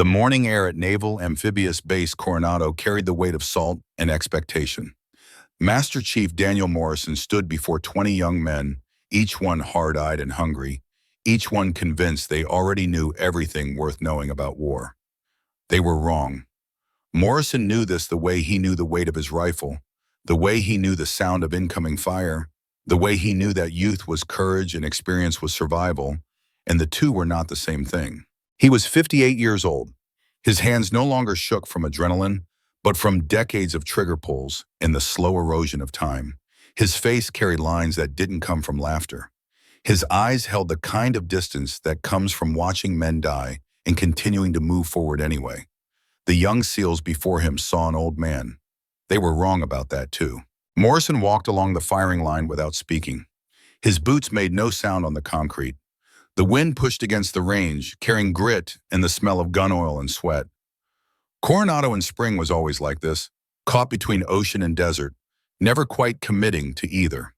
The morning air at Naval Amphibious Base Coronado carried the weight of salt and expectation. Master Chief Daniel Morrison stood before 20 young men, each one hard-eyed and hungry, each one convinced they already knew everything worth knowing about war. They were wrong. Morrison knew this the way he knew the weight of his rifle, the way he knew the sound of incoming fire, the way he knew that youth was courage and experience was survival, and the two were not the same thing. He was 58 years old. His hands no longer shook from adrenaline, but from decades of trigger pulls and the slow erosion of time. His face carried lines that didn't come from laughter. His eyes held the kind of distance that comes from watching men die and continuing to move forward anyway. The young SEALs before him saw an old man. They were wrong about that too. Morrison walked along the firing line without speaking. His boots made no sound on the concrete. The wind pushed against the range, carrying grit and the smell of gun oil and sweat. Coronado in spring was always like this, caught between ocean and desert, never quite committing to either.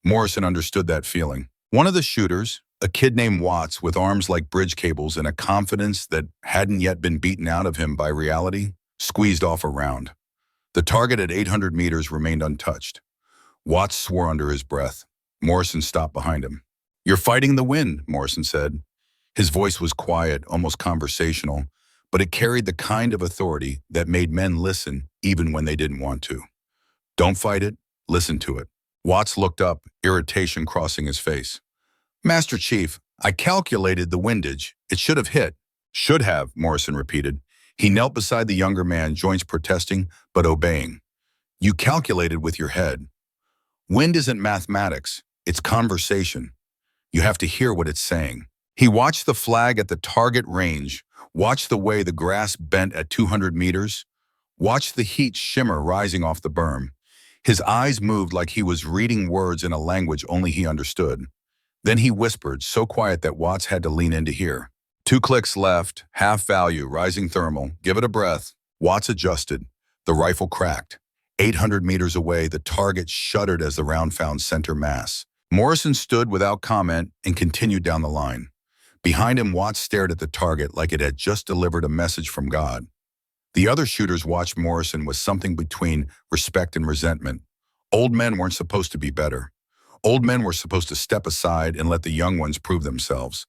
Morrison understood that feeling. One of the shooters, a kid named Watts with arms like bridge cables and a confidence that hadn't yet been beaten out of him by reality, squeezed off a round. The target at 800 meters remained untouched. Watts swore under his breath. Morrison stopped behind him. "You're fighting the wind," Morrison said. His voice was quiet, almost conversational, but it carried the kind of authority that made men listen even when they didn't want to. "Don't fight it, listen to it." Watts looked up, irritation crossing his face. "Master Chief, I calculated the windage. It should have hit." "Should have," Morrison repeated. He knelt beside the younger man, joints protesting, but obeying. "You calculated with your head. Wind isn't mathematics, it's conversation. You have to hear what it's saying." He watched the flag at the target range, watched the way the grass bent at 200 meters, watched the heat shimmer rising off the berm. His eyes moved like he was reading words in a language only he understood. Then he whispered, so quiet that Watts had to lean in to hear. 2 clicks left, half value, rising thermal, give it a breath. Watts adjusted. The rifle cracked. 800 meters away, the target shuddered as the round found center mass. Morrison stood without comment and continued down the line. Behind him, Watts stared at the target like it had just delivered a message from God. The other shooters watched Morrison with something between respect and resentment. Old men weren't supposed to be better. Old men were supposed to step aside and let the young ones prove themselves.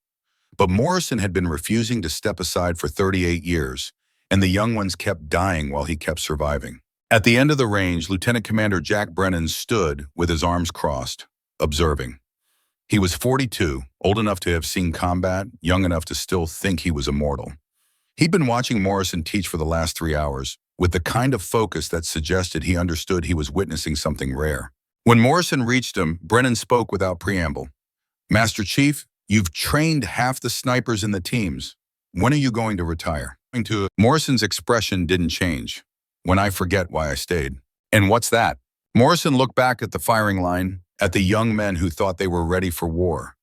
But Morrison had been refusing to step aside for 38 years, and the young ones kept dying while he kept surviving. At the end of the range, Lieutenant Commander Jack Brennan stood with his arms crossed, observing. He was 42, old enough to have seen combat, young enough to still think he was immortal. He'd been watching Morrison teach for the last 3 hours, with the kind of focus that suggested he understood he was witnessing something rare. When Morrison reached him, Brennan spoke without preamble. "Master Chief, you've trained half the snipers in the teams. When are you going to retire?" Morrison's expression didn't change. "When I forget why I stayed." "And what's that?" Morrison looked back at the firing line, at the young men who thought they were ready for war.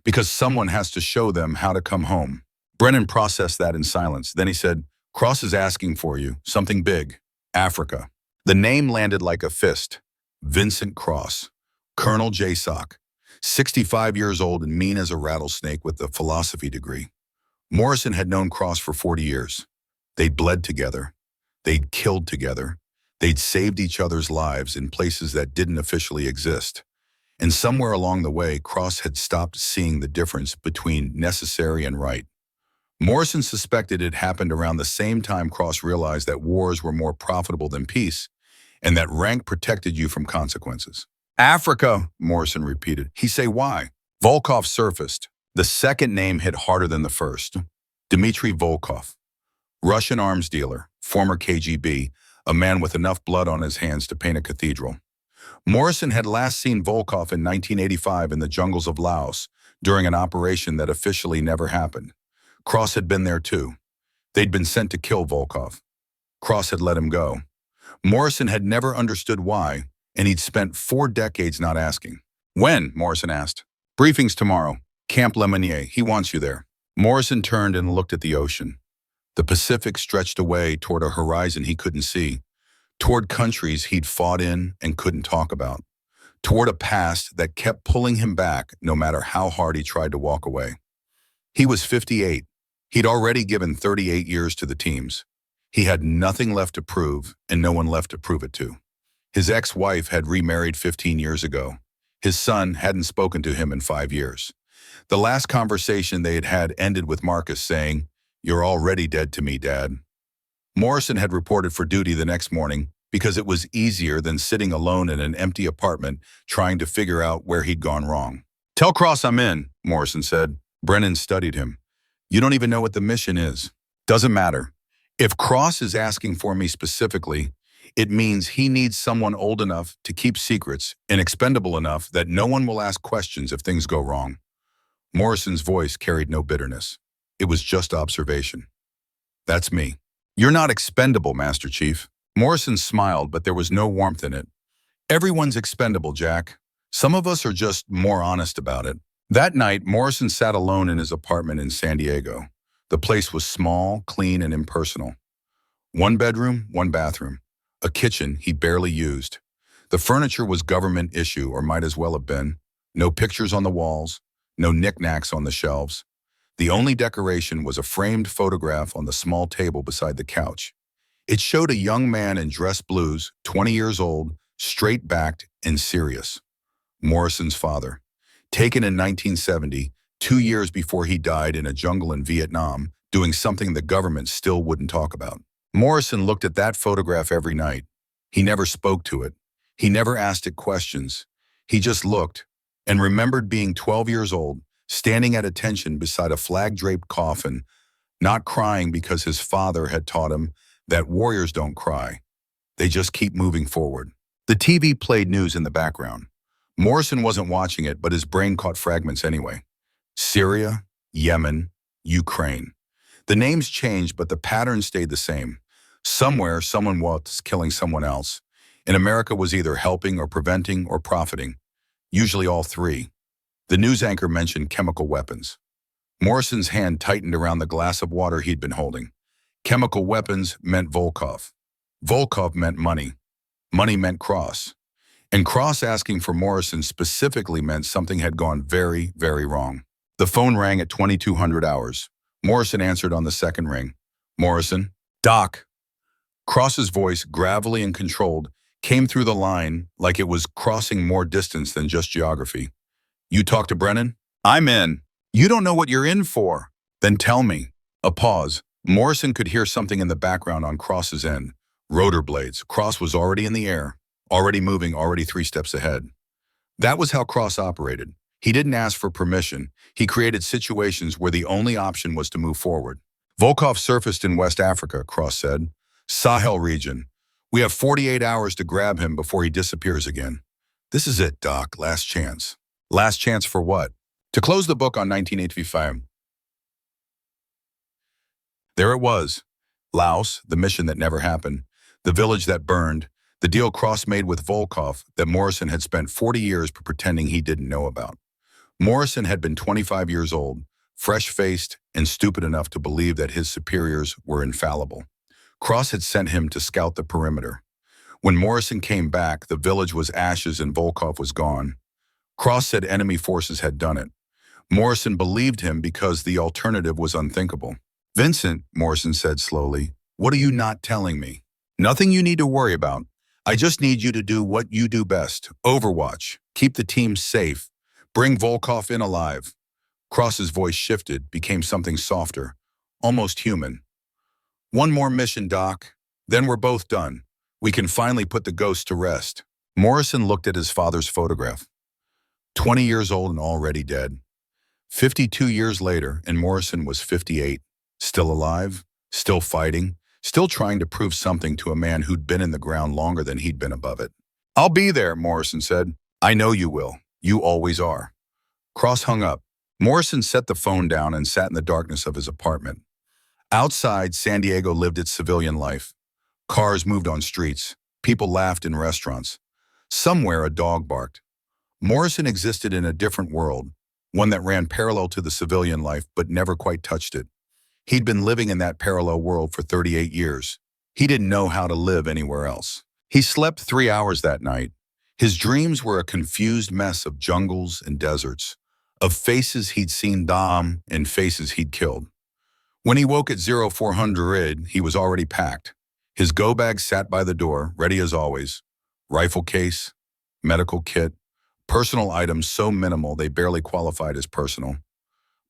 "Because someone has to show them how to come home." Brennan processed that in silence. Then he said, "Cross is asking for you, something big. Africa." The name landed like a fist. Vincent Cross, Colonel JSOC, 65 years old and mean as a rattlesnake with a philosophy degree. Morrison had known Cross for 40 years. They'd bled together. They'd killed together. They'd saved each other's lives in places that didn't officially exist. And somewhere along the way, Cross had stopped seeing the difference between necessary and right. Morrison suspected it happened around the same time Cross realized that wars were more profitable than peace, and that rank protected you from consequences. "Africa," Morrison repeated. He say why? Volkov surfaced. The second name hit harder than the first. Dmitry Volkov, Russian arms dealer, former KGB, a man with enough blood on his hands to paint a cathedral. Morrison had last seen Volkov in 1985 in the jungles of Laos during an operation that officially never happened. Cross had been there too. They'd been sent to kill Volkov. Cross had let him go. Morrison had never understood why, and he'd spent 4 decades not asking. "When?" Morrison asked. "Briefings tomorrow. Camp Lemonnier. He wants you there." Morrison turned and looked at the ocean. The Pacific stretched away toward a horizon he couldn't see, toward countries he'd fought in and couldn't talk about, toward a past that kept pulling him back no matter how hard he tried to walk away. He was 58. He'd already given 38 years to the teams. He had nothing left to prove and no one left to prove it to. His ex-wife had remarried 15 years ago. His son hadn't spoken to him in 5 years. The last conversation they had had ended with Marcus saying, "You're already dead to me, Dad." Morrison had reported for duty the next morning because it was easier than sitting alone in an empty apartment trying to figure out where he'd gone wrong. "Tell Cross I'm in," Morrison said. Brennan studied him. "You don't even know what the mission is." "Doesn't matter. If Cross is asking for me specifically, it means he needs someone old enough to keep secrets and expendable enough that no one will ask questions if things go wrong." Morrison's voice carried no bitterness. It was just observation. "That's me." "You're not expendable, Master Chief." Morrison smiled, but there was no warmth in it. "Everyone's expendable, Jack. Some of us are just more honest about it." That night, Morrison sat alone in his apartment in San Diego. The place was small, clean, and impersonal. One bedroom, one bathroom. A kitchen he barely used. The furniture was government issue, or might as well have been. No pictures on the walls, no knickknacks on the shelves. The only decoration was a framed photograph on the small table beside the couch. It showed a young man in dress blues, 20 years old, straight-backed and serious. Morrison's father. Taken in 1970, 2 years before he died in a jungle in Vietnam, doing something the government still wouldn't talk about. Morrison looked at that photograph every night. He never spoke to it. He never asked it questions. He just looked and remembered being 12 years old, standing at attention beside a flag-draped coffin, not crying because his father had taught him that warriors don't cry. They just keep moving forward. The TV played news in the background. Morrison wasn't watching it, but his brain caught fragments anyway. Syria, Yemen, Ukraine. The names changed, but the pattern stayed the same. Somewhere, someone was killing someone else. In America was either helping or preventing or profiting. Usually all three. The news anchor mentioned chemical weapons. Morrison's hand tightened around the glass of water he'd been holding. Chemical weapons meant Volkov. Volkov meant money. Money meant Cross. And Cross asking for Morrison specifically meant something had gone very, very wrong. The phone rang at 2200 hours. Morrison answered on the second ring. "Morrison?" "Doc." Cross's voice, gravelly and controlled, came through the line like it was crossing more distance than just geography. "You talked to Brennan?" "I'm in." "You don't know what you're in for." "Then tell me." A pause. Morrison could hear something in the background on Cross's end. Rotor blades. Cross was already in the air, already moving, already 3 steps ahead. That was how Cross operated. He didn't ask for permission. He created situations where the only option was to move forward. "Volkov surfaced in West Africa," Cross said. "Sahel region. We have 48 hours to grab him before he disappears again." "This is it, Doc. Last chance." "Last chance for what?" "To close the book on 1985. There it was. Laos, the mission that never happened. The village that burned. The deal Cross made with Volkov that Morrison had spent 40 years pretending he didn't know about. Morrison had been 25 years old, fresh-faced and stupid enough to believe that his superiors were infallible. Cross had sent him to scout the perimeter. When Morrison came back, the village was ashes and Volkov was gone. Cross said enemy forces had done it. Morrison believed him because the alternative was unthinkable. "Vincent," Morrison said slowly, "what are you not telling me?" "Nothing you need to worry about. I just need you to do what you do best. Overwatch. Keep the team safe. Bring Volkov in alive." Cross's voice shifted, became something softer, almost human. "One more mission, Doc. Then we're both done. We can finally put the ghost to rest." Morrison looked at his father's photograph. 20 years old and already dead. 52 years later, and Morrison was 58. Still alive, still fighting, still trying to prove something to a man who'd been in the ground longer than he'd been above it. "I'll be there," Morrison said. "I know you will. You always are." Cross hung up. Morrison set the phone down and sat in the darkness of his apartment. Outside, San Diego lived its civilian life. Cars moved on streets. People laughed in restaurants. Somewhere a dog barked. Morrison existed in a different world, one that ran parallel to the civilian life but never quite touched it. He'd been living in that parallel world for 38 years. He didn't know how to live anywhere else. He slept 3 hours that night. His dreams were a confused mess of jungles and deserts, of faces he'd seen and faces he'd killed. When he woke at 0400, he was already packed. His go bag sat by the door, ready as always. Rifle case, medical kit, personal items so minimal they barely qualified as personal.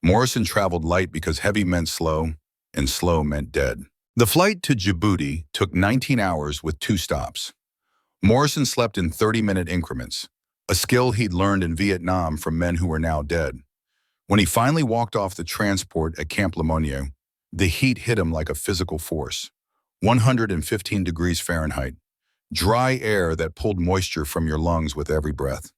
Morrison traveled light because heavy meant slow, and slow meant dead. The flight to Djibouti took 19 hours with 2 stops. Morrison slept in 30-minute increments, a skill he'd learned in Vietnam from men who were now dead. When he finally walked off the transport at Camp Lemonnier, the heat hit him like a physical force. 115 degrees Fahrenheit, dry air that pulled moisture from your lungs with every breath.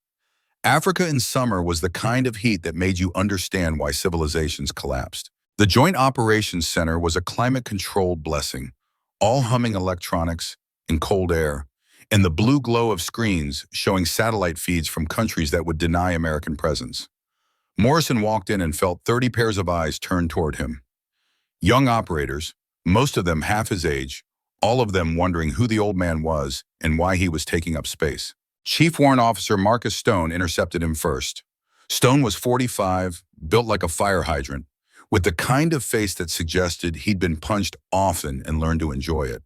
Africa in summer was the kind of heat that made you understand why civilizations collapsed. The Joint Operations Center was a climate-controlled blessing, all humming electronics in cold air, and the blue glow of screens showing satellite feeds from countries that would deny American presence. Morrison walked in and felt 30 pairs of eyes turned toward him. Young operators, most of them half his age, all of them wondering who the old man was and why he was taking up space. Chief Warrant Officer Marcus Stone intercepted him first. Stone was 45, built like a fire hydrant, with the kind of face that suggested he'd been punched often and learned to enjoy it.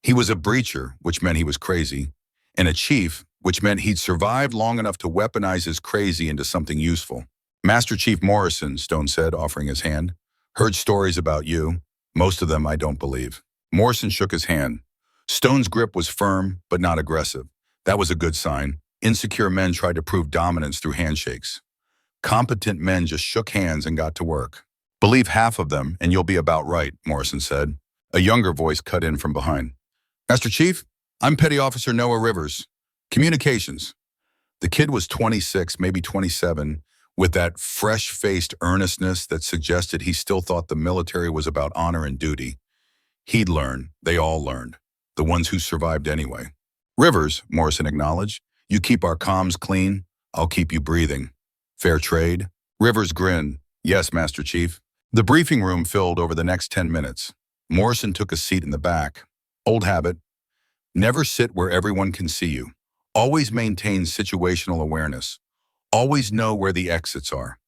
He was a breacher, which meant he was crazy, and a chief, which meant he'd survived long enough to weaponize his crazy into something useful. Master Chief Morrison, Stone said, offering his hand. Heard stories about you. Most of them I don't believe. Morrison shook his hand. Stone's grip was firm, but not aggressive. That was a good sign. Insecure men tried to prove dominance through handshakes. Competent men just shook hands and got to work. Believe half of them, and you'll be about right, Morrison said. A younger voice cut in from behind. Master Chief, I'm Petty Officer Noah Rivers. Communications. The kid was 26, maybe 27, with that fresh-faced earnestness that suggested he still thought the military was about honor and duty. He'd learn. They all learned. The ones who survived anyway. Rivers, Morrison acknowledged. You keep our comms clean, I'll keep you breathing. Fair trade? Rivers grinned. Yes, Master Chief. The briefing room filled over the next 10 minutes. Morrison took a seat in the back. Old habit. Never sit where everyone can see you. Always maintain situational awareness. Always know where the exits are.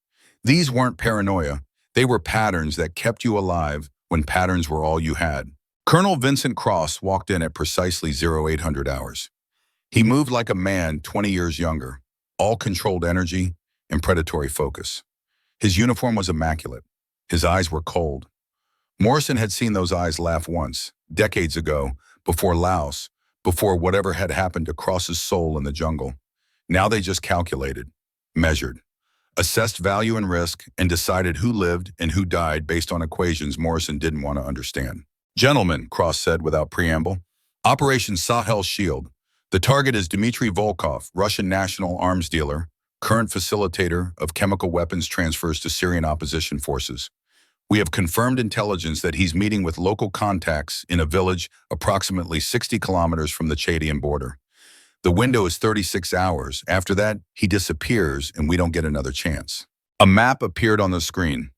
These weren't paranoia. They were patterns that kept you alive when patterns were all you had. Colonel Vincent Cross walked in at precisely 0800 hours. He moved like a man 20 years younger, all controlled energy and predatory focus. His uniform was immaculate. His eyes were cold. Morrison had seen those eyes laugh once, decades ago, before Laos, before whatever had happened to Cross's soul in the jungle. Now they just calculated, measured, assessed value and risk, and decided who lived and who died based on equations Morrison didn't want to understand. Gentlemen, Cross said without preamble, Operation Sahel Shield. The target is Dmitry Volkov, Russian national arms dealer, current facilitator of chemical weapons transfers to Syrian opposition forces. We have confirmed intelligence that he's meeting with local contacts in a village approximately 60 kilometers from the Chadian border. The window is 36 hours. After that, he disappears and we don't get another chance. A map appeared on the screen.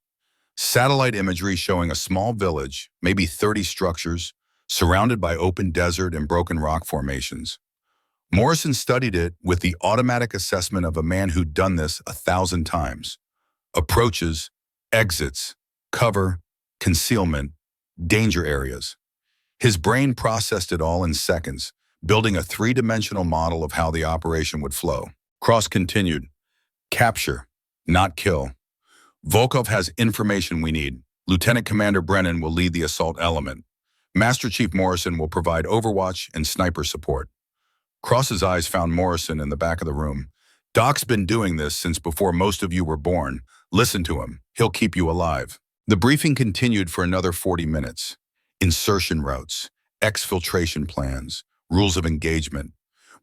Satellite imagery showing a small village, maybe 30 structures, surrounded by open desert and broken rock formations. Morrison studied it with the automatic assessment of a man who'd done this 1,000 times. Approaches, exits, cover, concealment, danger areas. His brain processed it all in seconds, building a 3-dimensional model of how the operation would flow. Cross continued. Capture, not kill. Volkov has information we need. Lieutenant Commander Brennan will lead the assault element. Master Chief Morrison will provide overwatch and sniper support. Cross's eyes found Morrison in the back of the room. Doc's been doing this since before most of you were born. Listen to him. He'll keep you alive. The briefing continued for another 40 minutes. Insertion routes, exfiltration plans, rules of engagement.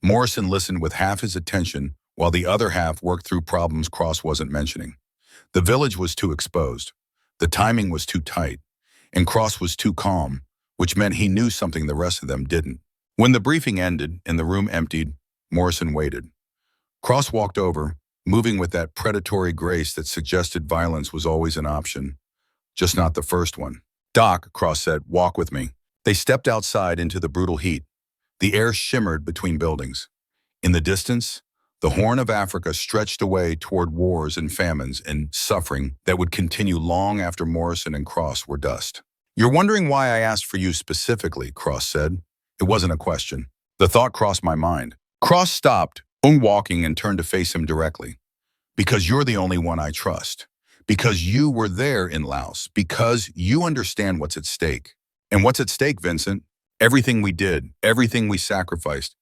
Morrison listened with half his attention while the other half worked through problems Cross wasn't mentioning. The village was too exposed. The timing was too tight. And Cross was too calm, which meant he knew something the rest of them didn't. When the briefing ended and the room emptied, Morrison waited. Cross walked over, moving with that predatory grace that suggested violence was always an option, just not the first one. Doc, Cross said, walk with me. They stepped outside into the brutal heat. The air shimmered between buildings. In the distance, The Horn of Africa stretched away toward wars and famines and suffering that would continue long after Morrison and Cross were dust. "You're wondering why I asked for you specifically," Cross said. It wasn't a question. The thought crossed my mind. Cross stopped, walking, and turned to face him directly. "Because you're the only one I trust. Because you were there in Laos. Because you understand what's at stake." "And what's at stake, Vincent?" "Everything we did, everything we sacrificed.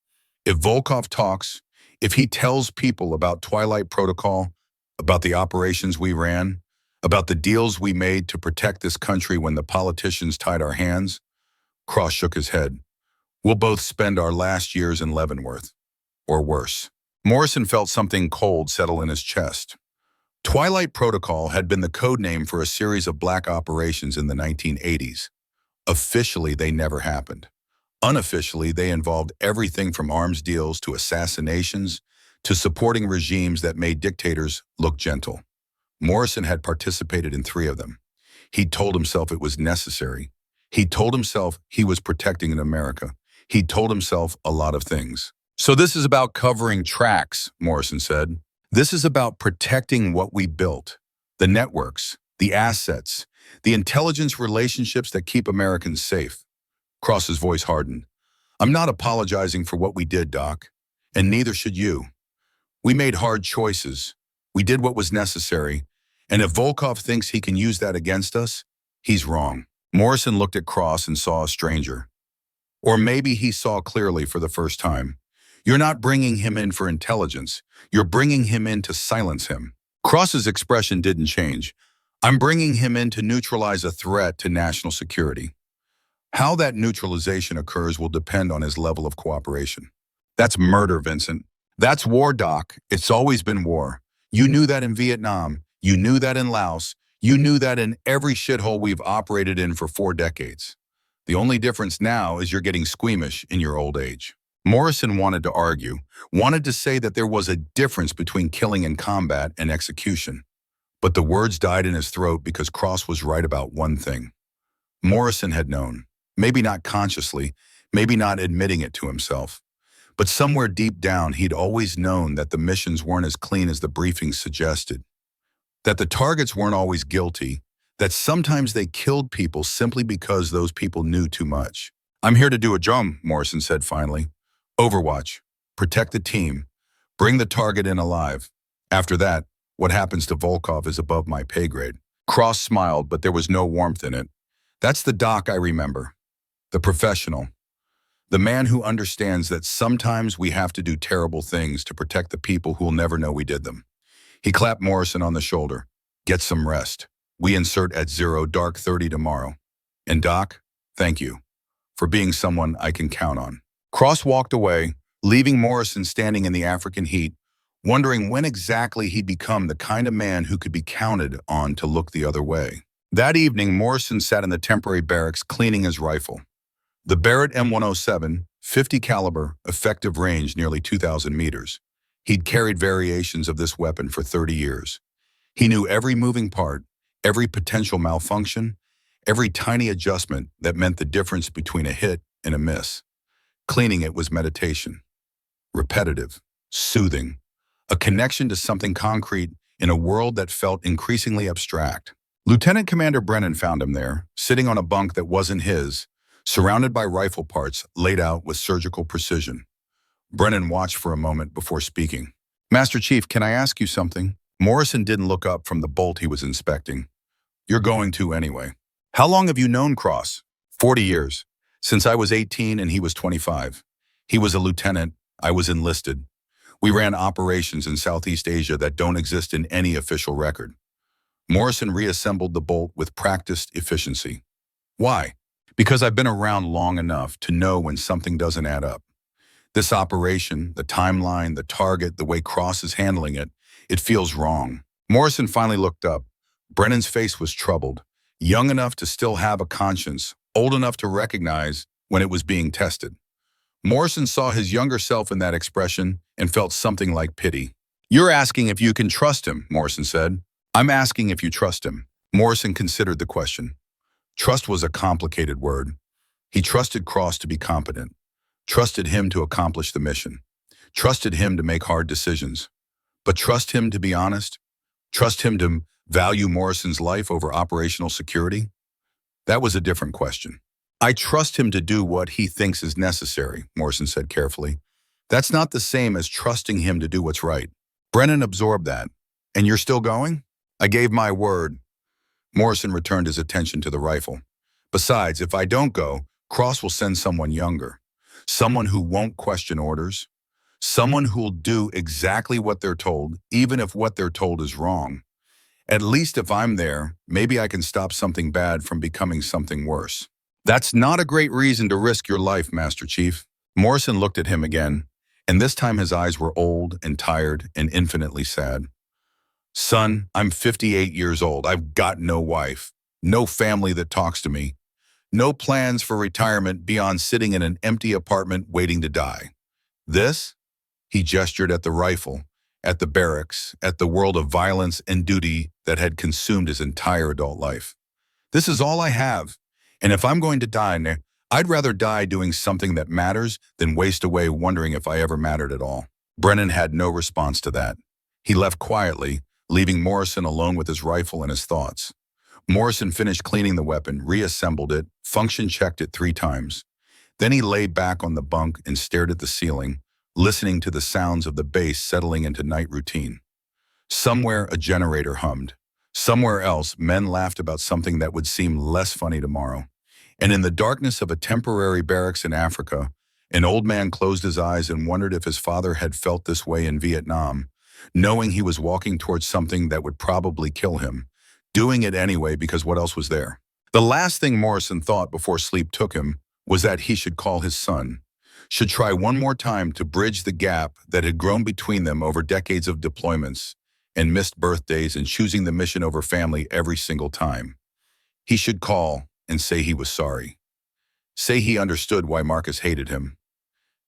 If Volkov talks, if he tells people about Twilight Protocol, about the operations we ran, about the deals we made to protect this country when the politicians tied our hands," Cross shook his head, "we'll both spend our last years in Leavenworth, or worse." Morrison felt something cold settle in his chest. Twilight Protocol had been the code name for a series of black operations in the 1980s. Officially, they never happened. Unofficially, they involved everything from arms deals to assassinations to supporting regimes that made dictators look gentle. Morrison had participated in 3 of them. He told himself it was necessary. He told himself he was protecting America. He told himself a lot of things. "So this is about covering tracks," Morrison said. "This is about protecting what we built, the networks, the assets, the intelligence relationships that keep Americans safe." Cross's voice hardened. "I'm not apologizing for what we did, Doc, and neither should you. We made hard choices. We did what was necessary, and if Volkov thinks he can use that against us, he's wrong." Morrison looked at Cross and saw a stranger. Or maybe he saw clearly for the first time. "You're not bringing him in for intelligence. You're bringing him in to silence him." Cross's expression didn't change. "I'm bringing him in to neutralize a threat to national security. How that neutralization occurs will depend on his level of cooperation." "That's murder, Vincent. That's war, Doc. It's always been war. You knew that in Vietnam. You knew that in Laos. You knew that in every shithole we've operated in for 4 decades. The only difference now is you're getting squeamish in your old age." Morrison wanted to argue, wanted to say that there was a difference between killing in combat and execution. But the words died in his throat because Cross was right about one thing. Morrison had known, maybe not consciously, maybe not admitting it to himself, but somewhere deep down he'd always known that the missions weren't as clean as the briefings suggested, that the targets weren't always guilty, that sometimes they killed people simply because those people knew too much. "I'm here to do a job," Morrison said finally. "Overwatch, protect the team, bring the target in alive. After that, what happens to Volkov is above my pay grade." Cross smiled, but there was no warmth in it. "That's the Doc I remember. The professional. The man who understands that sometimes we have to do terrible things to protect the people who'll never know we did them." He clapped Morrison on the shoulder. "Get some rest. We insert at 0 dark 30 tomorrow. And Doc, thank you for being someone I can count on." Cross walked away, leaving Morrison standing in the African heat, wondering when exactly he'd become the kind of man who could be counted on to look the other way. That evening, Morrison sat in the temporary barracks cleaning his rifle. The Barrett M107, 50 caliber, effective range nearly 2,000 meters. He'd carried variations of this weapon for 30 years. He knew every moving part, every potential malfunction, every tiny adjustment that meant the difference between a hit and a miss. Cleaning it was meditation. Repetitive, soothing, a connection to something concrete in a world that felt increasingly abstract. Lieutenant Commander Brennan found him there, sitting on a bunk that wasn't his, surrounded by rifle parts laid out with surgical precision. Brennan watched for a moment before speaking. "Master Chief, can I ask you something?" Morrison didn't look up from the bolt he was inspecting. "You're going to anyway." "How long have you known Cross?" 40 years. Since I was 18 and he was 25. He was a lieutenant, I was enlisted. We ran operations in Southeast Asia that don't exist in any official record." Morrison reassembled the bolt with practiced efficiency. "Why?" "Because I've been around long enough to know when something doesn't add up. This operation, the timeline, the target, the way Cross is handling it, it feels wrong." Morrison finally looked up. Brennan's face was troubled, young enough to still have a conscience, old enough to recognize when it was being tested. Morrison saw his younger self in that expression and felt something like pity. "You're asking if you can trust him," Morrison said. "I'm asking if you trust him." Morrison considered the question. Trust was a complicated word. He trusted Cross to be competent, trusted him to accomplish the mission, trusted him to make hard decisions. But trust him to be honest? Trust him to value Morrison's life over operational security? That was a different question. I trust him to do what he thinks is necessary, Morrison said carefully. That's not the same as trusting him to do what's right. Brennan absorbed that. And you're still going? I gave my word. Morrison returned his attention to the rifle. Besides, if I don't go, Cross will send someone younger. Someone who won't question orders. Someone who'll do exactly what they're told, even if what they're told is wrong. At least if I'm there, maybe I can stop something bad from becoming something worse. That's not a great reason to risk your life, Master Chief. Morrison looked at him again, and this time his eyes were old and tired and infinitely sad. Son, I'm 58 years old. I've got no wife, no family that talks to me, no plans for retirement beyond sitting in an empty apartment waiting to die. This? He gestured at the rifle, at the barracks, at the world of violence and duty that had consumed his entire adult life. This is all I have, and if I'm going to die, I'd rather die doing something that matters than waste away wondering if I ever mattered at all. Brennan had no response to that. He left quietly, leaving Morrison alone with his rifle and his thoughts. Morrison finished cleaning the weapon, reassembled it, function checked it 3 times. Then he lay back on the bunk and stared at the ceiling, listening to the sounds of the base settling into night routine. Somewhere a generator hummed. Somewhere else men laughed about something that would seem less funny tomorrow. And in the darkness of a temporary barracks in Africa, an old man closed his eyes and wondered if his father had felt this way in Vietnam, knowing he was walking towards something that would probably kill him, doing it anyway because what else was there? The last thing Morrison thought before sleep took him was that he should call his son, should try one more time to bridge the gap that had grown between them over decades of deployments and missed birthdays and choosing the mission over family every single time. He should call and say he was sorry. Say he understood why Marcus hated him.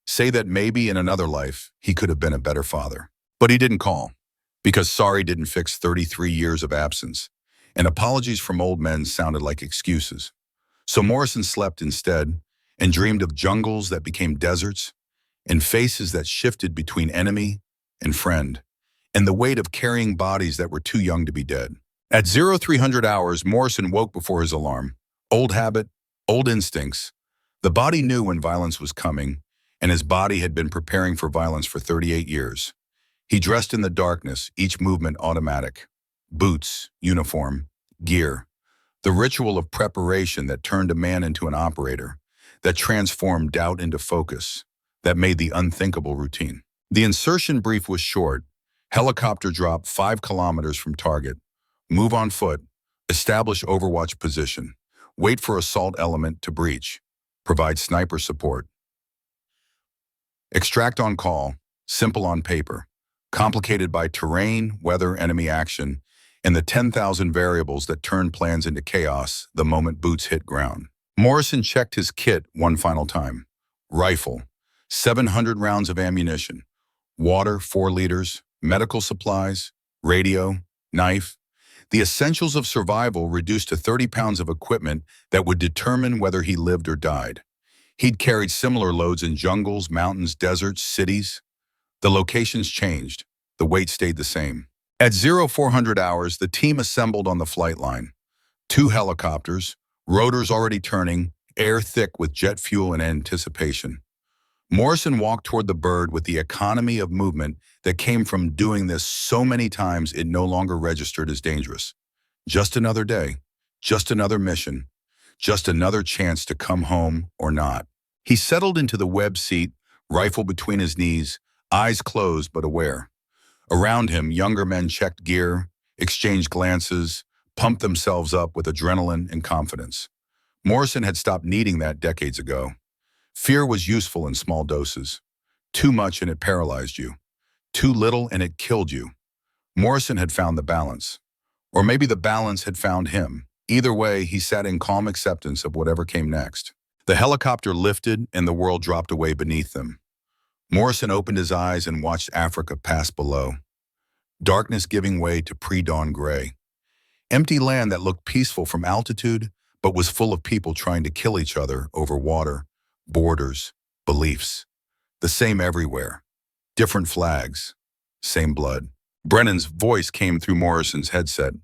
Say that maybe in another life he could have been a better father. But he didn't call, because sorry didn't fix 33 years of absence, and apologies from old men sounded like excuses. So Morrison slept instead and dreamed of jungles that became deserts and faces that shifted between enemy and friend, and the weight of carrying bodies that were too young to be dead. At 0300 hours, Morrison woke before his alarm. Old habit, old instincts. The body knew when violence was coming, and his body had been preparing for violence for 38 years. He dressed in the darkness, each movement automatic. Boots, uniform, gear. The ritual of preparation that turned a man into an operator, that transformed doubt into focus, that made the unthinkable routine. The insertion brief was short. Helicopter drop 5 kilometers from target. Move on foot. Establish overwatch position. Wait for assault element to breach. Provide sniper support. Extract on call. Simple on paper. Complicated by terrain, weather, enemy action, and the 10,000 variables that turn plans into chaos the moment boots hit ground. Morrison checked his kit one final time. Rifle, 700 rounds of ammunition, water, 4 liters, medical supplies, radio, knife, the essentials of survival reduced to 30 pounds of equipment that would determine whether he lived or died. He'd carried similar loads in jungles, mountains, deserts, cities. The locations changed. The weight stayed the same. At 0400 hours, the team assembled on the flight line. 2 helicopters, rotors already turning, air thick with jet fuel and anticipation. Morrison walked toward the bird with the economy of movement that came from doing this so many times it no longer registered as dangerous. Just another day, just another mission, just another chance to come home or not. He settled into the web seat, rifle between his knees, eyes closed but aware. Around him, younger men checked gear, exchanged glances, pumped themselves up with adrenaline and confidence. Morrison had stopped needing that decades ago. Fear was useful in small doses. Too much and it paralyzed you. Too little and it killed you. Morrison had found the balance. Or maybe the balance had found him. Either way, he sat in calm acceptance of whatever came next. The helicopter lifted and the world dropped away beneath them. Morrison opened his eyes and watched Africa pass below. Darkness giving way to pre-dawn gray. Empty land that looked peaceful from altitude, but was full of people trying to kill each other over water, borders, beliefs. The same everywhere. Different flags. Same blood. Brennan's voice came through Morrison's headset.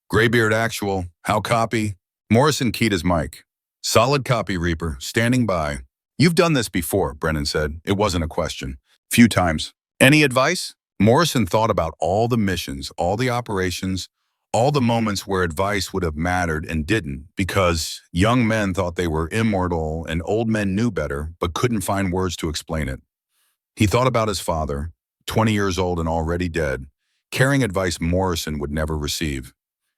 Graybeard actual. How copy? Morrison keyed his mic. Solid copy, Reaper. Standing by. You've done this before, Brennan said. It wasn't a question. Few times. Any advice? Morrison thought about all the missions, all the operations, all the moments where advice would have mattered and didn't because young men thought they were immortal and old men knew better but couldn't find words to explain it. He thought about his father, 20 years old and already dead, carrying advice Morrison would never receive.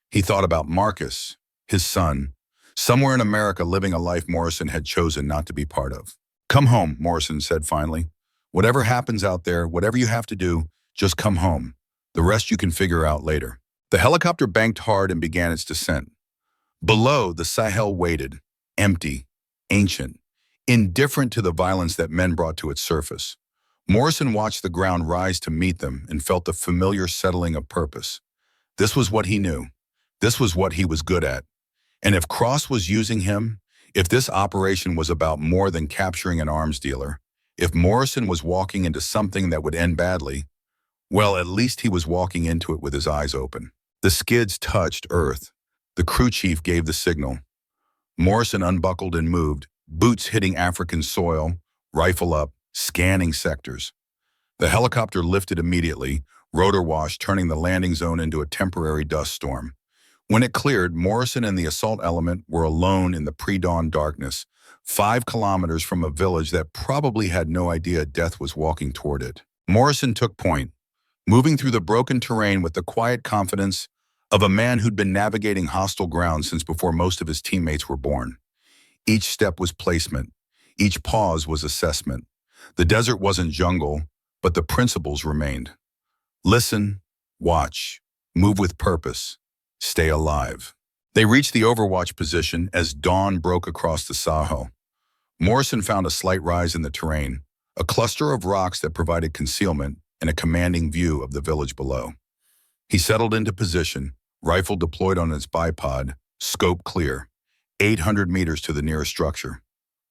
He thought about Marcus, his son, somewhere in America living a life Morrison had chosen not to be part of. Come home, Morrison said finally. Whatever happens out there, whatever you have to do, just come home. The rest you can figure out later. The helicopter banked hard and began its descent. Below, the Sahel waited, empty, ancient, indifferent to the violence that men brought to its surface. Morrison watched the ground rise to meet them and felt the familiar settling of purpose. This was what he knew. This was what he was good at. And if Cross was using him, if this operation was about more than capturing an arms dealer, if Morrison was walking into something that would end badly, well, at least he was walking into it with his eyes open. The skids touched earth. The crew chief gave the signal. Morrison unbuckled and moved, boots hitting African soil, rifle up, scanning sectors. The helicopter lifted immediately, rotor wash turning the landing zone into a temporary dust storm. When it cleared, Morrison and the assault element were alone in the pre-dawn darkness, 5 kilometers from a village that probably had no idea death was walking toward it. Morrison took point, moving through the broken terrain with the quiet confidence of a man who'd been navigating hostile ground since before most of his teammates were born. Each step was placement. Each pause was assessment. The desert wasn't jungle, but the principles remained. Listen, watch, move with purpose, stay alive. They reached the overwatch position as dawn broke across the Sahel. Morrison found a slight rise in the terrain, a cluster of rocks that provided concealment and a commanding view of the village below. He settled into position, rifle deployed on its bipod, scope clear, 800 meters to the nearest structure.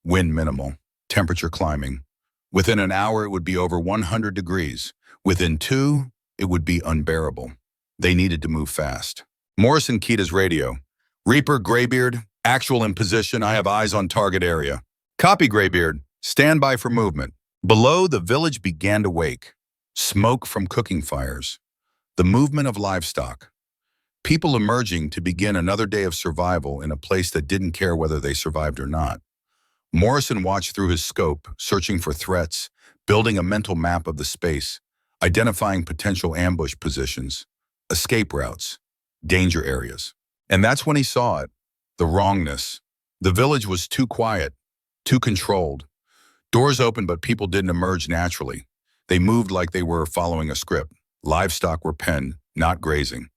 Wind minimal, temperature climbing. Within an hour, it would be over 100 degrees. Within 2, it would be unbearable. They needed to move fast. Morrison keyed his radio. Reaper, Graybeard, actual in position. I have eyes on target area. Copy, Graybeard. Stand by for movement. Below, the village began to wake. Smoke from cooking fires. The movement of livestock. People emerging to begin another day of survival in a place that didn't care whether they survived or not. Morrison watched through his scope, searching for threats, building a mental map of the space, identifying potential ambush positions, escape routes, danger areas. And that's when he saw it, the wrongness. The village was too quiet, too controlled. Doors opened, but people didn't emerge naturally. They moved like they were following a script. Livestock were penned, not grazing.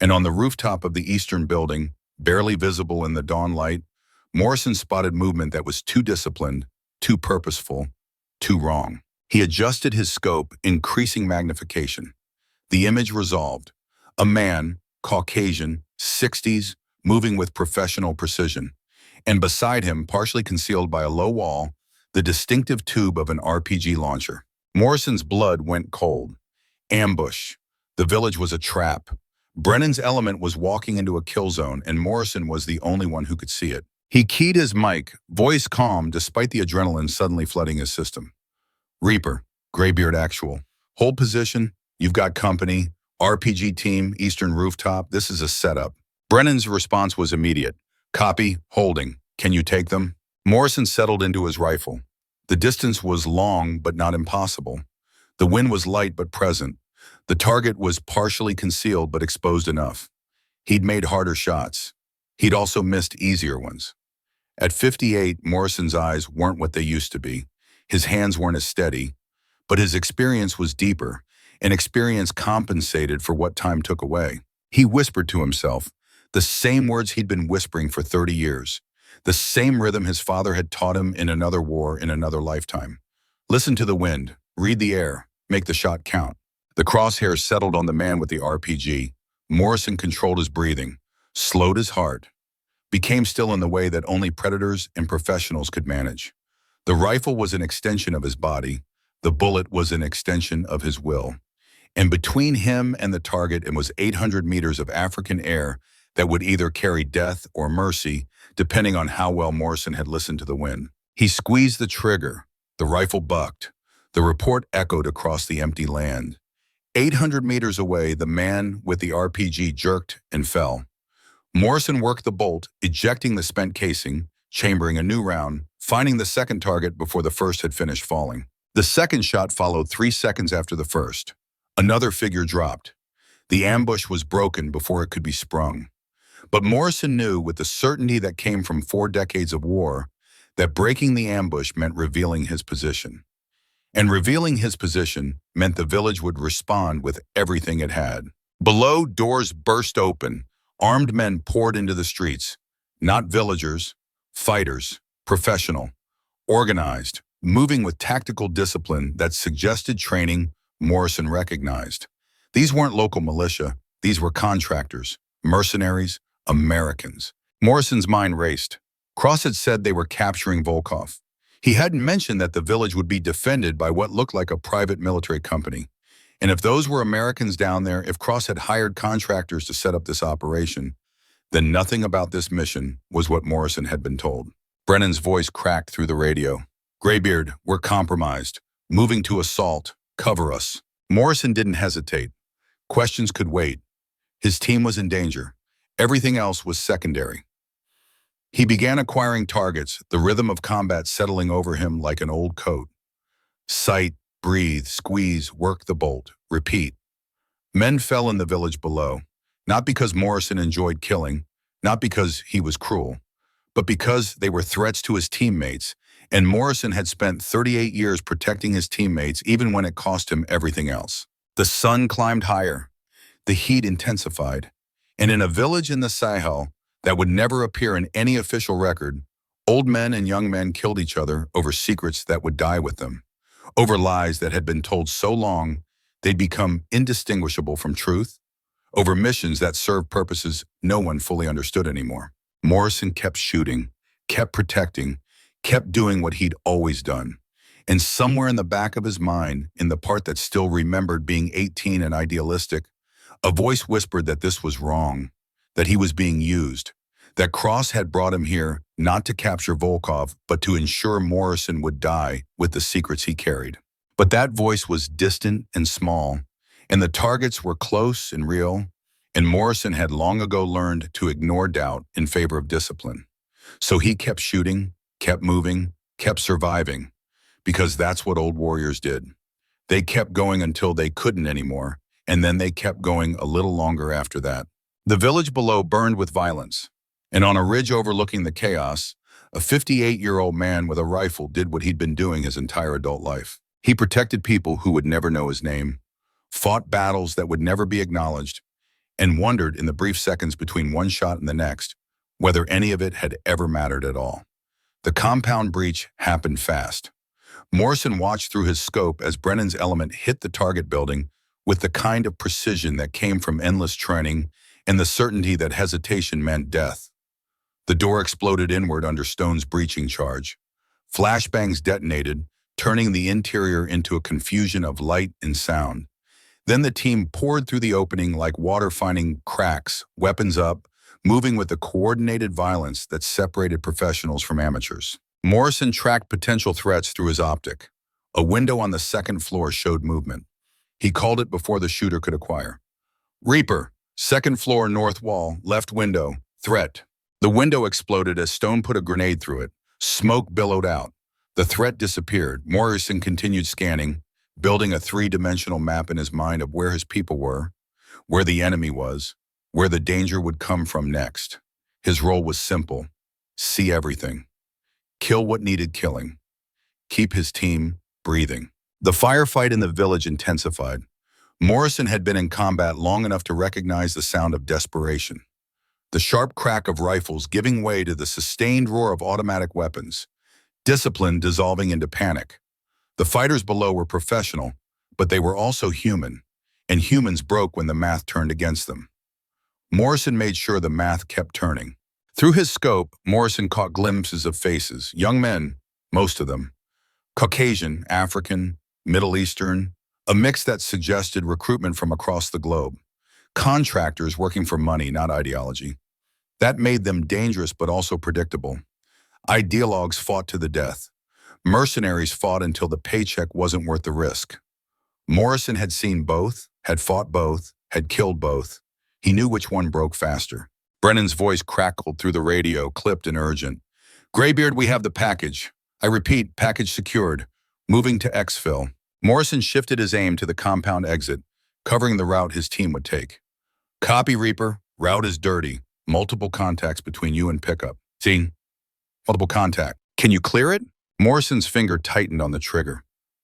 And on the rooftop of the eastern building, barely visible in the dawn light, Morrison spotted movement that was too disciplined, too purposeful, too wrong. He adjusted his scope, increasing magnification. The image resolved. A man, Caucasian, 60s, moving with professional precision. And beside him, partially concealed by a low wall, the distinctive tube of an RPG launcher. Morrison's blood went cold. Ambush. The village was a trap. Brennan's element was walking into a kill zone, and Morrison was the only one who could see it. He keyed his mic, voice calm despite the adrenaline suddenly flooding his system. Reaper, Graybeard actual. Hold position. You've got company. RPG team, eastern rooftop. This is a setup. Brennan's response was immediate. Copy, holding. Can you take them? Morrison settled into his rifle. The distance was long, but not impossible. The wind was light, but present. The target was partially concealed, but exposed enough. He'd made harder shots. He'd also missed easier ones. At 58, Morrison's eyes weren't what they used to be. His hands weren't as steady, but his experience was deeper, and experience compensated for what time took away. He whispered to himself, the same words he'd been whispering for 30 years, the same rhythm his father had taught him in another war in another lifetime. Listen to the wind, read the air, make the shot count. The crosshairs settled on the man with the RPG. Morrison controlled his breathing, slowed his heart, became still in the way that only predators and professionals could manage. The rifle was an extension of his body, The bullet was an extension of his will. And between him and the target, it was 800 meters of African air that would either carry death or mercy, depending on how well Morrison had listened to the wind. He squeezed the trigger. The rifle bucked. The report echoed across the empty land. 800 meters away, the man with the RPG jerked and fell. Morrison worked the bolt, ejecting the spent casing, chambering a new round, finding the second target before the first had finished falling. The second shot followed 3 seconds after the first. Another figure dropped. The ambush was broken before it could be sprung. But Morrison knew, with the certainty that came from 4 decades of war, that breaking the ambush meant revealing his position. And revealing his position meant the village would respond with everything it had. Below, doors burst open. Armed men poured into the streets. Not villagers, fighters, professional, organized, moving with tactical discipline that suggested training Morrison recognized. These weren't local militia. These were contractors, mercenaries, Americans. Morrison's mind raced. Cross had said they were capturing Volkov. He hadn't mentioned that the village would be defended by what looked like a private military company. And if those were Americans down there, if Cross had hired contractors to set up this operation, then nothing about this mission was what Morrison had been told. Brennan's voice cracked through the radio. "Graybeard, we're compromised. Moving to assault. Cover us." Morrison didn't hesitate. Questions could wait. His team was in danger. Everything else was secondary. He began acquiring targets, the rhythm of combat settling over him like an old coat. Sight, breathe, squeeze, work the bolt, repeat. Men fell in the village below, not because Morrison enjoyed killing, not because he was cruel, but because they were threats to his teammates, and Morrison had spent 38 years protecting his teammates even when it cost him everything else. The sun climbed higher. The heat intensified. And in a village in the Sahel that would never appear in any official record, old men and young men killed each other over secrets that would die with them, over lies that had been told so long they'd become indistinguishable from truth, over missions that served purposes no one fully understood anymore. Morrison kept shooting, kept protecting, kept doing what he'd always done. And somewhere in the back of his mind, in the part that still remembered being 18 and idealistic, a voice whispered that this was wrong, that he was being used, that Cross had brought him here not to capture Volkov, but to ensure Morrison would die with the secrets he carried. But that voice was distant and small, and the targets were close and real, and Morrison had long ago learned to ignore doubt in favor of discipline. So he kept shooting, kept moving, kept surviving, because that's what old warriors did. They kept going until they couldn't anymore, and then they kept going a little longer after that. The village below burned with violence, and on a ridge overlooking the chaos, a 58-year-old man with a rifle did what he'd been doing his entire adult life. He protected people who would never know his name, fought battles that would never be acknowledged, and wondered in the brief seconds between one shot and the next whether any of it had ever mattered at all. The compound breach happened fast. Morrison watched through his scope as Brennan's element hit the target building with the kind of precision that came from endless training and the certainty that hesitation meant death. The door exploded inward under Stone's breaching charge. Flashbangs detonated, turning the interior into a confusion of light and sound. Then the team poured through the opening like water finding cracks, weapons up, moving with the coordinated violence that separated professionals from amateurs. Morrison tracked potential threats through his optic. A window on the second floor showed movement. He called it before the shooter could acquire. "Reaper, second floor north wall, left window, threat." The window exploded as Stone put a grenade through it. Smoke billowed out. The threat disappeared. Morrison continued scanning, building a 3-dimensional map in his mind of where his people were, where the enemy was, where the danger would come from next. His role was simple: see everything. Kill what needed killing. Keep his team breathing. The firefight in the village intensified. Morrison had been in combat long enough to recognize the sound of desperation. The sharp crack of rifles giving way to the sustained roar of automatic weapons. Discipline dissolving into panic. The fighters below were professional, but they were also human, and humans broke when the math turned against them. Morrison made sure the math kept turning. Through his scope, Morrison caught glimpses of faces, young men, most of them, Caucasian, African, Middle Eastern, a mix that suggested recruitment from across the globe. Contractors working for money, not ideology. That made them dangerous but also predictable. Ideologues fought to the death. Mercenaries fought until the paycheck wasn't worth the risk. Morrison had seen both, had fought both, had killed both. He knew which one broke faster. Brennan's voice crackled through the radio, clipped and urgent. "Graybeard, we have the package. I repeat, package secured. Moving to exfil." Morrison shifted his aim to the compound exit, covering the route his team would take. "Copy, Reaper. Route is dirty. Multiple contacts between you and pickup." "Seen. Multiple contact. Can you clear it?" Morrison's finger tightened on the trigger.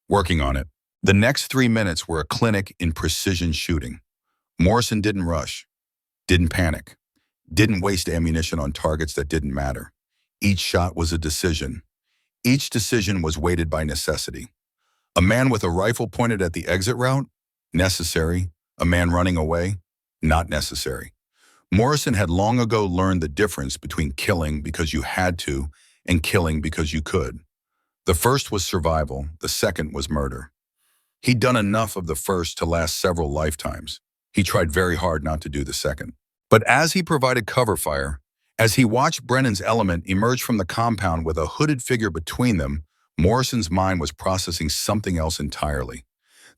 "Working on it." The next 3 minutes were a clinic in precision shooting. Morrison didn't rush, didn't panic, didn't waste ammunition on targets that didn't matter. Each shot was a decision. Each decision was weighted by necessity. A man with a rifle pointed at the exit route? Necessary. A man running away? Not necessary. Morrison had long ago learned the difference between killing because you had to and killing because you could. The first was survival, the second was murder. He'd done enough of the first to last several lifetimes. He tried very hard not to do the second. But as he provided cover fire, as he watched Brennan's element emerge from the compound with a hooded figure between them, Morrison's mind was processing something else entirely.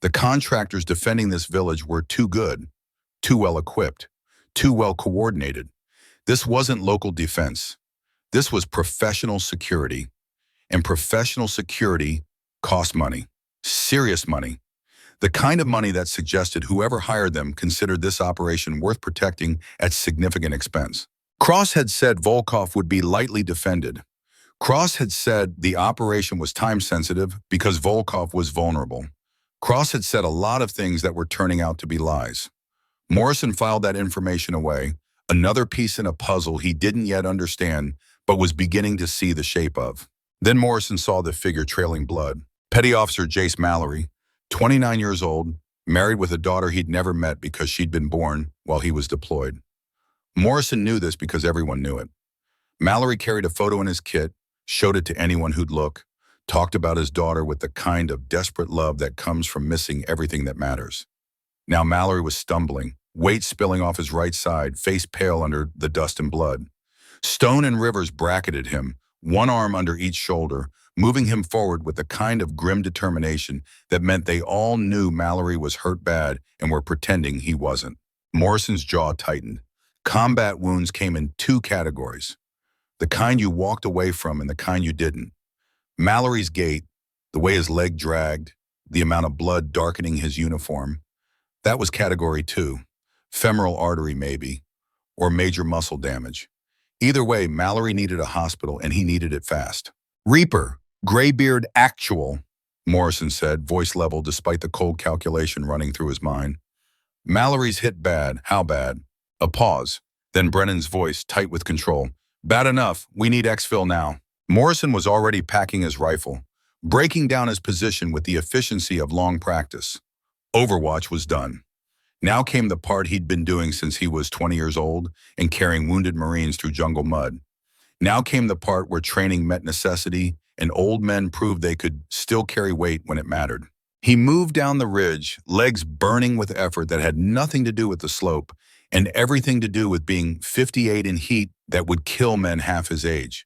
The contractors defending this village were too good, too well equipped, too well coordinated. This wasn't local defense. This was professional security. And professional security cost money. Serious money. The kind of money that suggested whoever hired them considered this operation worth protecting at significant expense. Cross had said Volkov would be lightly defended. Cross had said the operation was time-sensitive because Volkov was vulnerable. Cross had said a lot of things that were turning out to be lies. Morrison filed that information away, another piece in a puzzle he didn't yet understand, but was beginning to see the shape of. Then Morrison saw the figure trailing blood. Petty Officer Jace Mallory, 29 years old, married with a daughter he'd never met because she'd been born while he was deployed. Morrison knew this because everyone knew it. Mallory carried a photo in his kit, showed it to anyone who'd look, talked about his daughter with the kind of desperate love that comes from missing everything that matters. Now Mallory was stumbling, weight spilling off his right side, face pale under the dust and blood. Stone and Rivers bracketed him, one arm under each shoulder, moving him forward with the kind of grim determination that meant they all knew Mallory was hurt bad and were pretending he wasn't. Morrison's jaw tightened. Combat wounds came in 2 categories. The kind you walked away from and the kind you didn't. Mallory's gait, the way his leg dragged, the amount of blood darkening his uniform, that was category 2. Femoral artery maybe, or major muscle damage. Either way, Mallory needed a hospital and he needed it fast. "Reaper, Graybeard actual," Morrison said, voice level despite the cold calculation running through his mind. "Mallory's hit bad. How bad?" A pause. Then Brennan's voice, tight with control. "Bad enough. We need exfil now." Morrison was already packing his rifle, breaking down his position with the efficiency of long practice. Overwatch was done. Now came the part he'd been doing since he was 20 years old and carrying wounded Marines through jungle mud. Now came the part where training met necessity and old men proved they could still carry weight when it mattered. He moved down the ridge, legs burning with effort that had nothing to do with the slope and everything to do with being 58 in heat that would kill men half his age.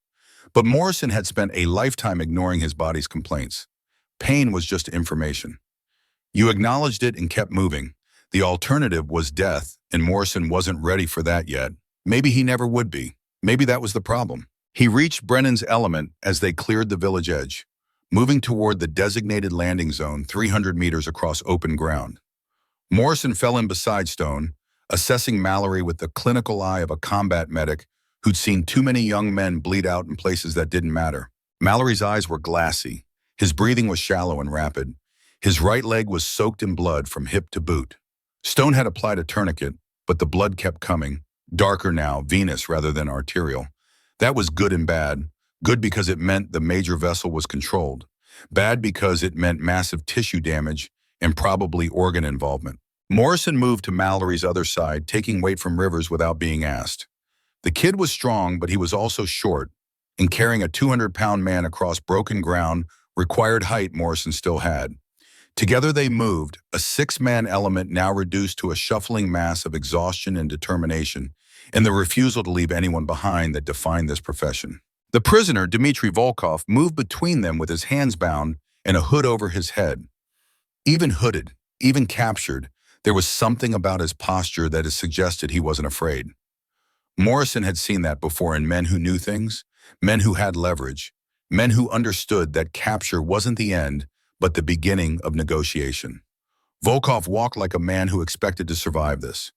But Morrison had spent a lifetime ignoring his body's complaints. Pain was just information. You acknowledged it and kept moving. The alternative was death, and Morrison wasn't ready for that yet. Maybe he never would be. Maybe that was the problem. He reached Brennan's element as they cleared the village edge, moving toward the designated landing zone 300 meters across open ground. Morrison fell in beside Stone, assessing Mallory with the clinical eye of a combat medic who'd seen too many young men bleed out in places that didn't matter. Mallory's eyes were glassy. His breathing was shallow and rapid. His right leg was soaked in blood from hip to boot. Stone had applied a tourniquet, but the blood kept coming, darker now, venous rather than arterial. That was good and bad. Good because it meant the major vessel was controlled. Bad because it meant massive tissue damage and probably organ involvement. Morrison moved to Mallory's other side, taking weight from Rivers without being asked. The kid was strong, but he was also short, and carrying a 200-pound man across broken ground required height Morrison still had. Together they moved, a six-man element now reduced to a shuffling mass of exhaustion and determination, and the refusal to leave anyone behind that defined this profession. The prisoner, Dmitry Volkov, moved between them with his hands bound and a hood over his head. Even hooded, even captured, there was something about his posture that suggested he wasn't afraid. Morrison had seen that before in men who knew things, men who had leverage, men who understood that capture wasn't the end, but the beginning of negotiation. Volkov walked like a man who expected to survive this.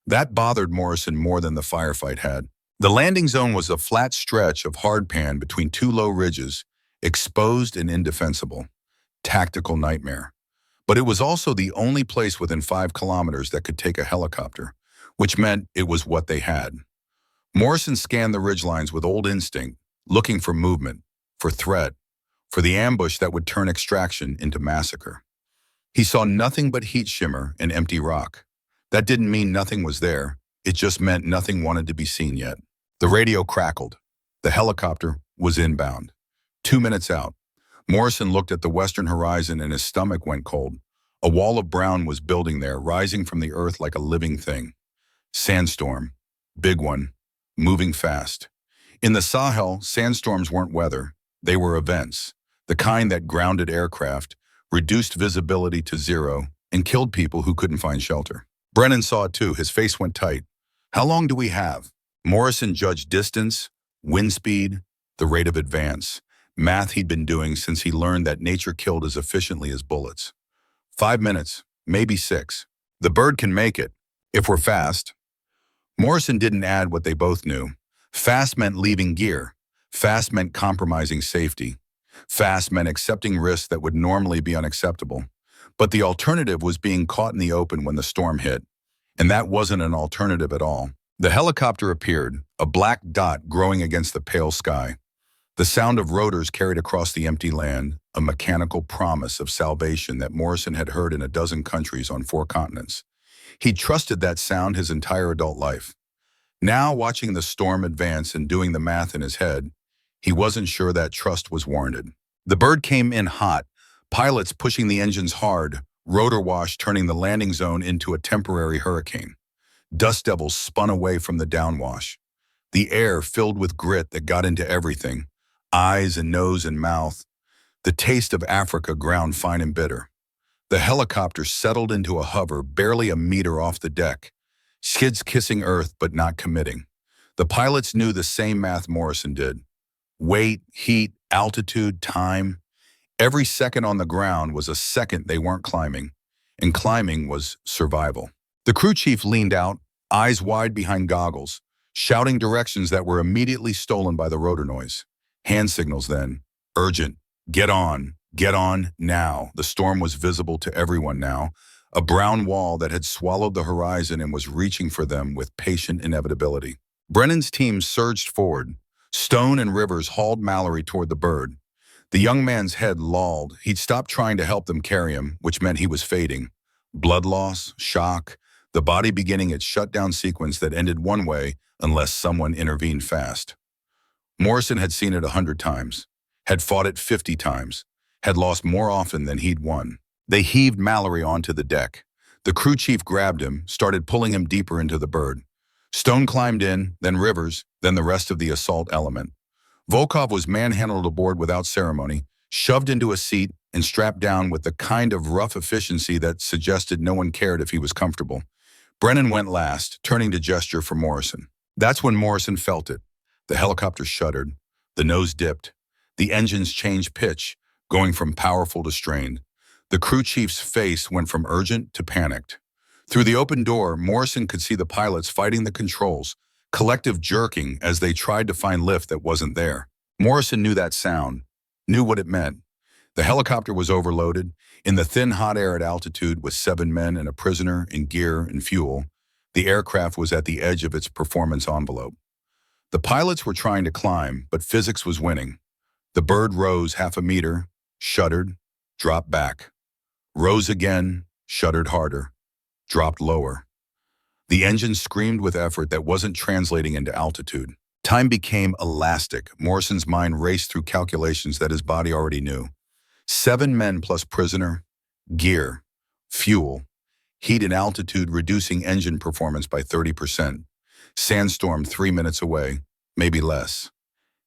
That bothered Morrison more than the firefight had. The landing zone was a flat stretch of hardpan between two low ridges, exposed and indefensible. Tactical nightmare. But it was also the only place within 5 kilometers that could take a helicopter, which meant it was what they had. Morrison scanned the ridgelines with old instinct, looking for movement, for threat, for the ambush that would turn extraction into massacre. He saw nothing but heat shimmer and empty rock. That didn't mean nothing was there. It just meant nothing wanted to be seen yet. The radio crackled. The helicopter was inbound. 2 minutes out. Morrison looked at the western horizon and his stomach went cold. A wall of brown was building there, rising from the earth like a living thing. Sandstorm. Big one. Moving fast. In the Sahel, sandstorms weren't weather. They were events. The kind that grounded aircraft, reduced visibility to zero, and killed people who couldn't find shelter. Brennan saw it too. His face went tight. How long do we have? Morrison judged distance, wind speed, the rate of advance. Math he'd been doing since he learned that nature killed as efficiently as bullets. 5 minutes, maybe 6. The bird can make it, if we're fast. Morrison didn't add what they both knew. Fast meant leaving gear. Fast meant compromising safety. Fast meant accepting risks that would normally be unacceptable. But the alternative was being caught in the open when the storm hit. And that wasn't an alternative at all. The helicopter appeared, a black dot growing against the pale sky. The sound of rotors carried across the empty land, a mechanical promise of salvation that Morrison had heard in a dozen countries on 4 continents. He'd trusted that sound his entire adult life. Now, watching the storm advance and doing the math in his head, he wasn't sure that trust was warranted. The bird came in hot, pilots pushing the engines hard, rotor wash turning the landing zone into a temporary hurricane. Dust devils spun away from the downwash. The air filled with grit that got into everything, eyes and nose and mouth. The taste of Africa ground fine and bitter. The helicopter settled into a hover barely a meter off the deck, skids kissing earth but not committing. The pilots knew the same math Morrison did. Weight, heat, altitude, time. Every second on the ground was a second they weren't climbing, and climbing was survival. The crew chief leaned out, eyes wide behind goggles, shouting directions that were immediately stolen by the rotor noise. Hand signals then. Urgent. Get on, now. The storm was visible to everyone now, a brown wall that had swallowed the horizon and was reaching for them with patient inevitability. Brennan's team surged forward. Stone and Rivers hauled Mallory toward the bird. The young man's head lolled. He'd stopped trying to help them carry him, which meant he was fading. Blood loss, shock, the body beginning its shutdown sequence that ended one way unless someone intervened fast. Morrison had seen it 100 times, had fought it 50 times, had lost more often than he'd won. They heaved Mallory onto the deck. The crew chief grabbed him, started pulling him deeper into the bird. Stone climbed in, then Rivers, then the rest of the assault element. Volkov was manhandled aboard without ceremony, shoved into a seat, and strapped down with the kind of rough efficiency that suggested no one cared if he was comfortable. Brennan went last, turning to gesture for Morrison. That's when Morrison felt it. The helicopter shuddered. The nose dipped. The engines changed pitch, going from powerful to strained. The crew chief's face went from urgent to panicked. Through the open door, Morrison could see the pilots fighting the controls, collective jerking as they tried to find lift that wasn't there. Morrison knew that sound, knew what it meant. The helicopter was overloaded. In the thin hot air at altitude with 7 men and a prisoner in gear and fuel, the aircraft was at the edge of its performance envelope. The pilots were trying to climb, but physics was winning. The bird rose half a meter, shuddered, dropped back. Rose again, shuddered harder, dropped lower. The engine screamed with effort that wasn't translating into altitude. Time became elastic. Morrison's mind raced through calculations that his body already knew. 7 men plus prisoner, gear, fuel, heat and altitude reducing engine performance by 30%. Sandstorm 3 minutes away, maybe less.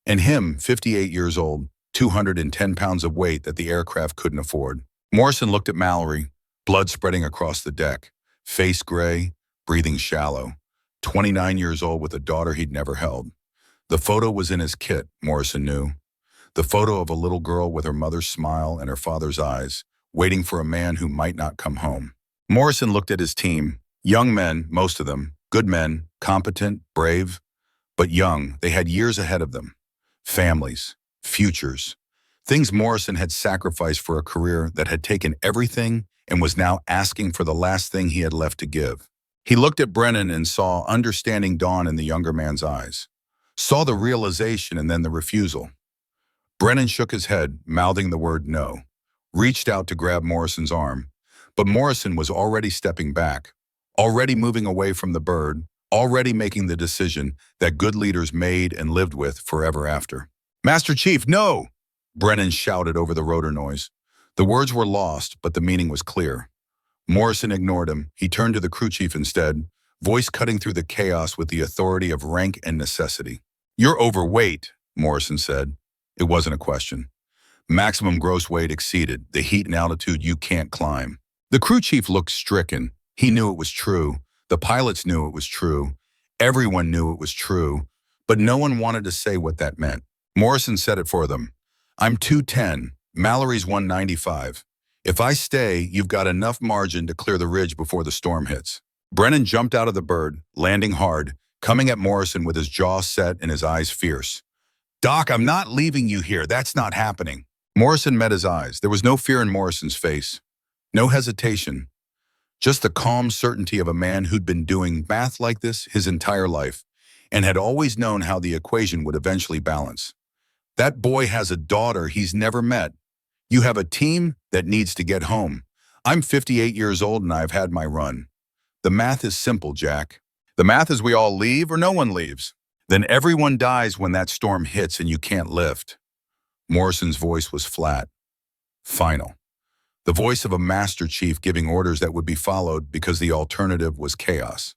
And him, 58 years old, 210 pounds of weight that the aircraft couldn't afford. Morrison looked at Mallory, blood spreading across the deck, face gray, breathing shallow, 29 years old with a daughter he'd never held. The photo was in his kit, Morrison knew. The photo of a little girl with her mother's smile and her father's eyes, waiting for a man who might not come home. Morrison looked at his team. Young men, most of them, good men, competent, brave, but young. They had years ahead of them. Families, futures, things Morrison had sacrificed for a career that had taken everything and was now asking for the last thing he had left to give. He looked at Brennan and saw understanding dawn in the younger man's eyes, saw the realization and then the refusal. Brennan shook his head, mouthing the word no, reached out to grab Morrison's arm, but Morrison was already stepping back, already moving away from the bird, already making the decision that good leaders made and lived with forever after. "Master Chief, no!" Brennan shouted over the rotor noise. The words were lost, but the meaning was clear. Morrison ignored him. He turned to the crew chief instead, voice cutting through the chaos with the authority of rank and necessity. "You're overweight," Morrison said. It wasn't a question. Maximum gross weight exceeded, the heat and altitude you can't climb. The crew chief looked stricken. He knew it was true. The pilots knew it was true. Everyone knew it was true, but no one wanted to say what that meant. Morrison said it for them. "I'm 210, Mallory's 195. If I stay, you've got enough margin to clear the ridge before the storm hits." Brennan jumped out of the bird, landing hard, coming at Morrison with his jaw set and his eyes fierce. "Doc, I'm not leaving you here. That's not happening." Morrison met his eyes. There was no fear in Morrison's face, no hesitation, just the calm certainty of a man who'd been doing math like this his entire life and had always known how the equation would eventually balance. "That boy has a daughter he's never met. You have a team that needs to get home. I'm 58 years old and I've had my run. The math is simple, Jack. The math is we all leave or no one leaves. Then everyone dies when that storm hits and you can't lift." Morrison's voice was flat, final. The voice of a master chief giving orders that would be followed because the alternative was chaos.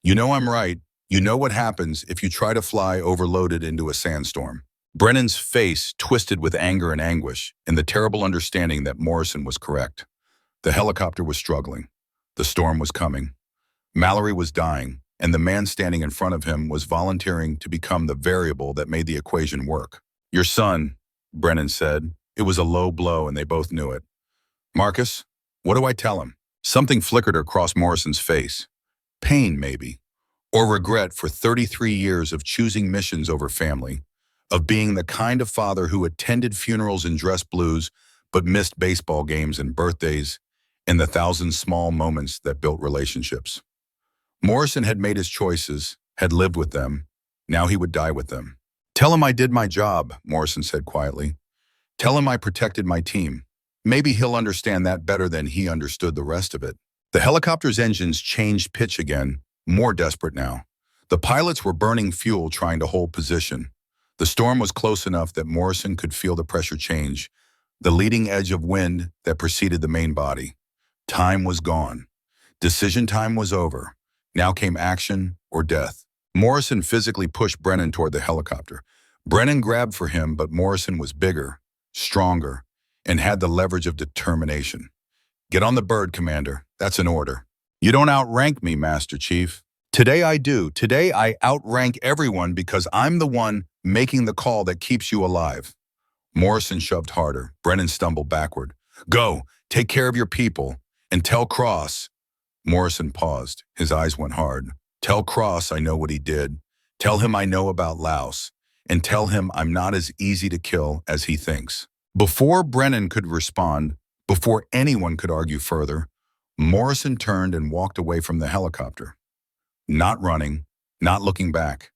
"You know I'm right. You know what happens if you try to fly overloaded into a sandstorm." Brennan's face twisted with anger and anguish in the terrible understanding that Morrison was correct. The helicopter was struggling. The storm was coming. Mallory was dying, and the man standing in front of him was volunteering to become the variable that made the equation work. "Your son," Brennan said. It was a low blow, and they both knew it. "Marcus, what do I tell him?" Something flickered across Morrison's face. Pain, maybe. Or regret for 33 years of choosing missions over family, of being the kind of father who attended funerals and dressed blues, but missed baseball games and birthdays, and the thousand small moments that built relationships. Morrison had made his choices, had lived with them. Now he would die with them. "Tell him I did my job," Morrison said quietly. "Tell him I protected my team. Maybe he'll understand that better than he understood the rest of it." The helicopter's engines changed pitch again, more desperate now. The pilots were burning fuel trying to hold position. The storm was close enough that Morrison could feel the pressure change, the leading edge of wind that preceded the main body. Time was gone. Decision time was over. Now came action or death. Morrison physically pushed Brennan toward the helicopter. Brennan grabbed for him, but Morrison was bigger, stronger, and had the leverage of determination. "Get on the bird, Commander. That's an order." "You don't outrank me, Master Chief." "Today I do. Today I outrank everyone because I'm the one making the call that keeps you alive." Morrison shoved harder. Brennan stumbled backward. "Go, take care of your people, and tell Cross." Morrison paused. His eyes went hard. "Tell Cross I know what he did. Tell him I know about Laos. And tell him I'm not as easy to kill as he thinks." Before Brennan could respond, before anyone could argue further, Morrison turned and walked away from the helicopter. Not running, not looking back,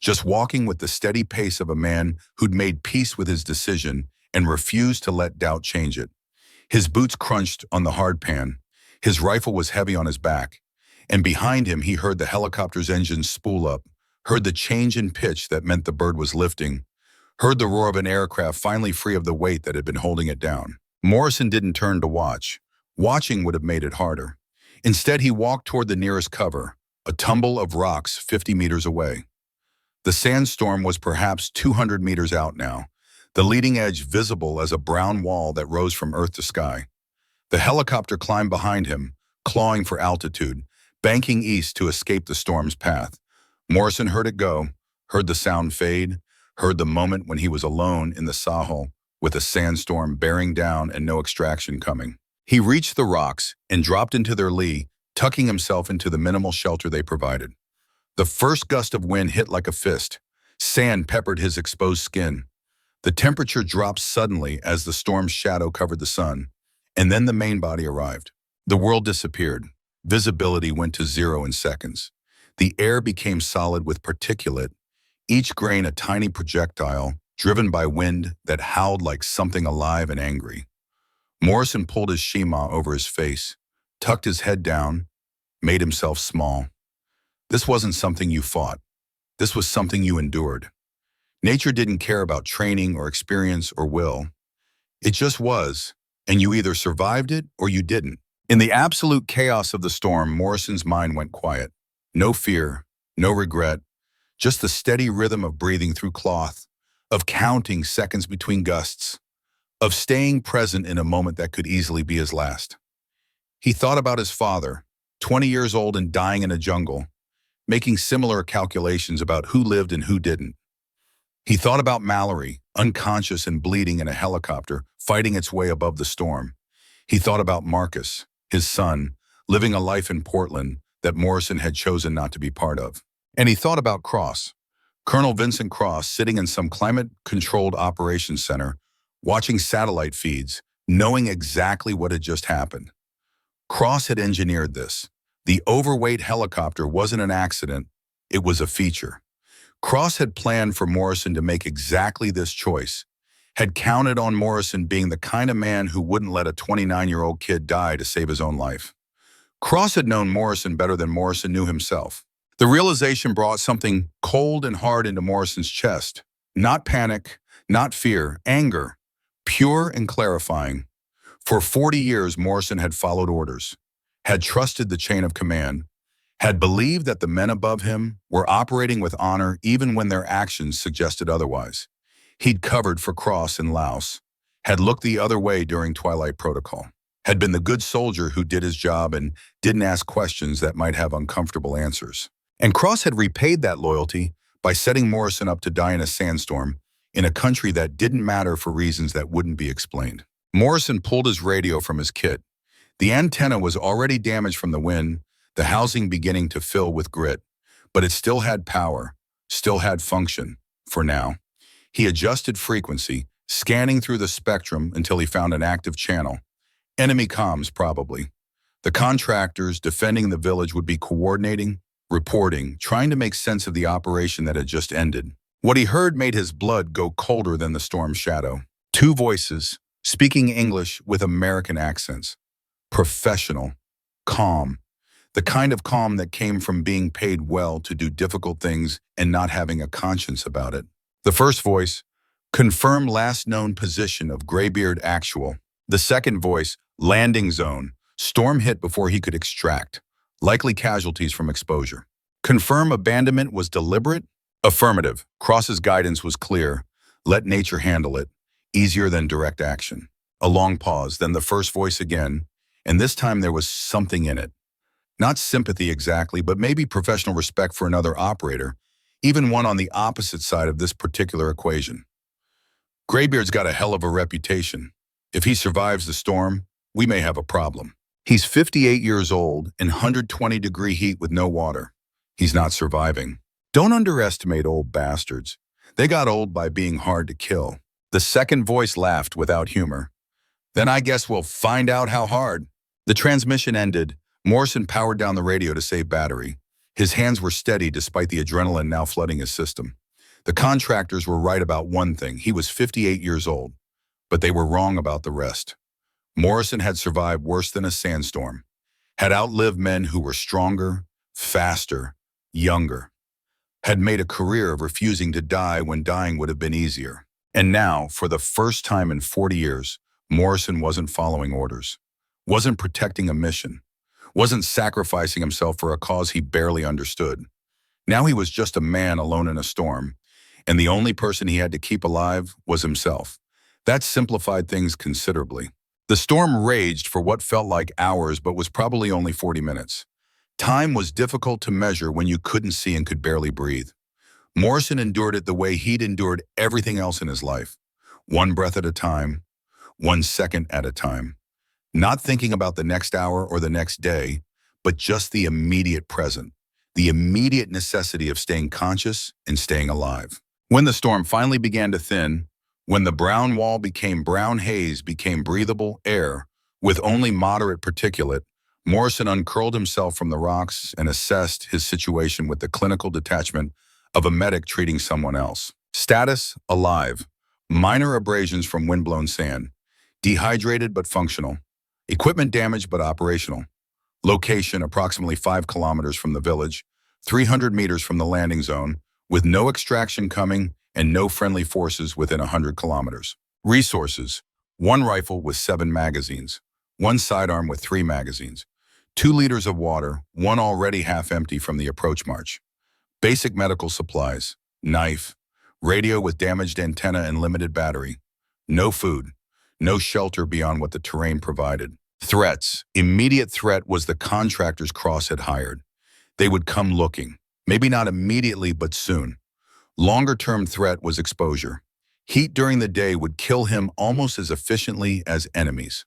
just walking with the steady pace of a man who'd made peace with his decision and refused to let doubt change it. His boots crunched on the hardpan. His rifle was heavy on his back. And behind him, he heard the helicopter's engines spool up, heard the change in pitch that meant the bird was lifting, heard the roar of an aircraft finally free of the weight that had been holding it down. Morrison didn't turn to watch. Watching would have made it harder. Instead, he walked toward the nearest cover, a tumble of rocks 50 meters away. The sandstorm was perhaps 200 meters out now, the leading edge visible as a brown wall that rose from earth to sky. The helicopter climbed behind him, clawing for altitude, banking east to escape the storm's path. Morrison heard it go, heard the sound fade, heard the moment when he was alone in the Sahel with a sandstorm bearing down and no extraction coming. He reached the rocks and dropped into their lee, tucking himself into the minimal shelter they provided. The first gust of wind hit like a fist. Sand peppered his exposed skin. The temperature dropped suddenly as the storm's shadow covered the sun, and then the main body arrived. The world disappeared. Visibility went to 0 in seconds. The air became solid with particulate, each grain a tiny projectile, driven by wind that howled like something alive and angry. Morrison pulled his shima over his face, tucked his head down, made himself small. This wasn't something you fought. This was something you endured. Nature didn't care about training or experience or will. It just was, and you either survived it or you didn't. In the absolute chaos of the storm, Morrison's mind went quiet. No fear, no regret, just the steady rhythm of breathing through cloth, of counting seconds between gusts, of staying present in a moment that could easily be his last. He thought about his father, 20 years old and dying in a jungle, making similar calculations about who lived and who didn't. He thought about Mallory, unconscious and bleeding in a helicopter, fighting its way above the storm. He thought about Marcus, his son, living a life in Portland that Morrison had chosen not to be part of. And he thought about Cross, Colonel Vincent Cross, sitting in some climate-controlled operations center, watching satellite feeds, knowing exactly what had just happened. Cross had engineered this. The overweight helicopter wasn't an accident, it was a feature. Cross had planned for Morrison to make exactly this choice, had counted on Morrison being the kind of man who wouldn't let a 29-year-old kid die to save his own life. Cross had known Morrison better than Morrison knew himself. The realization brought something cold and hard into Morrison's chest. Not panic, not fear, anger, pure and clarifying. For 40 years, Morrison had followed orders, had trusted the chain of command, had believed that the men above him were operating with honor even when their actions suggested otherwise. He'd covered for Cross in Laos, had looked the other way during Twilight Protocol, had been the good soldier who did his job and didn't ask questions that might have uncomfortable answers. And Cross had repaid that loyalty by setting Morrison up to die in a sandstorm in a country that didn't matter for reasons that wouldn't be explained. Morrison pulled his radio from his kit. The antenna was already damaged from the wind, the housing beginning to fill with grit, but it still had power, still had function, for now. He adjusted frequency, scanning through the spectrum until he found an active channel. Enemy comms, probably. The contractors defending the village would be coordinating, reporting, trying to make sense of the operation that had just ended. What he heard made his blood go colder than the storm's shadow. Two voices, speaking English with American accents. Professional, calm. The kind of calm that came from being paid well to do difficult things and not having a conscience about it. The first voice, confirm last known position of Graybeard actual. The second voice, landing zone, storm hit before he could extract. Likely casualties from exposure. Confirm abandonment was deliberate? Affirmative. Cross's guidance was clear. Let nature handle it. Easier than direct action. A long pause, then the first voice again, and this time there was something in it. Not sympathy exactly, but maybe professional respect for another operator, even one on the opposite side of this particular equation. Graybeard's got a hell of a reputation. If he survives the storm, we may have a problem. He's 58 years old in 120-degree heat with no water. He's not surviving. Don't underestimate old bastards. They got old by being hard to kill. The second voice laughed without humor. Then I guess we'll find out how hard. The transmission ended. Morrison powered down the radio to save battery. His hands were steady despite the adrenaline now flooding his system. The contractors were right about one thing. He was 58 years old, but they were wrong about the rest. Morrison had survived worse than a sandstorm, had outlived men who were stronger, faster, younger, had made a career of refusing to die when dying would have been easier. And now, for the first time in 40 years, Morrison wasn't following orders, wasn't protecting a mission, wasn't sacrificing himself for a cause he barely understood. Now he was just a man alone in a storm, and the only person he had to keep alive was himself. That simplified things considerably. The storm raged for what felt like hours but was probably only 40 minutes. Time was difficult to measure when you couldn't see and could barely breathe. Morrison endured it the way he'd endured everything else in his life. One breath at a time, 1 second at a time. Not thinking about the next hour or the next day, but just the immediate present, the immediate necessity of staying conscious and staying alive. When the storm finally began to thin, when the brown wall became brown haze, became breathable air with only moderate particulate, Morrison uncurled himself from the rocks and assessed his situation with the clinical detachment of a medic treating someone else. Status: alive. Minor abrasions from windblown sand. Dehydrated but functional. Equipment damaged but operational. Location: approximately 5 kilometers from the village, 300 meters from the landing zone, with no extraction coming and no friendly forces within 100 kilometers. Resources: 1 rifle with 7 magazines, 1 sidearm with 3 magazines, 2 liters of water, 1 already half empty from the approach march. Basic medical supplies: knife, radio with damaged antenna and limited battery. No food, no shelter beyond what the terrain provided. Threats: immediate threat was the contractors Cross had hired. They would come looking, maybe not immediately but soon. Longer-term threat was exposure. Heat during the day would kill him almost as efficiently as enemies.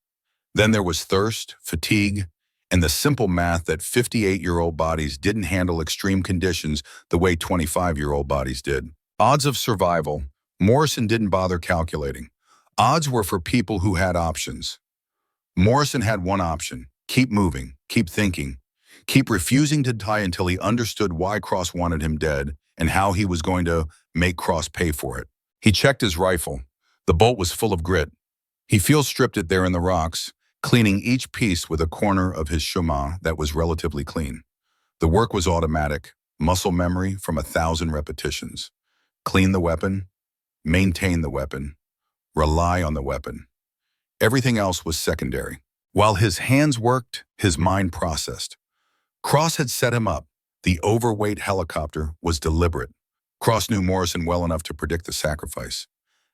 Then there was thirst, fatigue, and the simple math that 58-year-old bodies didn't handle extreme conditions the way 25-year-old bodies did. Odds of survival: Morrison didn't bother calculating. Odds were for people who had options. Morrison had one option: keep moving, keep thinking, keep refusing to die until he understood why Cross wanted him dead and how he was going to make Cross pay for it. He checked his rifle. The bolt was full of grit. He field-stripped it there in the rocks, cleaning each piece with a corner of his shuma that was relatively clean. The work was automatic, muscle memory from 1,000 repetitions. Clean the weapon, maintain the weapon, rely on the weapon. Everything else was secondary. While his hands worked, his mind processed. Cross had set him up. The overweight helicopter was deliberate. Cross knew Morrison well enough to predict the sacrifice.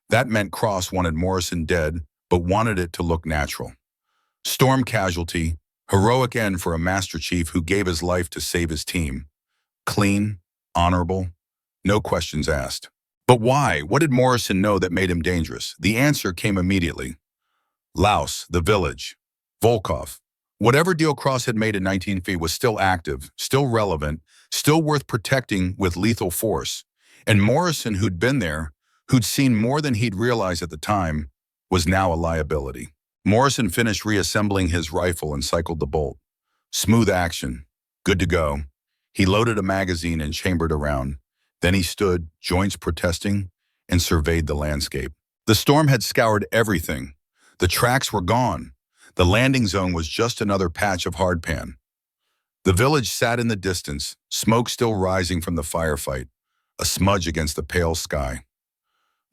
That meant Cross wanted Morrison dead, but wanted it to look natural. Storm casualty, heroic end for a Master Chief who gave his life to save his team. Clean, honorable, no questions asked. But why? What did Morrison know that made him dangerous? The answer came immediately. Laos, the village, Volkov. Whatever deal Cross had made in 1950 was still active, still relevant, still worth protecting with lethal force. And Morrison, who'd been there, who'd seen more than he'd realized at the time, was now a liability. Morrison finished reassembling his rifle and cycled the bolt. Smooth action. Good to go. He loaded a magazine and chambered around. Then he stood, joints protesting, and surveyed the landscape. The storm had scoured everything. The tracks were gone. The landing zone was just another patch of hardpan. The village sat in the distance, smoke still rising from the firefight, a smudge against the pale sky.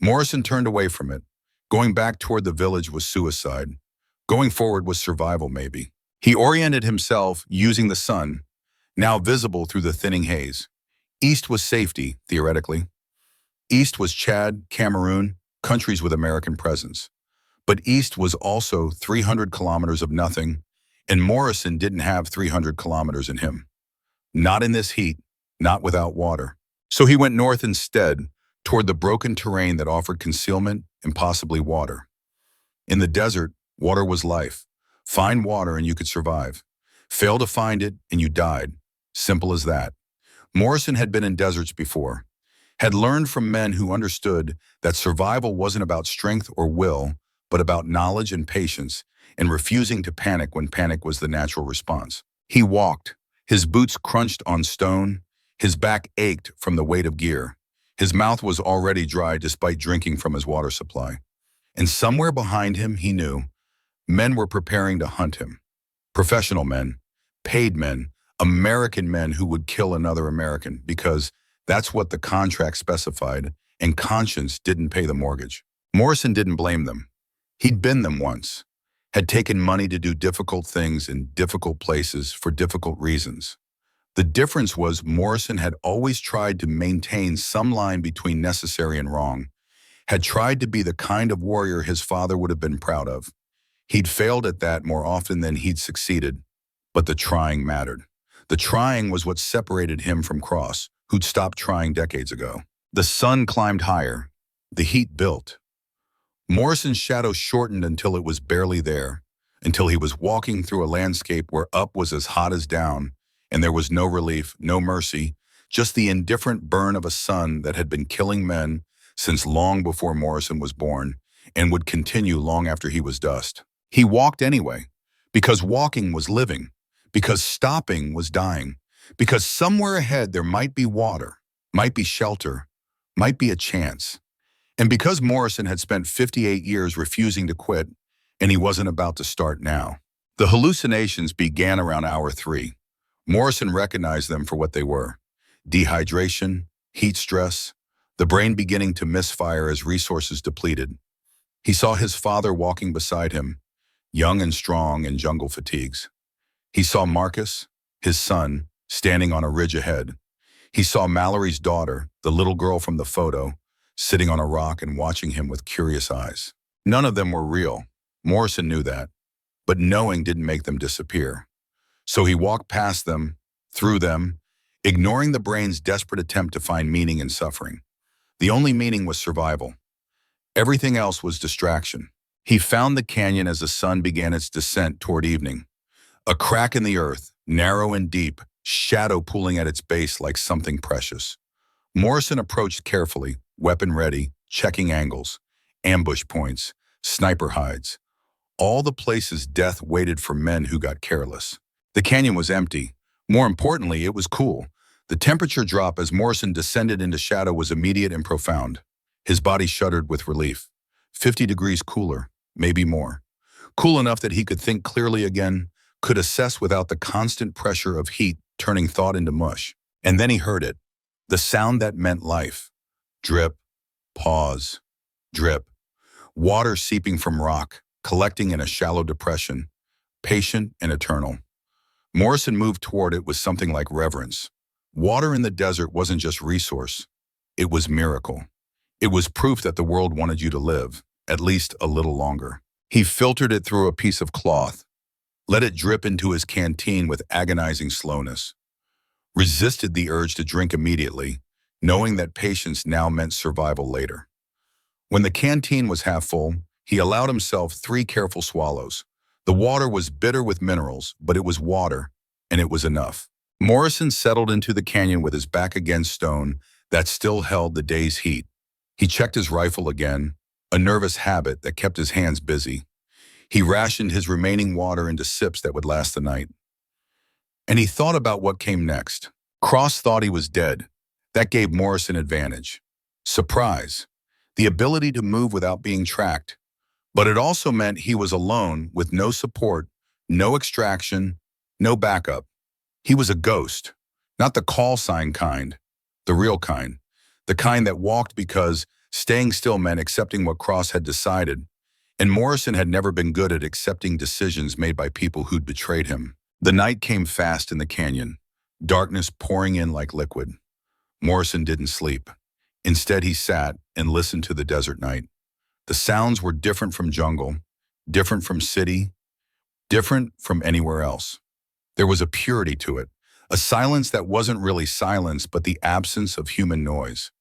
Morrison turned away from it. Going back toward the village was suicide. Going forward was survival, maybe. He oriented himself using the sun, now visible through the thinning haze. East was safety, theoretically. East was Chad, Cameroon, countries with American presence. But East was also 300 kilometers of nothing, and Morrison didn't have 300 kilometers in him. Not in this heat, not without water. So he went north instead, toward the broken terrain that offered concealment and possibly water. In the desert, water was life. Find water and you could survive. Fail to find it and you died. Simple as that. Morrison had been in deserts before, had learned from men who understood that survival wasn't about strength or will, but about knowledge and patience, and refusing to panic when panic was the natural response. He walked. His boots crunched on stone. His back ached from the weight of gear. His mouth was already dry despite drinking from his water supply. And somewhere behind him, he knew, men were preparing to hunt him. Professional men, paid men, American men who would kill another American because that's what the contract specified, and conscience didn't pay the mortgage. Morrison didn't blame them. He'd been them once, had taken money to do difficult things in difficult places for difficult reasons. The difference was Morrison had always tried to maintain some line between necessary and wrong, had tried to be the kind of warrior his father would have been proud of. He'd failed at that more often than he'd succeeded, but the trying mattered. The trying was what separated him from Cross, who'd stopped trying decades ago. The sun climbed higher. The heat built. Morrison's shadow shortened until it was barely there, until he was walking through a landscape where up was as hot as down, and there was no relief, no mercy, just the indifferent burn of a sun that had been killing men since long before Morrison was born and would continue long after he was dust. He walked anyway, because walking was living, because stopping was dying, because somewhere ahead there might be water, might be shelter, might be a chance. And because Morrison had spent 58 years refusing to quit, and he wasn't about to start now. The hallucinations began around hour 3. Morrison recognized them for what they were: dehydration, heat stress, the brain beginning to misfire as resources depleted. He saw his father walking beside him, young and strong in jungle fatigues. He saw Marcus, his son, standing on a ridge ahead. He saw Mallory's daughter, the little girl from the photo, sitting on a rock and watching him with curious eyes. None of them were real. Morrison knew that, but knowing didn't make them disappear. So he walked past them, through them, ignoring the brain's desperate attempt to find meaning in suffering. The only meaning was survival. Everything else was distraction. He found the canyon as the sun began its descent toward evening. A crack in the earth, narrow and deep, shadow pooling at its base like something precious. Morrison approached carefully, weapon ready, checking angles, ambush points, sniper hides. All the places death waited for men who got careless. The canyon was empty. More importantly, it was cool. The temperature drop as Morrison descended into shadow was immediate and profound. His body shuddered with relief. 50 degrees cooler, maybe more. Cool enough that he could think clearly again, could assess without the constant pressure of heat turning thought into mush. And then he heard it, the sound that meant life. Drip, pause, drip. Water seeping from rock, collecting in a shallow depression, patient and eternal. Morrison moved toward it with something like reverence. Water in the desert wasn't just resource. It was miracle. It was proof that the world wanted you to live, at least a little longer. He filtered it through a piece of cloth, let it drip into his canteen with agonizing slowness, resisted the urge to drink immediately, knowing that patience now meant survival later. When the canteen was half full, he allowed himself 3 careful swallows. The water was bitter with minerals, but it was water, and it was enough. Morrison settled into the canyon with his back against stone that still held the day's heat. He checked his rifle again, a nervous habit that kept his hands busy. He rationed his remaining water into sips that would last the night. And he thought about what came next. Cross thought he was dead. That gave Morrison advantage. Surprise. The ability to move without being tracked. But it also meant he was alone with no support, no extraction, no backup. He was a ghost, not the call sign kind, the real kind, the kind that walked because staying still meant accepting what Cross had decided. And Morrison had never been good at accepting decisions made by people who'd betrayed him. The night came fast in the canyon, darkness pouring in like liquid. Morrison didn't sleep. Instead, he sat and listened to the desert night. The sounds were different from jungle, different from city, different from anywhere else. There was a purity to it, a silence that wasn't really silence, but the absence of human noise.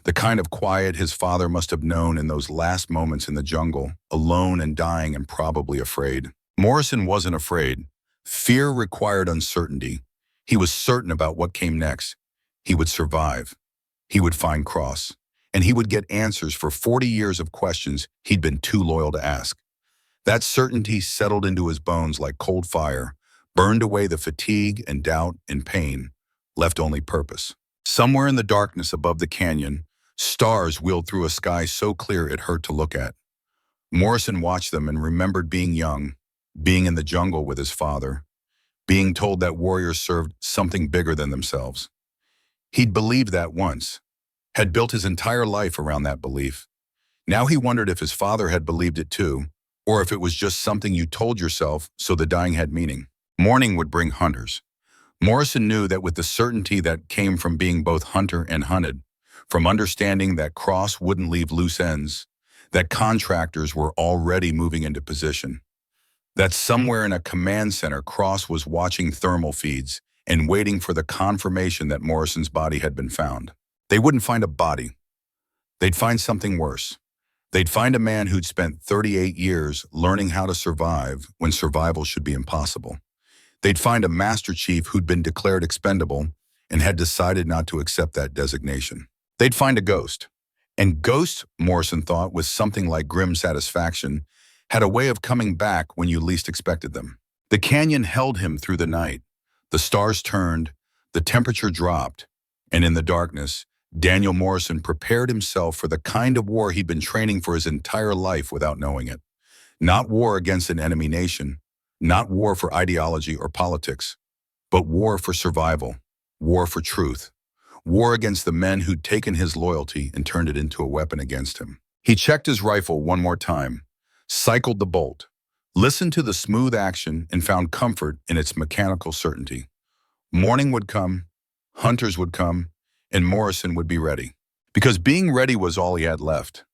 The kind of quiet his father must have known in those last moments in the jungle, alone and dying and probably afraid. Morrison wasn't afraid. Fear required uncertainty. He was certain about what came next. He would survive. He would find Cross. And he would get answers for 40 years of questions he'd been too loyal to ask. That certainty settled into his bones like cold fire, burned away the fatigue and doubt and pain, left only purpose. Somewhere in the darkness above the canyon, stars wheeled through a sky so clear it hurt to look at. Morrison watched them and remembered being young, being in the jungle with his father, being told that warriors served something bigger than themselves. He'd believed that once, had built his entire life around that belief. Now he wondered if his father had believed it too, or if it was just something you told yourself so the dying had meaning. Morning would bring hunters. Morrison knew that with the certainty that came from being both hunter and hunted, from understanding that Cross wouldn't leave loose ends, that contractors were already moving into position, that somewhere in a command center Cross was watching thermal feeds and waiting for the confirmation that Morrison's body had been found. They wouldn't find a body. They'd find something worse. They'd find a man who'd spent 38 years learning how to survive when survival should be impossible. They'd find a Master Chief who'd been declared expendable and had decided not to accept that designation. They'd find a ghost. And ghosts, Morrison thought, with something like grim satisfaction, had a way of coming back when you least expected them. The canyon held him through the night. The stars turned, the temperature dropped, and in the darkness, Daniel Morrison prepared himself for the kind of war he'd been training for his entire life without knowing it. Not war against an enemy nation, not war for ideology or politics, but war for survival, war for truth, war against the men who'd taken his loyalty and turned it into a weapon against him. He checked his rifle one more time, cycled the bolt, listened to the smooth action, and found comfort in its mechanical certainty. Morning would come, hunters would come, and Morrison would be ready. Because being ready was all he had left.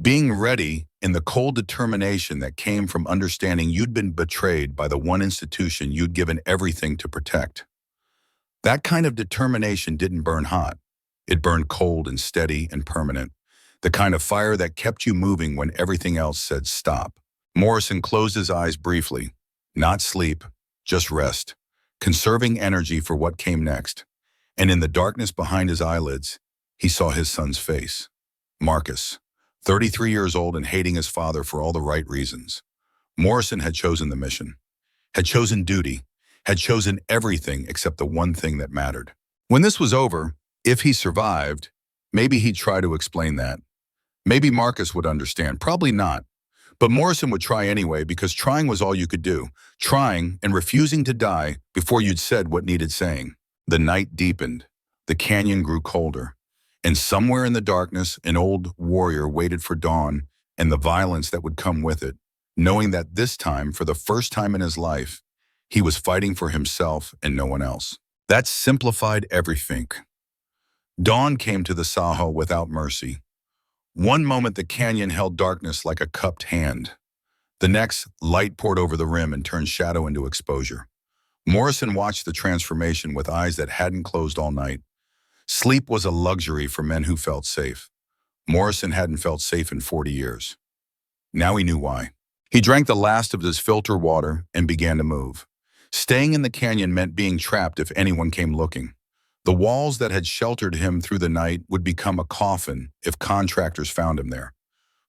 Being ready in the cold determination that came from understanding you'd been betrayed by the one institution you'd given everything to protect. That kind of determination didn't burn hot. It burned cold and steady and permanent. The kind of fire that kept you moving when everything else said stop. Morrison closed his eyes briefly. Not sleep, just rest, conserving energy for what came next. And in the darkness behind his eyelids, he saw his son's face. Marcus, 33 years old and hating his father for all the right reasons. Morrison had chosen the mission, had chosen duty, had chosen everything except the one thing that mattered. When this was over, if he survived, maybe he'd try to explain that. Maybe Marcus would understand, probably not. But Morrison would try anyway because trying was all you could do, trying and refusing to die before you'd said what needed saying. The night deepened, the canyon grew colder, and somewhere in the darkness, an old warrior waited for dawn and the violence that would come with it, knowing that this time, for the first time in his life, he was fighting for himself and no one else. That simplified everything. Dawn came to the Sahel without mercy. One moment the canyon held darkness like a cupped hand. The next, light poured over the rim and turned shadow into exposure. Morrison watched the transformation with eyes that hadn't closed all night. Sleep was a luxury for men who felt safe. Morrison hadn't felt safe in 40 years. Now he knew why. He drank the last of his filter water and began to move. Staying in the canyon meant being trapped if anyone came looking. The walls that had sheltered him through the night would become a coffin if contractors found him there.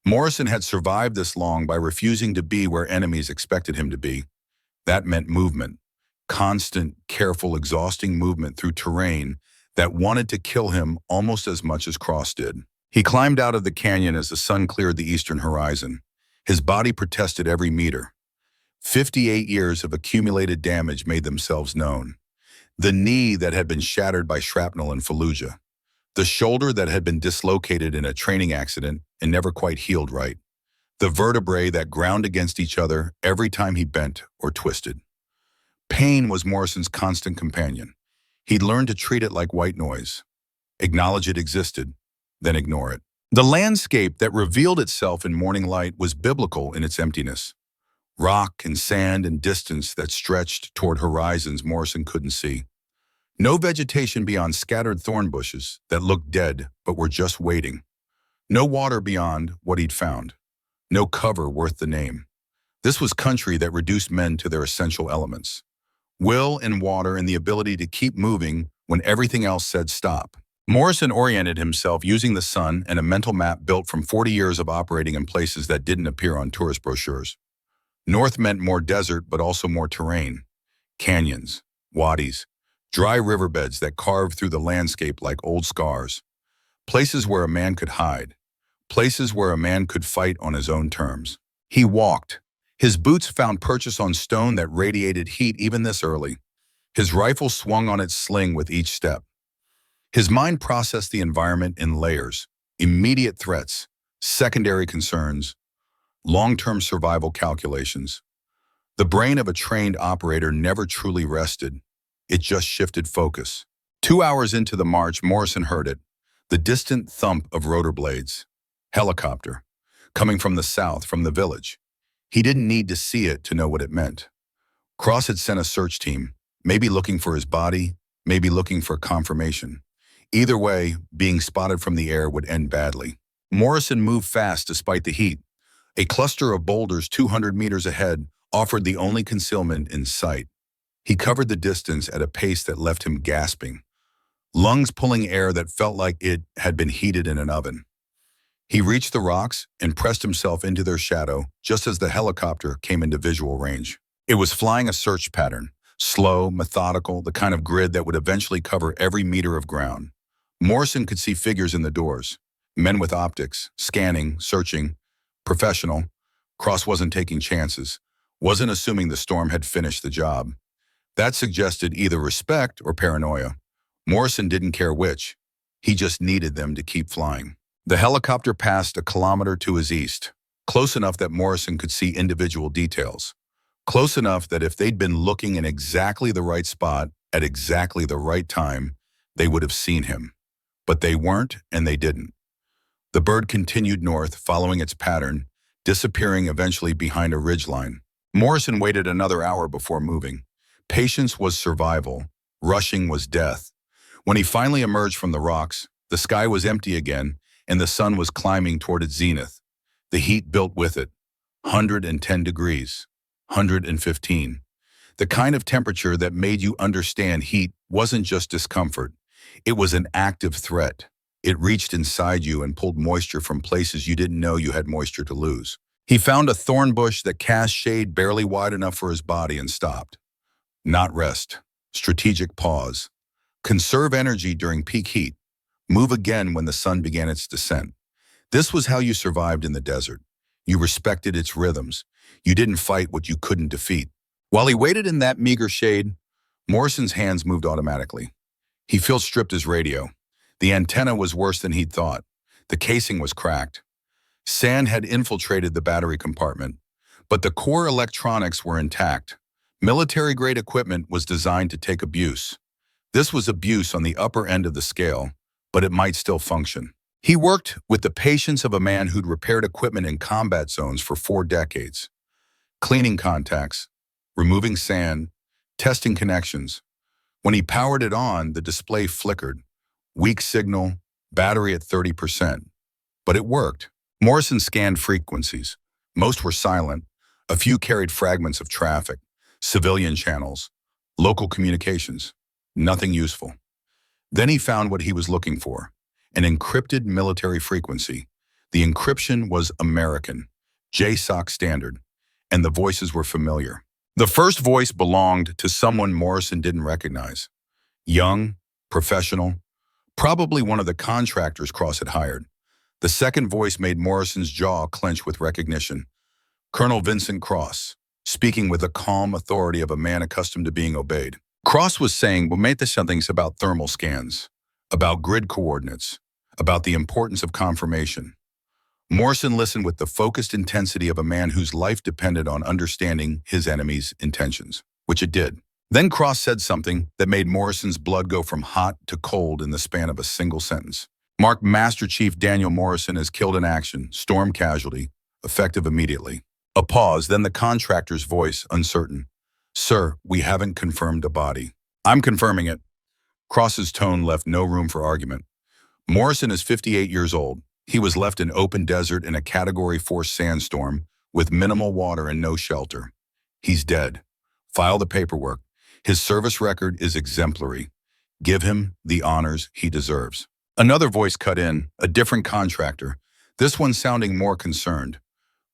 Morrison had survived this long by refusing to be where enemies expected him to be. That meant movement. Constant, careful, exhausting movement through terrain that wanted to kill him almost as much as Cross did. He climbed out of the canyon as the sun cleared the eastern horizon. His body protested every meter. 58 years of accumulated damage made themselves known. The knee that had been shattered by shrapnel in Fallujah. The shoulder that had been dislocated in a training accident and never quite healed right. The vertebrae that ground against each other every time he bent or twisted. Pain was Morrison's constant companion. He'd learned to treat it like white noise. Acknowledge it existed, then ignore it. The landscape that revealed itself in morning light was biblical in its emptiness. Rock and sand and distance that stretched toward horizons Morrison couldn't see. No vegetation beyond scattered thorn bushes that looked dead but were just waiting. No water beyond what he'd found. No cover worth the name. This was country that reduced men to their essential elements. Will and water and the ability to keep moving when everything else said stop. Morrison oriented himself using the sun and a mental map built from 40 years of operating in places that didn't appear on tourist brochures. North meant more desert but also more terrain. Canyons, wadis, dry riverbeds that carved through the landscape like old scars. Places where a man could hide. Places where a man could fight on his own terms. He walked. His boots found purchase on stone that radiated heat even this early. His rifle swung on its sling with each step. His mind processed the environment in layers, immediate threats, secondary concerns, long-term survival calculations. The brain of a trained operator never truly rested. It just shifted focus. 2 hours into the march, Morrison heard it, the distant thump of rotor blades. Helicopter, coming from the south, from the village. He didn't need to see it to know what it meant. Cross had sent a search team, maybe looking for his body, maybe looking for confirmation. Either way, being spotted from the air would end badly. Morrison moved fast despite the heat. A cluster of boulders 200 meters ahead offered the only concealment in sight. He covered the distance at a pace that left him gasping, lungs pulling air that felt like it had been heated in an oven. He reached the rocks and pressed himself into their shadow just as the helicopter came into visual range. It was flying a search pattern, slow, methodical, the kind of grid that would eventually cover every meter of ground. Morrison could see figures in the doors, men with optics, scanning, searching, professional. Cross wasn't taking chances, wasn't assuming the storm had finished the job. That suggested either respect or paranoia. Morrison didn't care which. He just needed them to keep flying. The helicopter passed a kilometer to his east, close enough that Morrison could see individual details. Close enough that if they'd been looking in exactly the right spot at exactly the right time, they would have seen him. But they weren't, and they didn't. The bird continued north, following its pattern, disappearing eventually behind a ridgeline. Morrison waited another hour before moving. Patience was survival. Rushing was death. When he finally emerged from the rocks, the sky was empty again, and the sun was climbing toward its zenith. The heat built with it. 110 degrees. 115. The kind of temperature that made you understand heat wasn't just discomfort. It was an active threat. It reached inside you and pulled moisture from places you didn't know you had moisture to lose. He found a thorn bush that cast shade barely wide enough for his body and stopped. Not rest. Strategic pause. Conserve energy during peak heat. Move again when the sun began its descent. This was how you survived in the desert. You respected its rhythms. You didn't fight what you couldn't defeat. While he waited in that meager shade, Morrison's hands moved automatically. He field-stripped his radio. The antenna was worse than he'd thought. The casing was cracked. Sand had infiltrated the battery compartment, but the core electronics were intact. Military-grade equipment was designed to take abuse. This was abuse on the upper end of the scale, but it might still function. He worked with the patience of a man who'd repaired equipment in combat zones for 4 decades. Cleaning contacts, removing sand, testing connections. When he powered it on, the display flickered. Weak signal, battery at 30%. But it worked. Morrison scanned frequencies. Most were silent. A few carried fragments of traffic, civilian channels, local communications. Nothing useful. Then he found what he was looking for, an encrypted military frequency. The encryption was American, JSOC standard, and the voices were familiar. The first voice belonged to someone Morrison didn't recognize. Young, professional, probably one of the contractors Cross had hired. The second voice made Morrison's jaw clench with recognition. Colonel Vincent Cross, speaking with the calm authority of a man accustomed to being obeyed. Cross was saying, something's about thermal scans, about grid coordinates, about the importance of confirmation. Morrison listened with the focused intensity of a man whose life depended on understanding his enemy's intentions, which it did. Then Cross said something that made Morrison's blood go from hot to cold in the span of a single sentence. Marked Master Chief Daniel Morrison as killed in action, storm casualty, effective immediately. A pause, then the contractor's voice, uncertain. Sir, we haven't confirmed a body. I'm confirming it. Cross's tone left no room for argument. Morrison is 58 years old. He was left in open desert in a Category 4 sandstorm with minimal water and no shelter. He's dead. File the paperwork. His service record is exemplary. Give him the honors he deserves. Another voice cut in, a different contractor, this one sounding more concerned.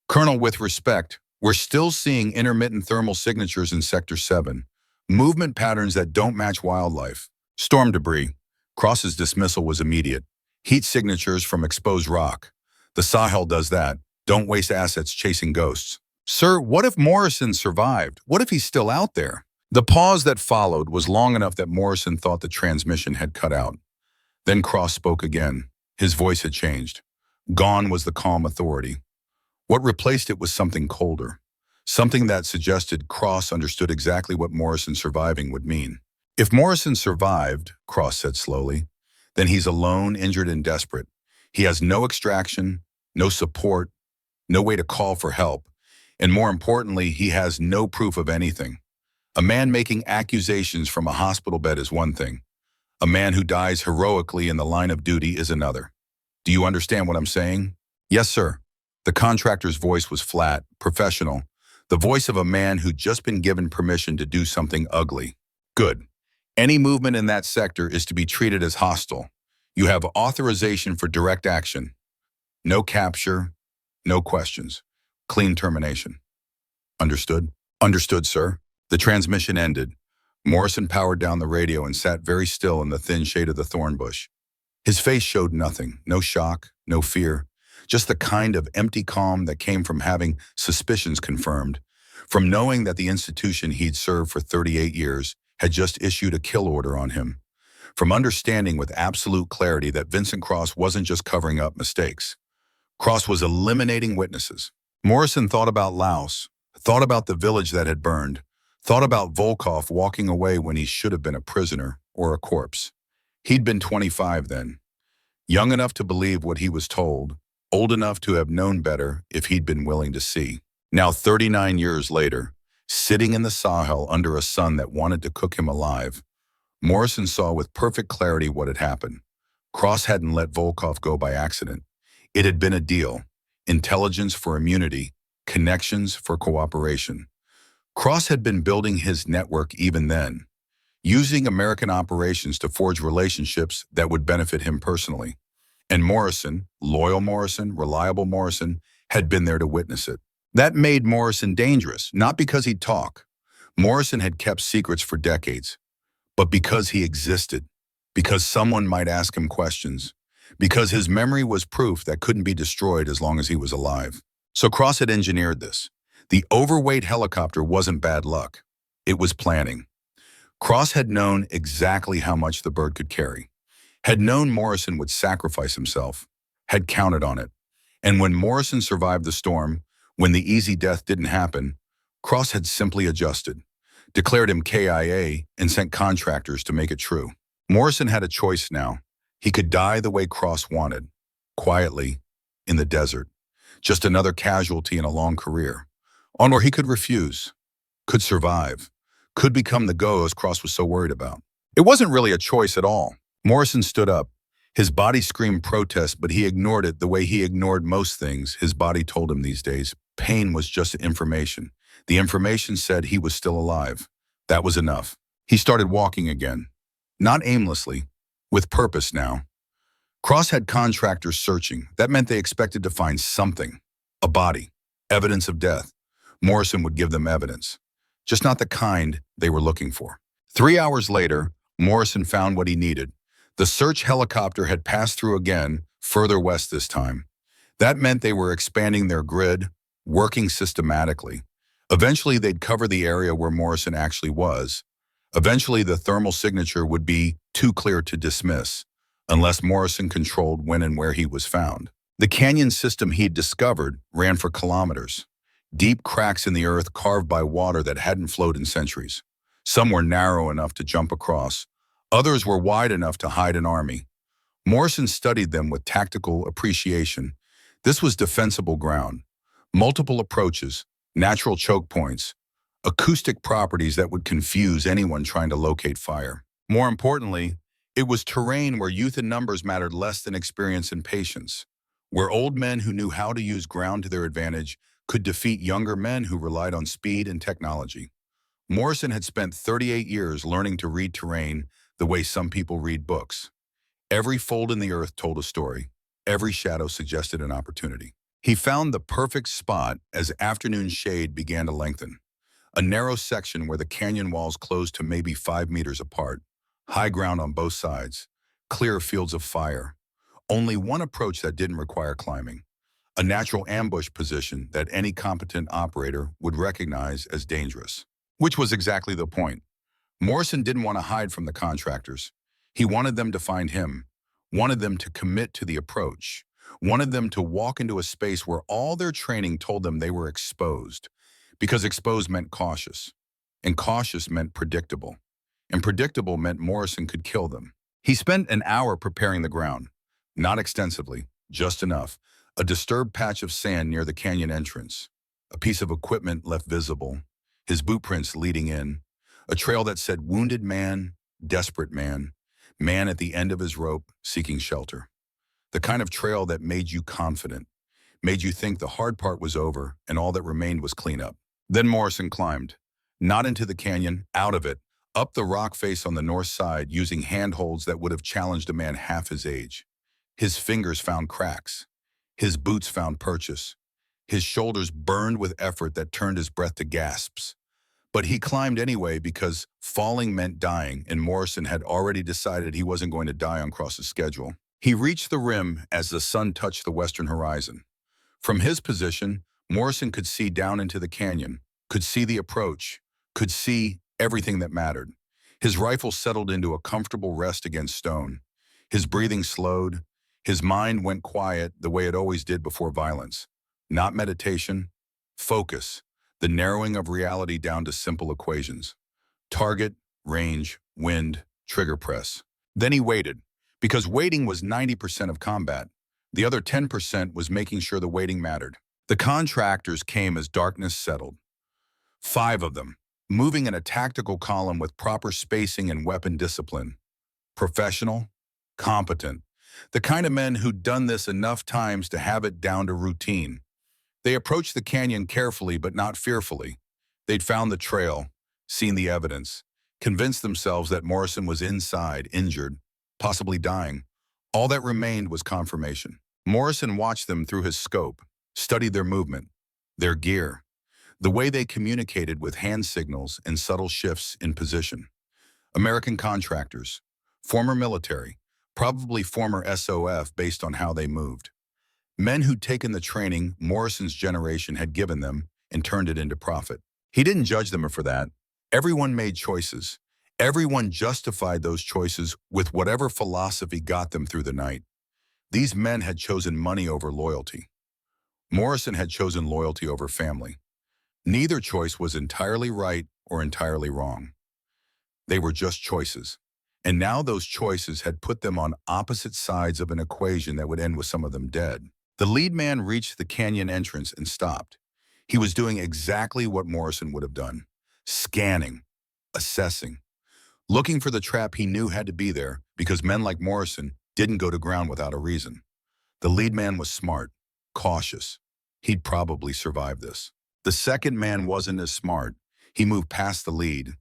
Colonel, with respect, we're still seeing intermittent thermal signatures in Sector 7, movement patterns that don't match wildlife. Storm debris. Cross's dismissal was immediate. Heat signatures from exposed rock. The Sahel does that. Don't waste assets chasing ghosts. Sir, what if Morrison survived? What if he's still out there? The pause that followed was long enough that Morrison thought the transmission had cut out. Then Cross spoke again. His voice had changed. Gone was the calm authority. What replaced it was something colder, something that suggested Cross understood exactly what Morrison surviving would mean. If Morrison survived, Cross said slowly, then he's alone, injured, and desperate. He has no extraction, no support, no way to call for help, and more importantly, he has no proof of anything. A man making accusations from a hospital bed is one thing. A man who dies heroically in the line of duty is another. Do you understand what I'm saying? Yes, sir. The contractor's voice was flat, professional, the voice of a man who'd just been given permission to do something ugly. Good. Any movement in that sector is to be treated as hostile. You have authorization for direct action. No capture, no questions. Clean termination. Understood? Understood, sir. The transmission ended. Morrison powered down the radio and sat very still in the thin shade of the thorn bush. His face showed nothing, no shock, no fear, just the kind of empty calm that came from having suspicions confirmed, from knowing that the institution he'd served for 38 years had just issued a kill order on him, from understanding with absolute clarity that Vincent Cross wasn't just covering up mistakes. Cross was eliminating witnesses. Morrison thought about Laos, thought about the village that had burned, thought about Volkov walking away when he should have been a prisoner or a corpse. He'd been 25 then, young enough to believe what he was told, old enough to have known better if he'd been willing to see. Now 39 years later, sitting in the Sahel under a sun that wanted to cook him alive, Morrison saw with perfect clarity what had happened. Cross hadn't let Volkov go by accident. It had been a deal. Intelligence for immunity, connections for cooperation. Cross had been building his network even then, using American operations to forge relationships that would benefit him personally. And Morrison, loyal Morrison, reliable Morrison, had been there to witness it. That made Morrison dangerous, not because he'd talk. Morrison had kept secrets for decades, but because he existed, because someone might ask him questions, because his memory was proof that couldn't be destroyed as long as he was alive. So Cross had engineered this. The overweight helicopter wasn't bad luck. It was planning. Cross had known exactly how much the bird could carry, had known Morrison would sacrifice himself, had counted on it. And when Morrison survived the storm, when the easy death didn't happen, Cross had simply adjusted, declared him KIA, and sent contractors to make it true. Morrison had a choice now. He could die the way Cross wanted, quietly, in the desert, just another casualty in a long career. Or he could refuse, could survive, could become the ghost Cross was so worried about. It wasn't really a choice at all. Morrison stood up. His body screamed protest, but he ignored it the way he ignored most things his body told him these days. Pain was just information. The information said he was still alive. That was enough. He started walking again. Not aimlessly, with purpose now. Cross had contractors searching. That meant they expected to find something. A body. Evidence of death. Morrison would give them evidence. Just not the kind they were looking for. 3 hours later, Morrison found what he needed. The search helicopter had passed through again, further west this time. That meant they were expanding their grid, working systematically. Eventually, they'd cover the area where Morrison actually was. Eventually, the thermal signature would be too clear to dismiss, unless Morrison controlled when and where he was found. The canyon system he'd discovered ran for kilometers. Deep cracks in the earth carved by water that hadn't flowed in centuries. Some were narrow enough to jump across. Others were wide enough to hide an army. Morrison studied them with tactical appreciation. This was defensible ground. Multiple approaches, natural choke points, acoustic properties that would confuse anyone trying to locate fire. More importantly, it was terrain where youth and numbers mattered less than experience and patience, where old men who knew how to use ground to their advantage could defeat younger men who relied on speed and technology. Morrison had spent 38 years learning to read terrain the way some people read books. Every fold in the earth told a story. Every shadow suggested an opportunity. He found the perfect spot as afternoon shade began to lengthen. A narrow section where the canyon walls closed to maybe 5 meters apart. High ground on both sides. Clear fields of fire. Only one approach that didn't require climbing. A natural ambush position that any competent operator would recognize as dangerous. Which was exactly the point. Morrison didn't want to hide from the contractors. He wanted them to find him, wanted them to commit to the approach, wanted them to walk into a space where all their training told them they were exposed, because exposed meant cautious, and cautious meant predictable, and predictable meant Morrison could kill them. He spent an hour preparing the ground, not extensively, just enough, a disturbed patch of sand near the canyon entrance, a piece of equipment left visible, his boot prints leading in, a trail that said wounded man, desperate man, man at the end of his rope seeking shelter. The kind of trail that made you confident, made you think the hard part was over and all that remained was cleanup. Then Morrison climbed, not into the canyon, out of it, up the rock face on the north side using handholds that would have challenged a man half his age. His fingers found cracks. His boots found purchase. His shoulders burned with effort that turned his breath to gasps. But he climbed anyway because falling meant dying, and Morrison had already decided he wasn't going to die on Cross's schedule. He reached the rim as the sun touched the western horizon. From his position, Morrison could see down into the canyon, could see the approach, could see everything that mattered. His rifle settled into a comfortable rest against stone. His breathing slowed. His mind went quiet the way it always did before violence. Not meditation, focus, the narrowing of reality down to simple equations. Target, range, wind, trigger press. Then he waited, because waiting was 90% of combat. The other 10% was making sure the waiting mattered. The contractors came as darkness settled. 5 of them, moving in a tactical column with proper spacing and weapon discipline. Professional, competent, the kind of men who'd done this enough times to have it down to routine. They approached the canyon carefully but not fearfully. They'd found the trail, seen the evidence, convinced themselves that Morrison was inside, injured, possibly dying. All that remained was confirmation. Morrison watched them through his scope, studied their movement, their gear, the way they communicated with hand signals and subtle shifts in position. American contractors, former military, probably former SOF based on how they moved. Men who'd taken the training Morrison's generation had given them and turned it into profit. He didn't judge them for that. Everyone made choices. Everyone justified those choices with whatever philosophy got them through the night. These men had chosen money over loyalty. Morrison had chosen loyalty over family. Neither choice was entirely right or entirely wrong. They were just choices. And now those choices had put them on opposite sides of an equation that would end with some of them dead. The lead man reached the canyon entrance and stopped. He was doing exactly what Morrison would have done. Scanning, assessing, looking for the trap he knew had to be there because men like Morrison didn't go to ground without a reason. The lead man was smart, cautious. He'd probably survive this. The second man wasn't as smart. He moved past the lead,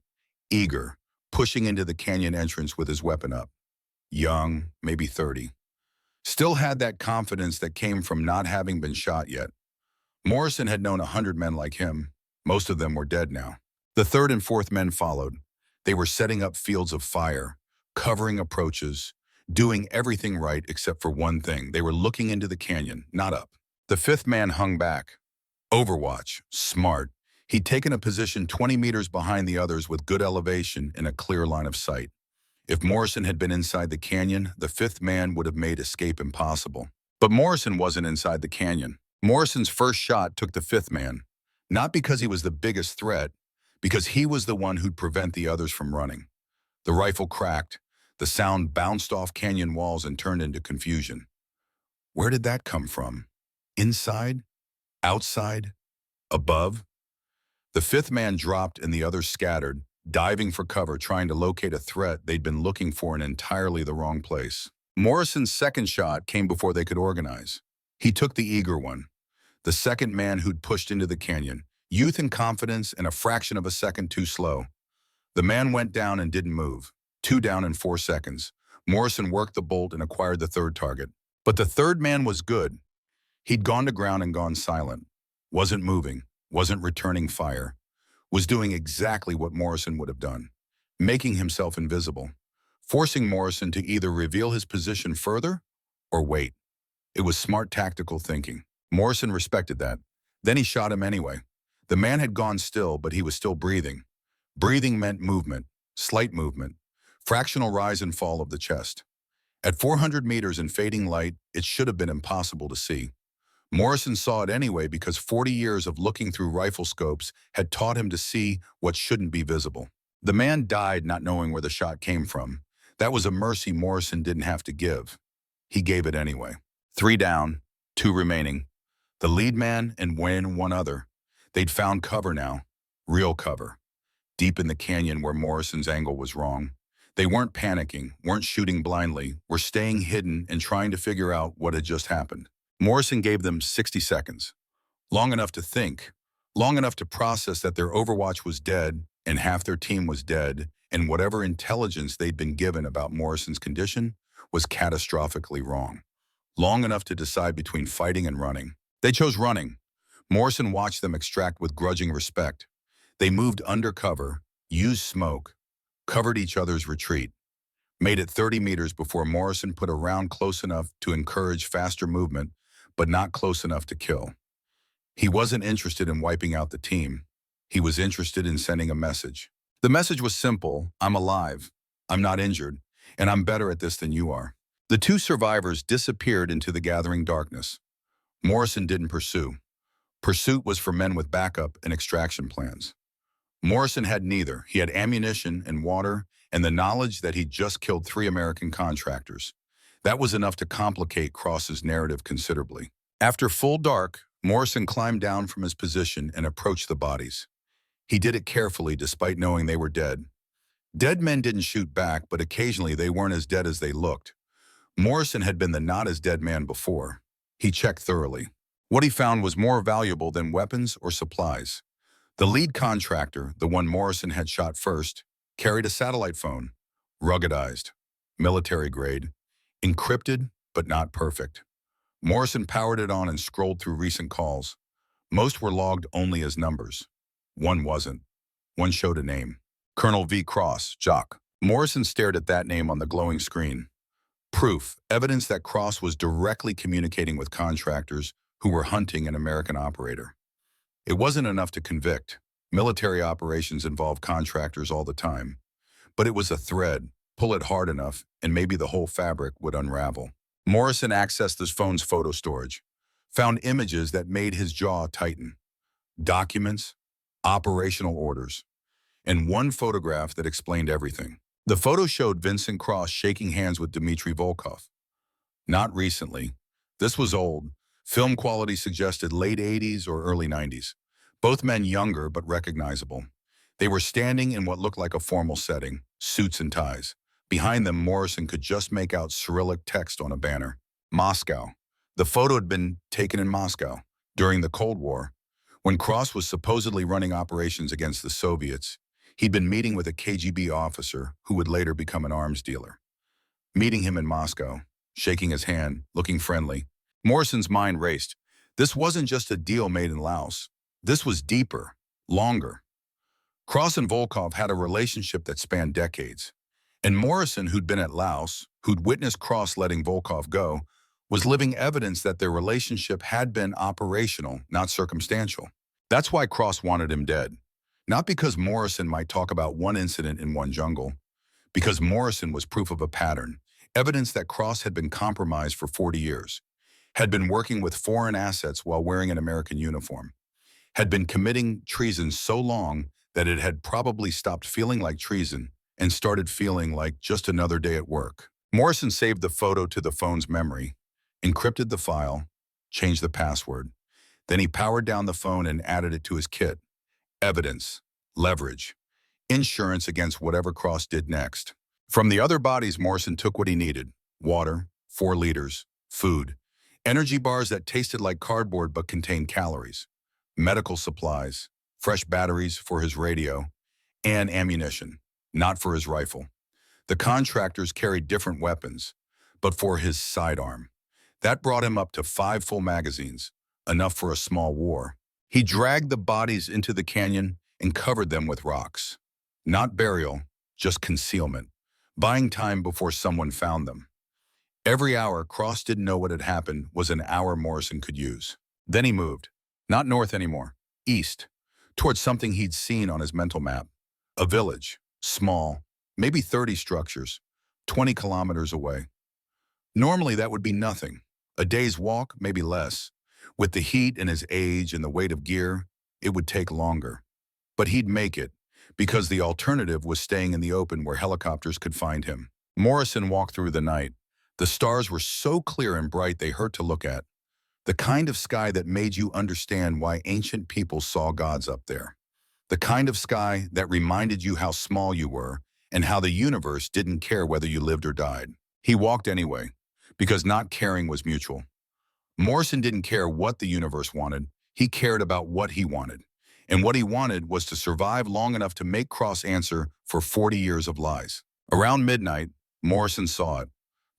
eager, pushing into the canyon entrance with his weapon up. Young, maybe 30. Still had that confidence that came from not having been shot yet. Morrison had known 100 men like him. Most of them were dead now. The third and fourth men followed. They were setting up fields of fire, covering approaches, doing everything right except for one thing. They were looking into the canyon, not up. The fifth man hung back. Overwatch, smart. He'd taken a position 20 meters behind the others with good elevation and a clear line of sight. If Morrison had been inside the canyon, the fifth man would have made escape impossible. But Morrison wasn't inside the canyon. Morrison's first shot took the fifth man, not because he was the biggest threat, because he was the one who'd prevent the others from running. The rifle cracked, the sound bounced off canyon walls and turned into confusion. Where did that come from? Inside? Outside? Above? The fifth man dropped and the others scattered, diving for cover, trying to locate a threat they'd been looking for in entirely the wrong place. Morrison's second shot came before they could organize. He took the eager one, the second man who'd pushed into the canyon, youth and confidence and a fraction of a second too slow. The man went down and didn't move. 2 down in 4 seconds. Morrison worked the bolt and acquired the third target. But the third man was good. He'd gone to ground and gone silent. Wasn't moving, wasn't returning fire. Was doing exactly what Morrison would have done, making himself invisible, forcing Morrison to either reveal his position further or wait. It was smart tactical thinking. Morrison respected that. Then he shot him anyway. The man had gone still, but he was still breathing. Breathing meant movement, slight movement, fractional rise and fall of the chest. At 400 meters in fading light, it should have been impossible to see. Morrison saw it anyway because 40 years of looking through rifle scopes had taught him to see what shouldn't be visible. The man died not knowing where the shot came from. That was a mercy Morrison didn't have to give. He gave it anyway. 3 down, 2 remaining. The lead man and Wayne one other. They'd found cover now. Real cover. Deep in the canyon where Morrison's angle was wrong. They weren't panicking, weren't shooting blindly, were staying hidden and trying to figure out what had just happened. Morrison gave them 60 seconds. Long enough to think. Long enough to process that their Overwatch was dead and half their team was dead, and whatever intelligence they'd been given about Morrison's condition was catastrophically wrong. Long enough to decide between fighting and running. They chose running. Morrison watched them extract with grudging respect. They moved undercover, used smoke, covered each other's retreat, made it 30 meters before Morrison put a round close enough to encourage faster movement, but not close enough to kill. He wasn't interested in wiping out the team. He was interested in sending a message. The message was simple: I'm alive, I'm not injured, and I'm better at this than you are. The 2 survivors disappeared into the gathering darkness. Morrison didn't pursue. Pursuit was for men with backup and extraction plans. Morrison had neither. He had ammunition and water and the knowledge that he'd just killed 3 American contractors. That was enough to complicate Cross's narrative considerably. After full dark, Morrison climbed down from his position and approached the bodies. He did it carefully despite knowing they were dead. Dead men didn't shoot back, but occasionally they weren't as dead as they looked. Morrison had been the not-as-dead man before. He checked thoroughly. What he found was more valuable than weapons or supplies. The lead contractor, the one Morrison had shot first, carried a satellite phone, ruggedized, military-grade, encrypted but not perfect. Morrison powered it on and scrolled through recent calls. Most were logged only as numbers. One wasn't. One showed a name. Colonel V. Cross, Jock. Morrison stared at that name on the glowing screen. Proof, evidence that Cross was directly communicating with contractors who were hunting an American operator. It wasn't enough to convict. Military operations involve contractors all the time. But it was a thread. Pull it hard enough, and maybe the whole fabric would unravel. Morrison accessed his phone's photo storage, found images that made his jaw tighten. Documents, operational orders, and one photograph that explained everything. The photo showed Vincent Cross shaking hands with Dmitry Volkov. Not recently. This was old. Film quality suggested late 80s or early 90s. Both men younger but recognizable. They were standing in what looked like a formal setting, suits and ties. Behind them, Morrison could just make out Cyrillic text on a banner. Moscow. The photo had been taken in Moscow during the Cold War. When Cross was supposedly running operations against the Soviets, he'd been meeting with a KGB officer who would later become an arms dealer. Meeting him in Moscow, shaking his hand, looking friendly, Morrison's mind raced. This wasn't just a deal made in Laos. This was deeper, longer. Cross and Volkov had a relationship that spanned decades. And Morrison, who'd been at Laos, who'd witnessed Cross letting Volkov go, was living evidence that their relationship had been operational, not circumstantial. That's why Cross wanted him dead. Not because Morrison might talk about one incident in one jungle, because Morrison was proof of a pattern, evidence that Cross had been compromised for 40 years, had been working with foreign assets while wearing an American uniform, had been committing treason so long that it had probably stopped feeling like treason and started feeling like just another day at work. Morrison saved the photo to the phone's memory, encrypted the file, changed the password. Then he powered down the phone and added it to his kit. Evidence, leverage, insurance against whatever Cross did next. From the other bodies, Morrison took what he needed: water, 4 liters, food, energy bars that tasted like cardboard but contained calories, medical supplies, fresh batteries for his radio, and ammunition, not for his rifle. The contractors carried different weapons, but for his sidearm. That brought him up to 5 full magazines, enough for a small war. He dragged the bodies into the canyon and covered them with rocks. Not burial, just concealment, buying time before someone found them. Every hour Cross didn't know what had happened was an hour Morrison could use. Then he moved, not north anymore, east, towards something he'd seen on his mental map. A village, small, maybe 30 structures, 20 kilometers away. Normally, that would be nothing. A day's walk, maybe less. With the heat and his age and the weight of gear, it would take longer. But he'd make it, because the alternative was staying in the open where helicopters could find him. Morrison walked through the night. The stars were so clear and bright they hurt to look at. The kind of sky that made you understand why ancient people saw gods up there. The kind of sky that reminded you how small you were and how the universe didn't care whether you lived or died. He walked anyway, because not caring was mutual. Morrison didn't care what the universe wanted. He cared about what he wanted. And what he wanted was to survive long enough to make Cross answer for 40 years of lies. Around midnight, Morrison saw it.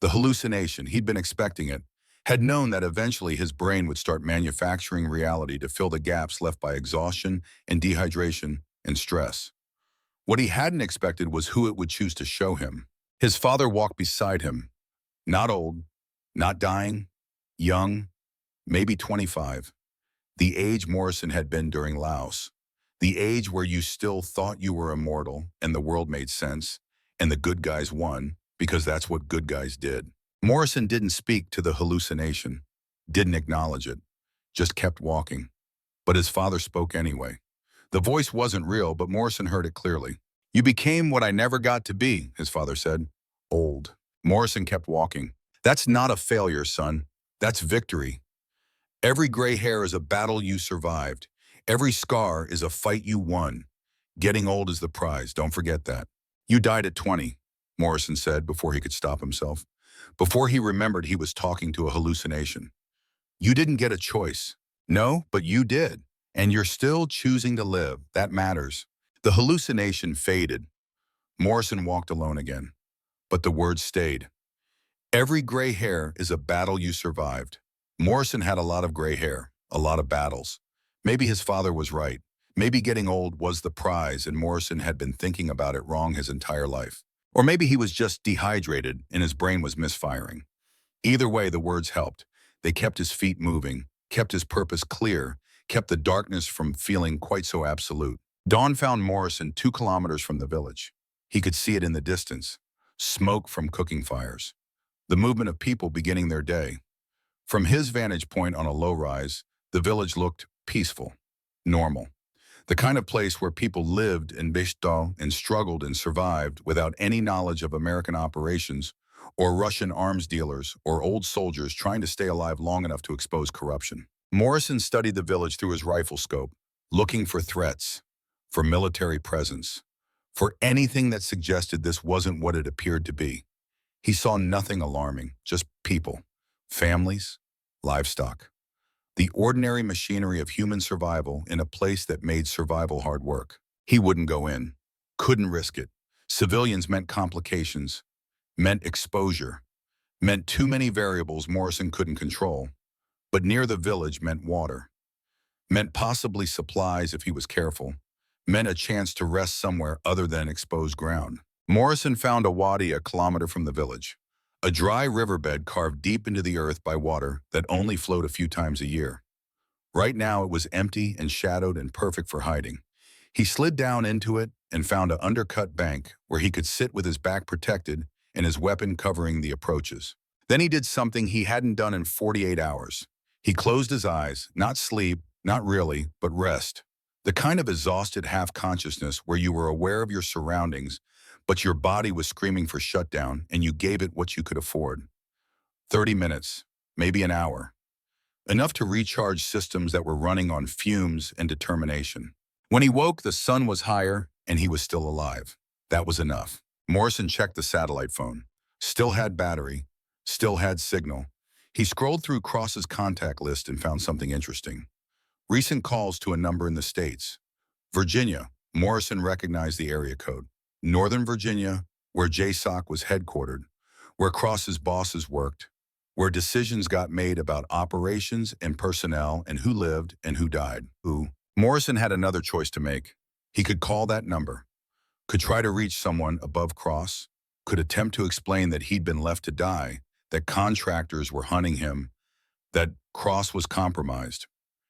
The hallucination, he'd been expecting it, had known that eventually his brain would start manufacturing reality to fill the gaps left by exhaustion and dehydration and stress. What he hadn't expected was who it would choose to show him. His father walked beside him, not old, not dying, young, maybe 25. The age Morrison had been during Laos. The age where you still thought you were immortal and the world made sense, and the good guys won, because that's what good guys did. Morrison didn't speak to the hallucination, didn't acknowledge it, just kept walking. But his father spoke anyway. The voice wasn't real, but Morrison heard it clearly. "You became what I never got to be," his father said. "Old." Morrison kept walking. "That's not a failure, son. That's victory. Every gray hair is a battle you survived. Every scar is a fight you won. Getting old is the prize, don't forget that." "You died at 20, Morrison said before he could stop himself. Before he remembered he was talking to a hallucination. "You didn't get a choice." "No, but you did. And you're still choosing to live. That matters." The hallucination faded. Morrison walked alone again. But the words stayed. Every gray hair is a battle you survived. Morrison had a lot of gray hair, a lot of battles. Maybe his father was right. Maybe getting old was the prize and Morrison had been thinking about it wrong his entire life. Or maybe he was just dehydrated and his brain was misfiring. Either way, the words helped. They kept his feet moving, kept his purpose clear, kept the darkness from feeling quite so absolute. Dawn found Morrison 2 kilometers from the village. He could see it in the distance. Smoke from cooking fires. The movement of people beginning their day. From his vantage point on a low-rise, the village looked peaceful, normal. The kind of place where people lived and bishtal and struggled and survived without any knowledge of American operations or Russian arms dealers or old soldiers trying to stay alive long enough to expose corruption. Morrison studied the village through his rifle scope, looking for threats, for military presence, for anything that suggested this wasn't what it appeared to be. He saw nothing alarming, just people, families, livestock. The ordinary machinery of human survival in a place that made survival hard work. He wouldn't go in, couldn't risk it. Civilians meant complications, meant exposure, meant too many variables Morrison couldn't control. But near the village meant water, meant possibly supplies if he was careful, meant a chance to rest somewhere other than exposed ground. Morrison found a wadi a kilometer from the village, a dry riverbed carved deep into the earth by water that only flowed a few times a year. Right now it was empty and shadowed and perfect for hiding. He slid down into it and found an undercut bank where he could sit with his back protected and his weapon covering the approaches. Then he did something he hadn't done in 48 hours. He closed his eyes, not sleep, not really, but rest. The kind of exhausted half-consciousness where you were aware of your surroundings, but your body was screaming for shutdown and you gave it what you could afford. 30 minutes, maybe an hour. Enough to recharge systems that were running on fumes and determination. When he woke, the sun was higher and he was still alive. That was enough. Morrison checked the satellite phone. Still had battery, still had signal. He scrolled through Cross's contact list and found something interesting. Recent calls to a number in the States. Virginia, Morrison recognized the area code. Northern Virginia, where JSOC was headquartered, where Cross's bosses worked, where decisions got made about operations and personnel and who lived and who died. Morrison had another choice to make. He could call that number, could try to reach someone above Cross, could attempt to explain that he'd been left to die, that contractors were hunting him, that Cross was compromised.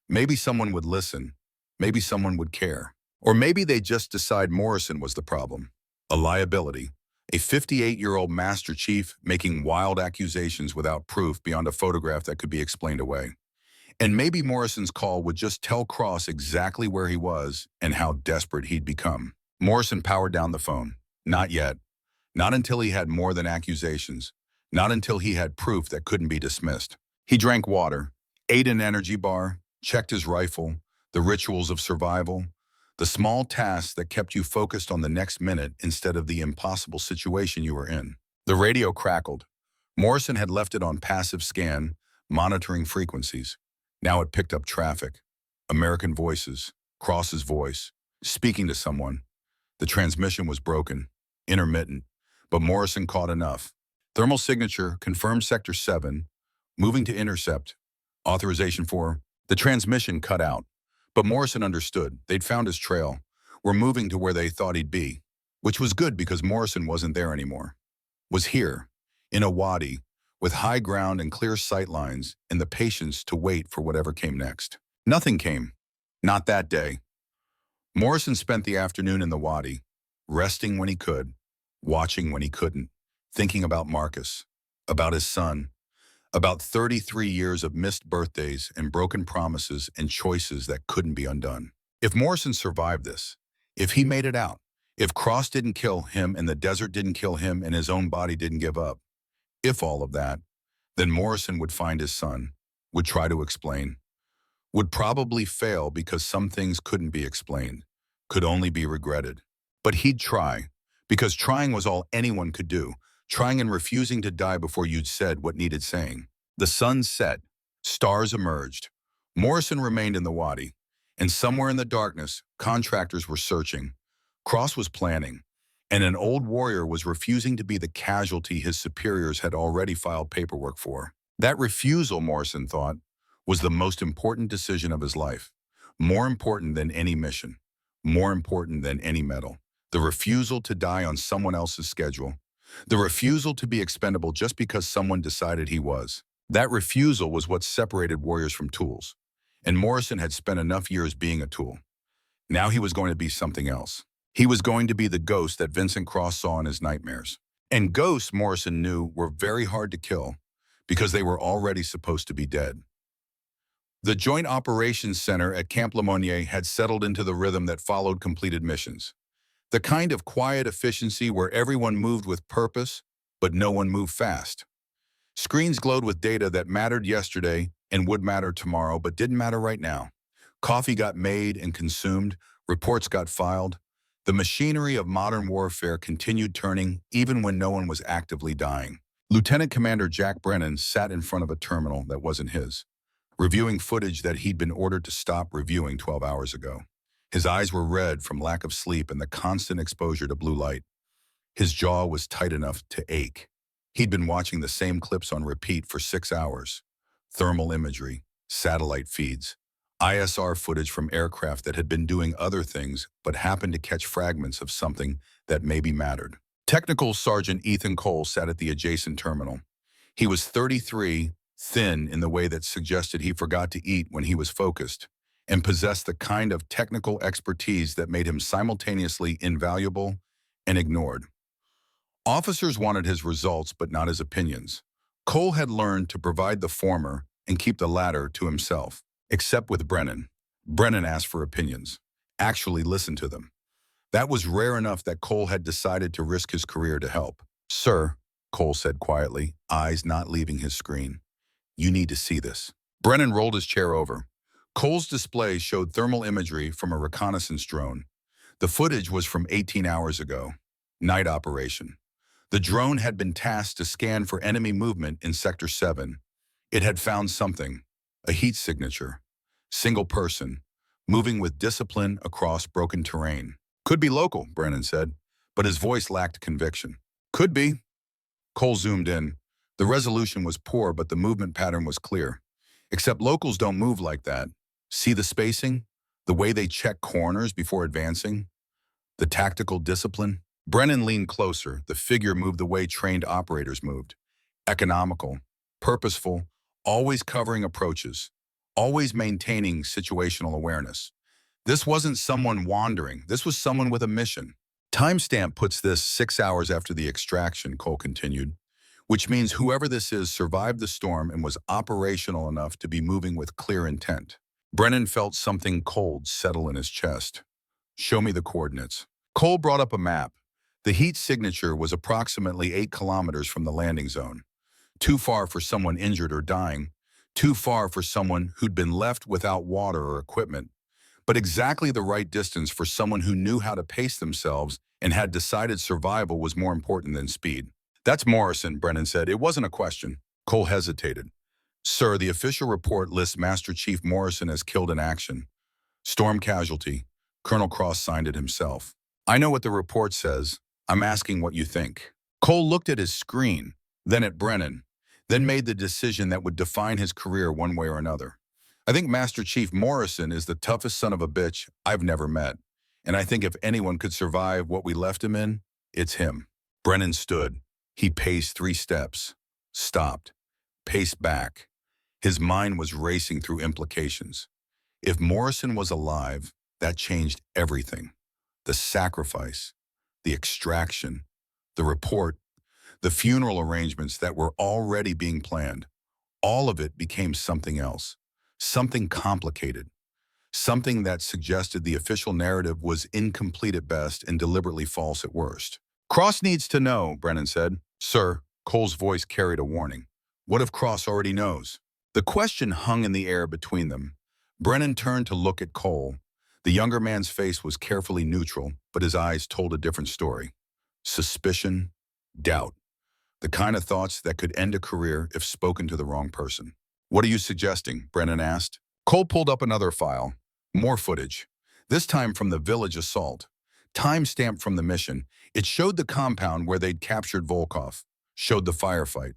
Maybe someone would listen, maybe someone would care, or maybe they'd just decide Morrison was the problem, a liability, A 58-year-old Master Chief making wild accusations without proof beyond a photograph that could be explained away. And maybe Morrison's call would just tell Cross exactly where he was and how desperate he'd become. Morrison powered down the phone. Not yet. Not until he had more than accusations. Not until he had proof that couldn't be dismissed. He drank water, ate an energy bar, checked his rifle, the rituals of survival, the small tasks that kept you focused on the next minute instead of the impossible situation you were in. The radio crackled. Morrison had left it on passive scan, monitoring frequencies. Now it picked up traffic. American voices, Cross's voice, speaking to someone. The transmission was broken, intermittent, but Morrison caught enough. Thermal signature confirmed Sector 7, moving to intercept. Authorization for the transmission cut out. But Morrison understood. They'd found his trail. Were moving to where they thought he'd be, which was good because Morrison wasn't there anymore. Was here, in a wadi, with high ground and clear sight lines and the patience to wait for whatever came next. Nothing came. Not that day. Morrison spent the afternoon in the wadi, resting when he could, watching when he couldn't, thinking about Marcus, about his son, about 33 years of missed birthdays and broken promises and choices that couldn't be undone. If Morrison survived this, if he made it out, if Cross didn't kill him and the desert didn't kill him and his own body didn't give up, if all of that, then Morrison would find his son, would try to explain, would probably fail because some things couldn't be explained, could only be regretted. But he'd try, because trying was all anyone could do, trying and refusing to die before you'd said what needed saying. The sun set. Stars emerged. Morrison remained in the wadi, and somewhere in the darkness, contractors were searching. Cross was planning, and an old warrior was refusing to be the casualty his superiors had already filed paperwork for. That refusal, Morrison thought, was the most important decision of his life. More important than any mission. More important than any medal. The refusal to die on someone else's schedule. The refusal to be expendable just because someone decided he was. That refusal was what separated warriors from tools. And Morrison had spent enough years being a tool. Now he was going to be something else. He was going to be the ghost that Vincent Cross saw in his nightmares. And ghosts, Morrison knew, were very hard to kill because they were already supposed to be dead. The Joint Operations Center at Camp Lemonnier had settled into the rhythm that followed completed missions. The kind of quiet efficiency where everyone moved with purpose, but no one moved fast. Screens glowed with data that mattered yesterday and would matter tomorrow, but didn't matter right now. Coffee got made and consumed, reports got filed. The machinery of modern warfare continued turning even when no one was actively dying. Lieutenant Commander Jack Brennan sat in front of a terminal that wasn't his, reviewing footage that he'd been ordered to stop reviewing 12 hours ago. His eyes were red from lack of sleep and the constant exposure to blue light. His jaw was tight enough to ache. He'd been watching the same clips on repeat for 6 hours. Thermal imagery, satellite feeds, ISR footage from aircraft that had been doing other things but happened to catch fragments of something that maybe mattered. Technical Sergeant Ethan Cole sat at the adjacent terminal. He was 33, thin in the way that suggested he forgot to eat when he was focused, and possessed the kind of technical expertise that made him simultaneously invaluable and ignored. Officers wanted his results but not his opinions. Cole had learned to provide the former and keep the latter to himself, except with Brennan. Brennan asked for opinions, actually listened to them. That was rare enough that Cole had decided to risk his career to help. "Sir," Cole said quietly, eyes not leaving his screen, "you need to see this." Brennan rolled his chair over. Cole's display showed thermal imagery from a reconnaissance drone. The footage was from 18 hours ago. Night operation. The drone had been tasked to scan for enemy movement in Sector 7. It had found something, a heat signature. Single person, moving with discipline across broken terrain. "Could be local," Brennan said, but his voice lacked conviction. "Could be." Cole zoomed in. The resolution was poor, but the movement pattern was clear. Except locals don't move like that. See the spacing? The way they check corners before advancing? The tactical discipline? Brennan leaned closer. The figure moved the way trained operators moved. Economical, purposeful, always covering approaches, always maintaining situational awareness. This wasn't someone wandering. This was someone with a mission. Timestamp puts this 6 hours after the extraction, Cole continued, which means whoever this is survived the storm and was operational enough to be moving with clear intent. Brennan felt something cold settle in his chest. Show me the coordinates. Cole brought up a map. The heat signature was approximately 8 kilometers from the landing zone. Too far for someone injured or dying. Too far for someone who'd been left without water or equipment. But exactly the right distance for someone who knew how to pace themselves and had decided survival was more important than speed. That's Morrison, Brennan said. It wasn't a question. Cole hesitated. Sir, the official report lists Master Chief Morrison as killed in action. Storm casualty. Colonel Cross signed it himself. I know what the report says. I'm asking what you think. Cole looked at his screen, then at Brennan, then made the decision that would define his career one way or another. I think Master Chief Morrison is the toughest son of a bitch I've never met. And I think if anyone could survive what we left him in, it's him. Brennan stood. He paced 3 steps, stopped, paced back. His mind was racing through implications. If Morrison was alive, that changed everything. The sacrifice, the extraction, the report, the funeral arrangements that were already being planned. All of it became something else, something complicated, something that suggested the official narrative was incomplete at best and deliberately false at worst. Cross needs to know, Brennan said. Sir, Cole's voice carried a warning. What if Cross already knows? The question hung in the air between them. Brennan turned to look at Cole. The younger man's face was carefully neutral, but his eyes told a different story. Suspicion, doubt. The kind of thoughts that could end a career if spoken to the wrong person. What are you suggesting? Brennan asked. Cole pulled up another file. More footage. This time from the village assault. Time-stamped from the mission. It showed the compound where they'd captured Volkov. Showed the firefight.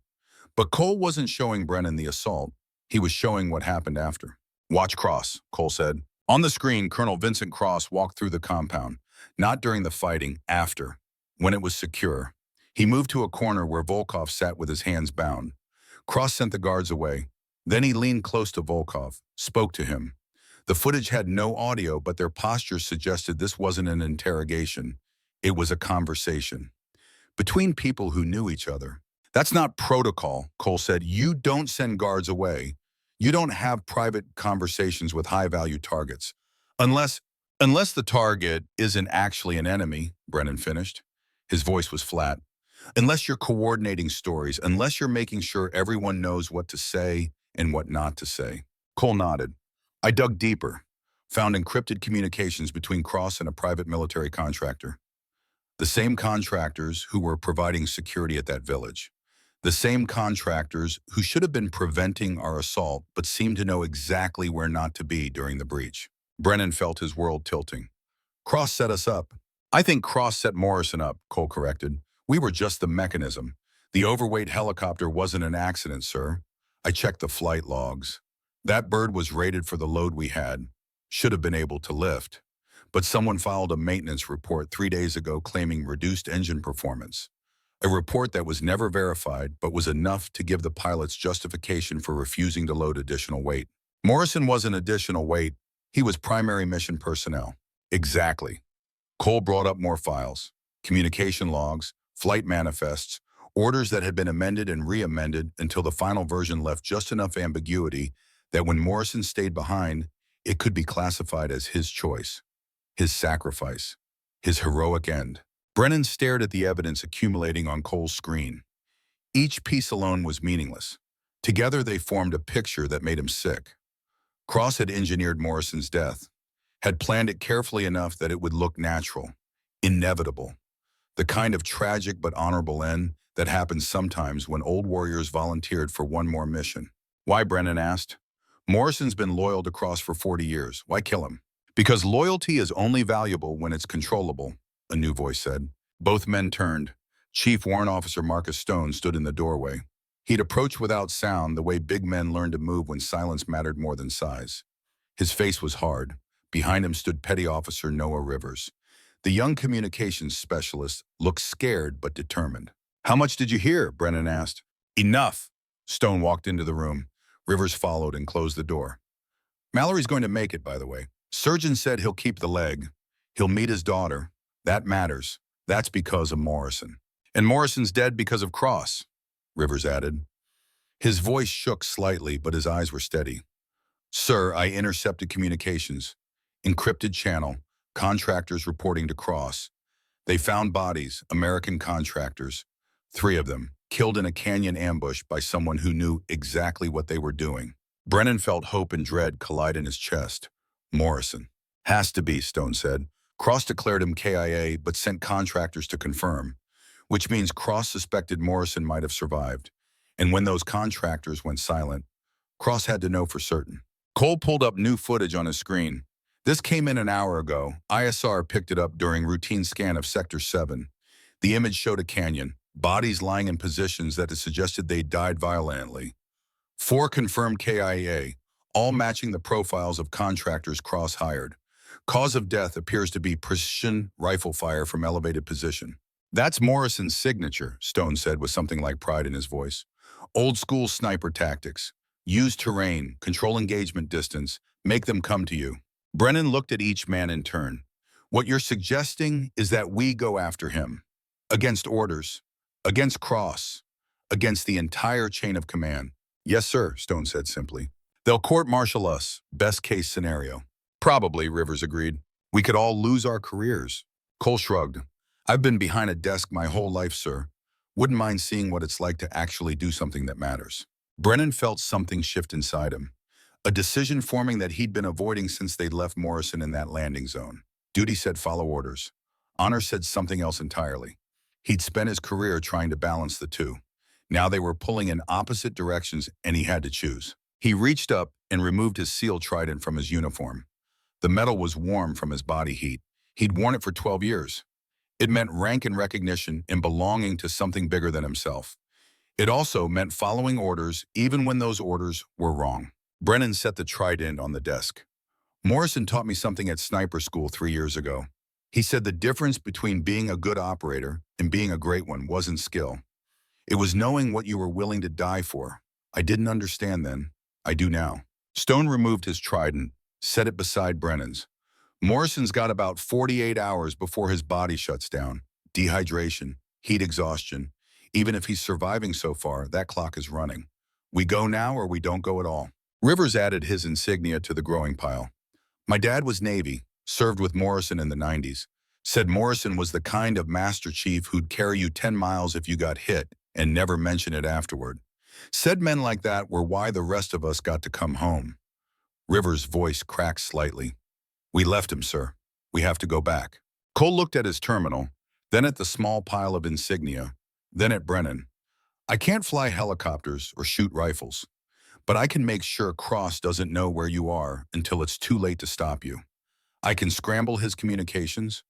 But Cole wasn't showing Brennan the assault. He was showing what happened after. Watch Cross, Cole said. On the screen, Colonel Vincent Cross walked through the compound. Not during the fighting, after. When it was secure. He moved to a corner where Volkov sat with his hands bound. Cross sent the guards away. Then he leaned close to Volkov, spoke to him. The footage had no audio, but their postures suggested this wasn't an interrogation. It was a conversation. Between people who knew each other. That's not protocol, Cole said. You don't send guards away. You don't have private conversations with high-value targets. Unless the target isn't actually an enemy, Brennan finished. His voice was flat. Unless you're coordinating stories, unless you're making sure everyone knows what to say and what not to say. Cole nodded. I dug deeper, found encrypted communications between Cross and a private military contractor. The same contractors who were providing security at that village. The same contractors who should have been preventing our assault but seemed to know exactly where not to be during the breach. Brennan felt his world tilting. Cross set us up. I think Cross set Morrison up, Cole corrected. We were just the mechanism. The overweight helicopter wasn't an accident, sir. I checked the flight logs. That bird was rated for the load we had. Should have been able to lift. But someone filed a maintenance report 3 days ago claiming reduced engine performance. A report that was never verified, but was enough to give the pilots justification for refusing to load additional weight. Morrison wasn't additional weight. He was primary mission personnel. Exactly. Cole brought up more files. Communication logs, flight manifests, orders that had been amended and re-amended until the final version left just enough ambiguity that when Morrison stayed behind, it could be classified as his choice, his sacrifice, his heroic end. Brennan stared at the evidence accumulating on Cole's screen. Each piece alone was meaningless. Together they formed a picture that made him sick. Cross had engineered Morrison's death, had planned it carefully enough that it would look natural, inevitable. The kind of tragic but honorable end that happens sometimes when old warriors volunteered for one more mission. Why, Brennan asked. Morrison's been loyal to Cross for 40 years. Why kill him? Because loyalty is only valuable when it's controllable, a new voice said. Both men turned. Chief Warrant Officer Marcus Stone stood in the doorway. He'd approached without sound, the way big men learned to move when silence mattered more than size. His face was hard. Behind him stood Petty Officer Noah Rivers. The young communications specialist looked scared but determined. How much did you hear? Brennan asked. Enough. Stone walked into the room. Rivers followed and closed the door. Mallory's going to make it, by the way. Surgeon said he'll keep the leg. He'll meet his daughter. That matters. That's because of Morrison. And Morrison's dead because of Cross, Rivers added. His voice shook slightly, but his eyes were steady. Sir, I intercepted communications. Encrypted channel, contractors reporting to Cross. They found bodies, American contractors, 3 of them, killed in a canyon ambush by someone who knew exactly what they were doing. Brennan felt hope and dread collide in his chest. Morrison. Has to be, Stone said. Cross declared him KIA, but sent contractors to confirm, which means Cross suspected Morrison might have survived. And when those contractors went silent, Cross had to know for certain. Cole pulled up new footage on his screen. This came in an hour ago. ISR picked it up during routine scan of Sector 7. The image showed a canyon, bodies lying in positions that had suggested they died violently. 4 confirmed KIA, all matching the profiles of contractors Cross hired. Cause of death appears to be precision rifle fire from elevated position. That's Morrison's signature, Stone said with something like pride in his voice. Old school sniper tactics. Use terrain, control engagement distance, make them come to you. Brennan looked at each man in turn. What you're suggesting is that we go after him. Against orders. Against Cross. Against the entire chain of command. Yes, sir, Stone said simply. They'll court-martial us, best case scenario. Probably, Rivers agreed. We could all lose our careers. Cole shrugged. I've been behind a desk my whole life, sir. Wouldn't mind seeing what it's like to actually do something that matters. Brennan felt something shift inside him. A decision forming that he'd been avoiding since they'd left Morrison in that landing zone. Duty said follow orders. Honor said something else entirely. He'd spent his career trying to balance the two. Now they were pulling in opposite directions and he had to choose. He reached up and removed his seal trident from his uniform. The metal was warm from his body heat. He'd worn it for 12 years. It meant rank and recognition and belonging to something bigger than himself. It also meant following orders even when those orders were wrong. Brennan set the trident on the desk. Morrison taught me something at sniper school 3 years ago. He said the difference between being a good operator and being a great one wasn't skill. It was knowing what you were willing to die for. I didn't understand then. I do now. Stone removed his trident, set it beside Brennan's. Morrison's got about 48 hours before his body shuts down. Dehydration, heat exhaustion. Even if he's surviving so far, that clock is running. We go now or we don't go at all. Rivers added his insignia to the growing pile. My dad was Navy, served with Morrison in the 90s. Said Morrison was the kind of master chief who'd carry you 10 miles if you got hit and never mention it afterward. Said men like that were why the rest of us got to come home. Rivers' voice cracked slightly. We left him, sir. We have to go back. Cole looked at his terminal, then at the small pile of insignia, then at Brennan. I can't fly helicopters or shoot rifles, but I can make sure Cross doesn't know where you are until it's too late to stop you. I can scramble his communications,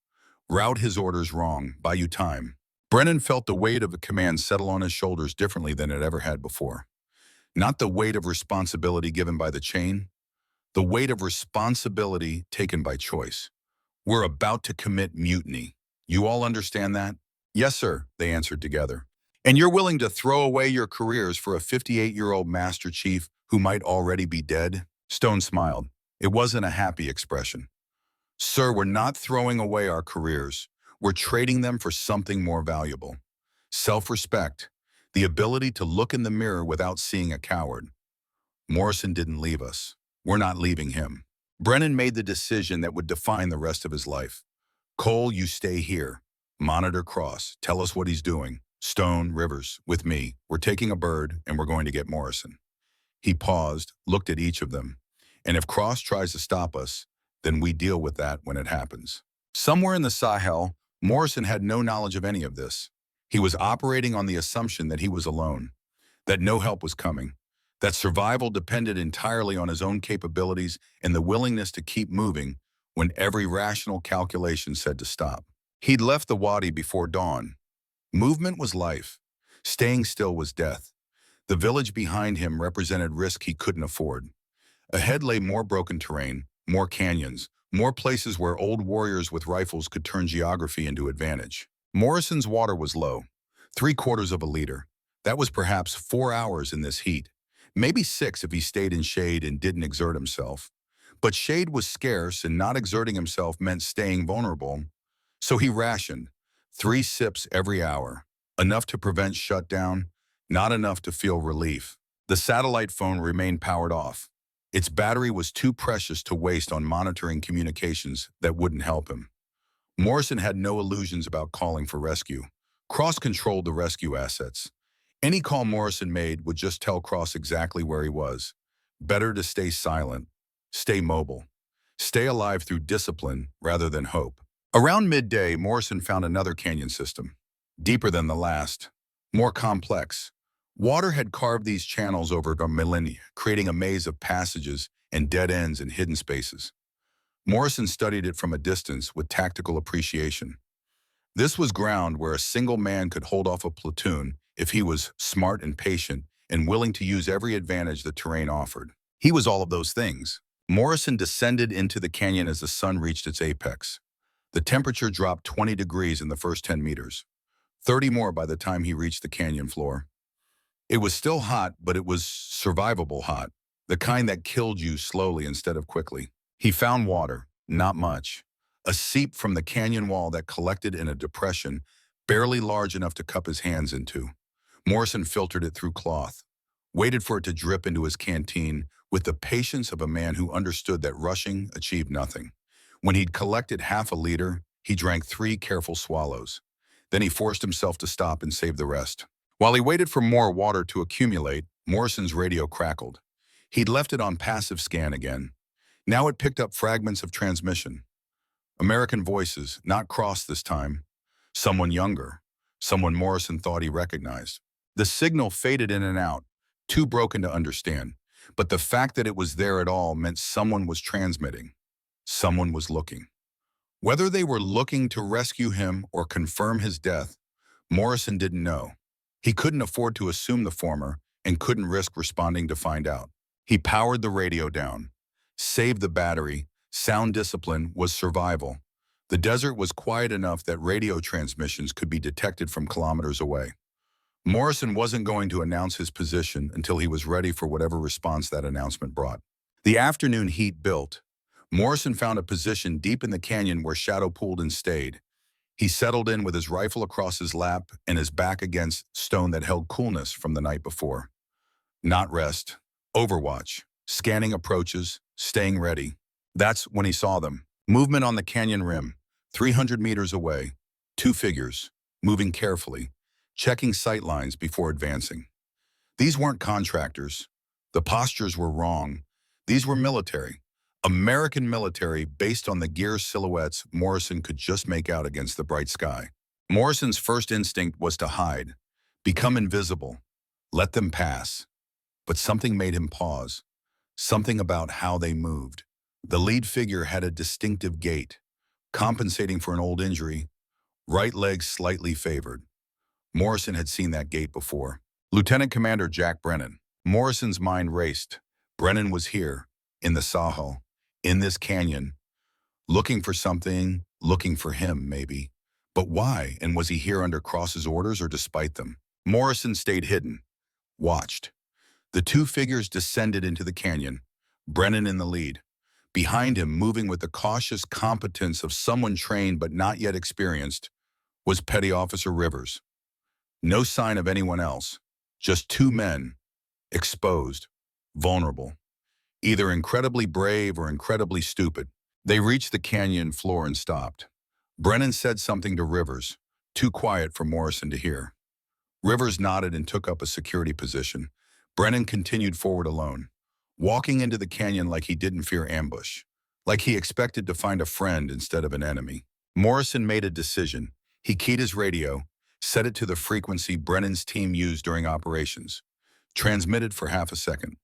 route his orders wrong, buy you time. Brennan felt the weight of the command settle on his shoulders differently than it ever had before. Not the weight of responsibility given by the chain, the weight of responsibility taken by choice. We're about to commit mutiny. You all understand that? Yes, sir, they answered together. And you're willing to throw away your careers for a 58-year-old Master Chief who might already be dead? Stone smiled. It wasn't a happy expression. Sir, we're not throwing away our careers. We're trading them for something more valuable. Self-respect, the ability to look in the mirror without seeing a coward. Morrison didn't leave us. We're not leaving him. Brennan made the decision that would define the rest of his life. Cole, you stay here. Monitor Cross. Tell us what he's doing. Stone, Rivers, with me. We're taking a bird and we're going to get Morrison. He paused, looked at each of them. And if Cross tries to stop us, then we deal with that when it happens. Somewhere in the Sahel, Morrison had no knowledge of any of this. He was operating on the assumption that he was alone, that no help was coming, that survival depended entirely on his own capabilities and the willingness to keep moving when every rational calculation said to stop. He'd left the wadi before dawn. Movement was life. Staying still was death. The village behind him represented risk he couldn't afford. Ahead lay more broken terrain, more canyons, more places where old warriors with rifles could turn geography into advantage. Morrison's water was low, 3/4 of a liter. That was perhaps 4 hours in this heat. Maybe 6 if he stayed in shade and didn't exert himself. But shade was scarce and not exerting himself meant staying vulnerable. So he rationed 3 sips every hour. Enough to prevent shutdown, not enough to feel relief. The satellite phone remained powered off. Its battery was too precious to waste on monitoring communications that wouldn't help him. Morrison had no illusions about calling for rescue. Cross controlled the rescue assets. Any call Morrison made would just tell Cross exactly where he was. Better to stay silent, stay mobile, stay alive through discipline rather than hope. Around midday, Morrison found another canyon system. Deeper than the last, more complex. Water had carved these channels over millennia, creating a maze of passages and dead ends and hidden spaces. Morrison studied it from a distance with tactical appreciation. This was ground where a single man could hold off a platoon if he was smart and patient and willing to use every advantage the terrain offered. He was all of those things. Morrison descended into the canyon as the sun reached its apex. The temperature dropped 20 degrees in the first 10 meters, 30 more by the time he reached the canyon floor. It was still hot, but it was survivable hot, the kind that killed you slowly instead of quickly. He found water, not much. A seep from the canyon wall that collected in a depression, barely large enough to cup his hands into. Morrison filtered it through cloth, waited for it to drip into his canteen with the patience of a man who understood that rushing achieved nothing. When he'd collected half a liter, he drank 3 careful swallows. Then he forced himself to stop and save the rest. While he waited for more water to accumulate, Morrison's radio crackled. He'd left it on passive scan again. Now it picked up fragments of transmission. American voices, not Cross this time. Someone younger. Someone Morrison thought he recognized. The signal faded in and out, too broken to understand. But the fact that it was there at all meant someone was transmitting. Someone was looking. Whether they were looking to rescue him or confirm his death, Morrison didn't know. He couldn't afford to assume the former and couldn't risk responding to find out. He powered the radio down, saved the battery. Sound discipline was survival. The desert was quiet enough that radio transmissions could be detected from kilometers away. Morrison wasn't going to announce his position until he was ready for whatever response that announcement brought. The afternoon heat built. Morrison found a position deep in the canyon where shadow pooled and stayed. He settled in with his rifle across his lap and his back against stone that held coolness from the night before. Not rest, overwatch, scanning approaches, staying ready. That's when he saw them. Movement on the canyon rim, 300 meters away. 2 figures, moving carefully, checking sight lines before advancing. These weren't contractors. The postures were wrong. These were military. American military based on the gear silhouettes Morrison could just make out against the bright sky. Morrison's first instinct was to hide, become invisible, let them pass. But something made him pause. Something about how they moved. The lead figure had a distinctive gait, compensating for an old injury, right leg slightly favored. Morrison had seen that gait before. Lieutenant Commander Jack Brennan. Morrison's mind raced. Brennan was here, in the Sahel, in this canyon, looking for something, looking for him, maybe. But why? And was he here under Cross's orders or despite them? Morrison stayed hidden, watched. The 2 figures descended into the canyon, Brennan in the lead. Behind him, moving with the cautious competence of someone trained but not yet experienced, was Petty Officer Rivers. No sign of anyone else, just 2 men, exposed, vulnerable, either incredibly brave or incredibly stupid. They reached the canyon floor and stopped. Brennan said something to Rivers, too quiet for Morrison to hear. Rivers nodded and took up a security position. Brennan continued forward alone, walking into the canyon like he didn't fear ambush, like he expected to find a friend instead of an enemy. Morrison made a decision. He keyed his radio, set it to the frequency Brennan's team used during operations, transmitted for half a second.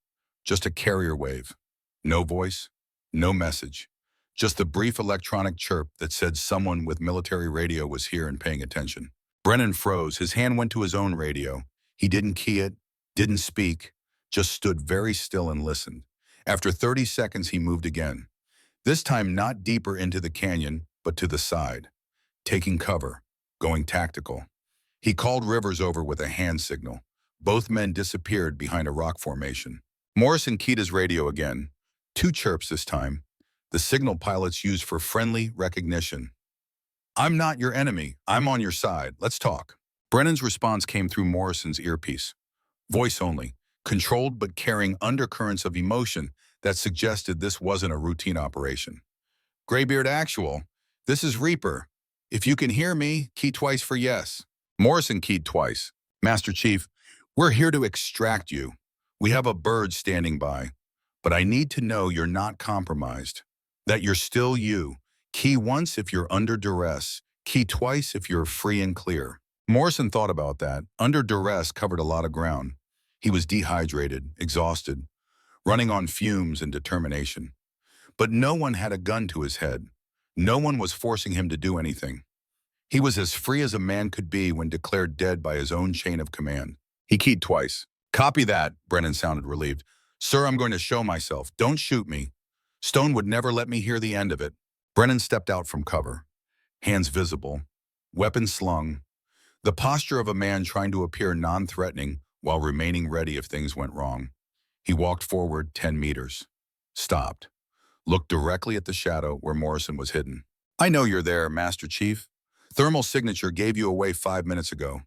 Just a carrier wave. No voice, no message. Just the brief electronic chirp that said someone with military radio was here and paying attention. Brennan froze. His hand went to his own radio. He didn't key it, didn't speak, just stood very still and listened. After 30 seconds, he moved again. This time not deeper into the canyon, but to the side, taking cover, going tactical. He called Rivers over with a hand signal. Both men disappeared behind a rock formation. Morrison keyed his radio again. 2 chirps this time, the signal pilots used for friendly recognition. I'm not your enemy. I'm on your side. Let's talk. Brennan's response came through Morrison's earpiece. Voice only, controlled but carrying undercurrents of emotion that suggested this wasn't a routine operation. Graybeard Actual, this is Reaper. If you can hear me, key twice for yes. Morrison keyed twice. Master Chief, we're here to extract you. We have a bird standing by, but I need to know you're not compromised, that you're still you. Key once if you're under duress. Key twice if you're free and clear. Morrison thought about that. Under duress covered a lot of ground. He was dehydrated, exhausted, running on fumes and determination. But no one had a gun to his head. No one was forcing him to do anything. He was as free as a man could be when declared dead by his own chain of command. He keyed twice. Copy that, Brennan sounded relieved. Sir, I'm going to show myself. Don't shoot me. Stone would never let me hear the end of it. Brennan stepped out from cover, hands visible, weapon slung, the posture of a man trying to appear non-threatening while remaining ready if things went wrong. He walked forward 10 meters, stopped, looked directly at the shadow where Morrison was hidden. I know you're there, Master Chief. Thermal signature gave you away 5 minutes ago.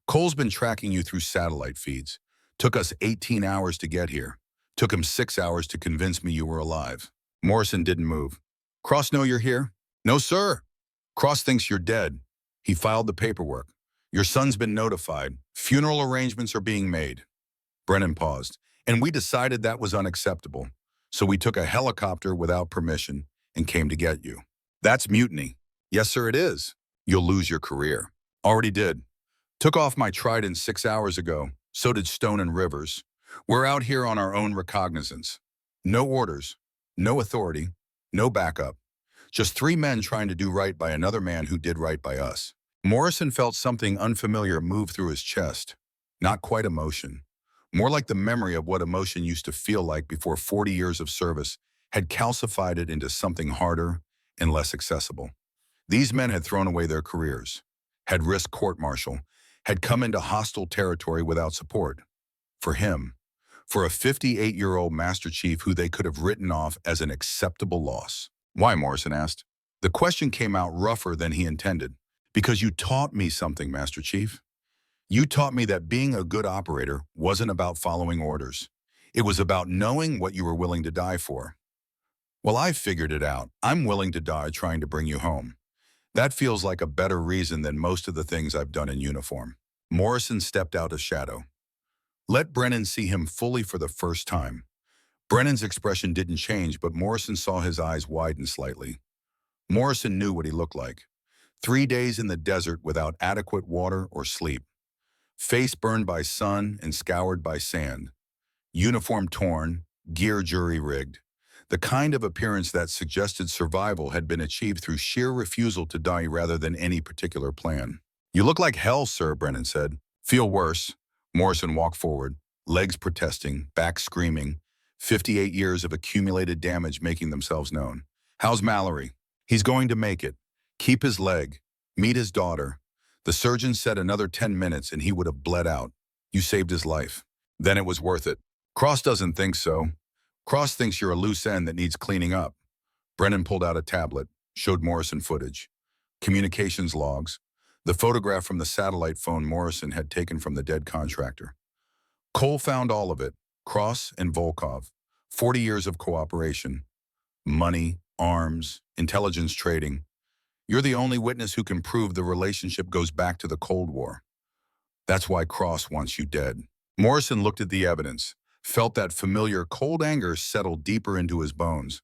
Cole's been tracking you through satellite feeds. Took us 18 hours to get here. Took him 6 hours to convince me you were alive. Morrison didn't move. Cross know you're here? No, sir. Cross thinks you're dead. He filed the paperwork. Your son's been notified. Funeral arrangements are being made. Brennan paused. And we decided that was unacceptable. So we took a helicopter without permission and came to get you. That's mutiny. Yes, sir, it is. You'll lose your career. Already did. Took off my Trident 6 hours ago. So did Stone and Rivers. We're out here on our own recognizance. No orders, no authority, no backup. Just 3 men trying to do right by another man who did right by us. Morrison felt something unfamiliar move through his chest. Not quite emotion. More like the memory of what emotion used to feel like before 40 years of service had calcified it into something harder and less accessible. These men had thrown away their careers, had risked court-martial, had come into hostile territory without support. For him, for a 58-year-old Master Chief who they could have written off as an acceptable loss. Why, Morrison asked. The question came out rougher than he intended. Because you taught me something, Master Chief. You taught me that being a good operator wasn't about following orders. It was about knowing what you were willing to die for. Well, I figured it out. I'm willing to die trying to bring you home. That feels like a better reason than most of the things I've done in uniform. Morrison stepped out of shadow. Let Brennan see him fully for the first time. Brennan's expression didn't change, but Morrison saw his eyes widen slightly. Morrison knew what he looked like. 3 days in the desert without adequate water or sleep. Face burned by sun and scoured by sand. Uniform torn, gear jury-rigged. The kind of appearance that suggested survival had been achieved through sheer refusal to die rather than any particular plan. You look like hell, sir, Brennan said. Feel worse. Morrison walked forward, legs protesting, back screaming, 58 years of accumulated damage making themselves known. How's Mallory? He's going to make it. Keep his leg. Meet his daughter. The surgeon said another 10 minutes and he would have bled out. You saved his life. Then it was worth it. Cross doesn't think so. Cross thinks you're a loose end that needs cleaning up. Brennan pulled out a tablet, showed Morrison footage. Communications logs. The photograph from the satellite phone Morrison had taken from the dead contractor. Cole found all of it. Cross and Volkov. 40 years of cooperation. Money, arms, intelligence trading. You're the only witness who can prove the relationship goes back to the Cold War. That's why Cross wants you dead. Morrison looked at the evidence, felt that familiar cold anger settle deeper into his bones.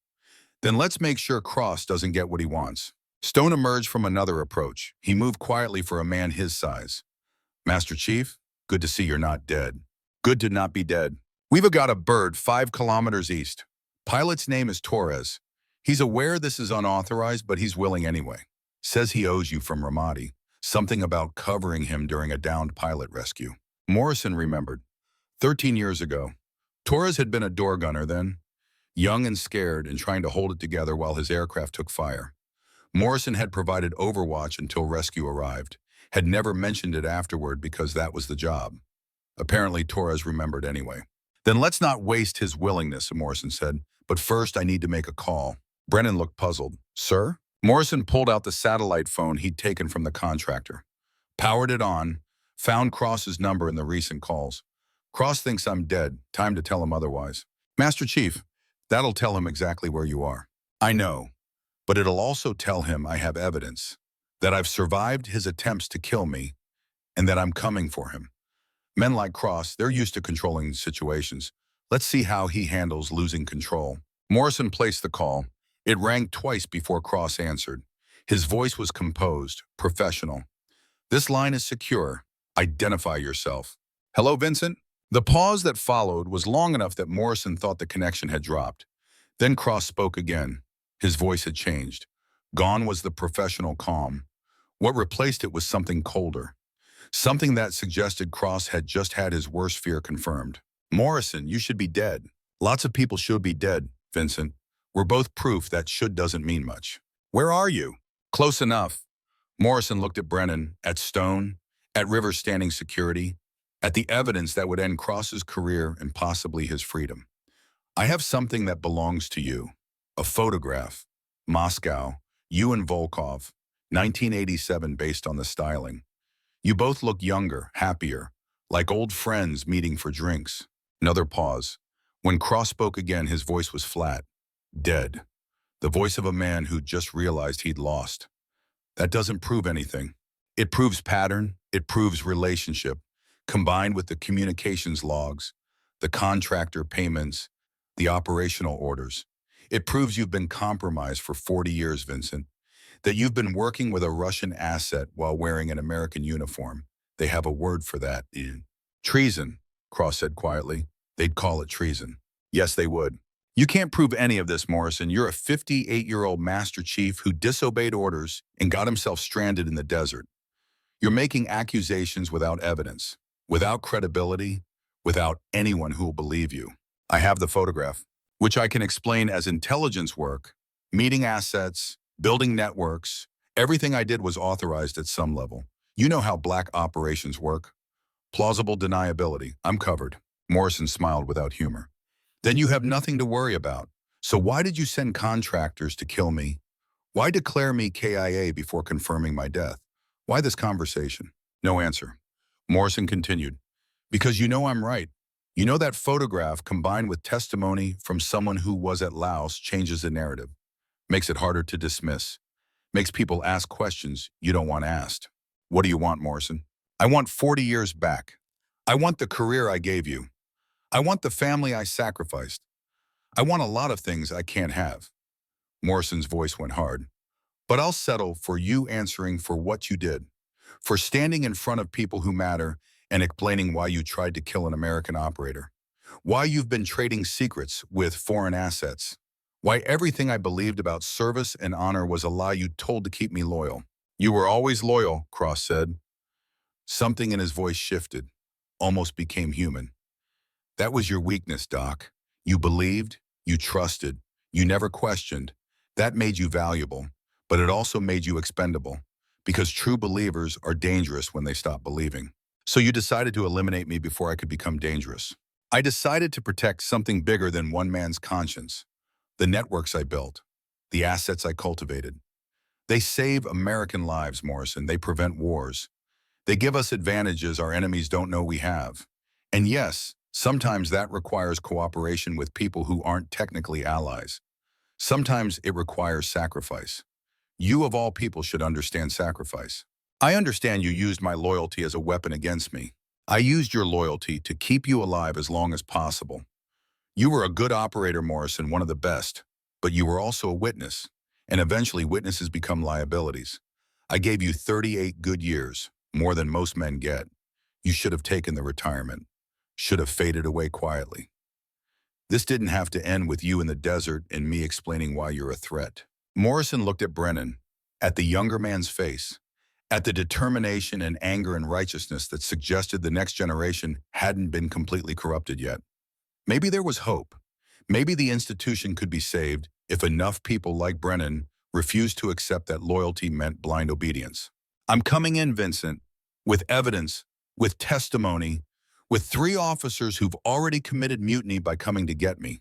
Then let's make sure Cross doesn't get what he wants. Stone emerged from another approach. He moved quietly for a man his size. Master Chief, good to see you're not dead. Good to not be dead. We've got a bird 5 kilometers east. Pilot's name is Torres. He's aware this is unauthorized, but he's willing anyway. Says he owes you from Ramadi. Something about covering him during a downed pilot rescue. Morrison remembered. 13 years ago. Torres had been a door gunner then. Young and scared and trying to hold it together while his aircraft took fire. Morrison had provided overwatch until rescue arrived. Had never mentioned it afterward because that was the job. Apparently Torres remembered anyway. Then let's not waste his willingness, Morrison said. But first I need to make a call. Brennan looked puzzled. Sir? Morrison pulled out the satellite phone he'd taken from the contractor, powered it on, found Cross's number in the recent calls. Cross thinks I'm dead. Time to tell him otherwise. Master Chief, that'll tell him exactly where you are. I know, but it'll also tell him I have evidence, that I've survived his attempts to kill me, and that I'm coming for him. Men like Cross, they're used to controlling situations. Let's see how he handles losing control. Morrison placed the call. It rang twice before Cross answered. His voice was composed, professional. This line is secure. Identify yourself. Hello, Vincent? The pause that followed was long enough that Morrison thought the connection had dropped. Then Cross spoke again. His voice had changed. Gone was the professional calm. What replaced it was something colder. Something that suggested Cross had just had his worst fear confirmed. Morrison, you should be dead. Lots of people should be dead, Vincent. We're both proof that should doesn't mean much. Where are you? Close enough. Morrison looked at Brennan, at Stone, at Rivers standing security, at the evidence that would end Cross's career and possibly his freedom. I have something that belongs to you. A photograph. Moscow. You and Volkov. 1987 based on the styling. You both look younger, happier, like old friends meeting for drinks. Another pause. When Cross spoke again, his voice was flat. Dead. The voice of a man who just realized he'd lost. That doesn't prove anything. It proves pattern, it proves relationship, combined with the communications logs, the contractor payments, the operational orders. It proves you've been compromised for 40 years, Vincent. That you've been working with a Russian asset while wearing an American uniform. They have a word for that. Treason, Cross said quietly. They'd call it treason. Yes, they would. You can't prove any of this, Morrison. You're a 58-year-old Master Chief who disobeyed orders and got himself stranded in the desert. You're making accusations without evidence, without credibility, without anyone who will believe you. I have the photograph, which I can explain as intelligence work, meeting assets, building networks. Everything I did was authorized at some level. You know how black operations work. Plausible deniability. I'm covered. Morrison smiled without humor. Then you have nothing to worry about. So why did you send contractors to kill me? Why declare me KIA before confirming my death? Why this conversation? No answer. Morrison continued. Because you know I'm right. You know that photograph combined with testimony from someone who was at Laos changes the narrative. Makes it harder to dismiss. Makes people ask questions you don't want asked. What do you want, Morrison? I want 40 years back. I want the career I gave you. I want the family I sacrificed. I want a lot of things I can't have. Morrison's voice went hard. But I'll settle for you answering for what you did, for standing in front of people who matter and explaining why you tried to kill an American operator, why you've been trading secrets with foreign assets, why everything I believed about service and honor was a lie you told to keep me loyal. You were always loyal, Cross said. Something in his voice shifted, almost became human. That was your weakness, Doc. You believed, you trusted, you never questioned. That made you valuable, but it also made you expendable, because true believers are dangerous when they stop believing. So you decided to eliminate me before I could become dangerous. I decided to protect something bigger than one man's conscience. The networks I built, the assets I cultivated. They save American lives, Morrison. They prevent wars. They give us advantages our enemies don't know we have. And yes, sometimes that requires cooperation with people who aren't technically allies. Sometimes it requires sacrifice. You of all people should understand sacrifice. I understand you used my loyalty as a weapon against me. I used your loyalty to keep you alive as long as possible. You were a good operator, Morrison, one of the best, but you were also a witness, and eventually witnesses become liabilities. I gave you 38 good years, more than most men get. You should have taken the retirement, should have faded away quietly. This didn't have to end with you in the desert and me explaining why you're a threat. Morrison looked at Brennan, at the younger man's face, at the determination and anger and righteousness that suggested the next generation hadn't been completely corrupted yet. Maybe there was hope. Maybe the institution could be saved if enough people like Brennan refused to accept that loyalty meant blind obedience. I'm coming in, Vincent, with evidence, with testimony, with 3 officers who've already committed mutiny by coming to get me.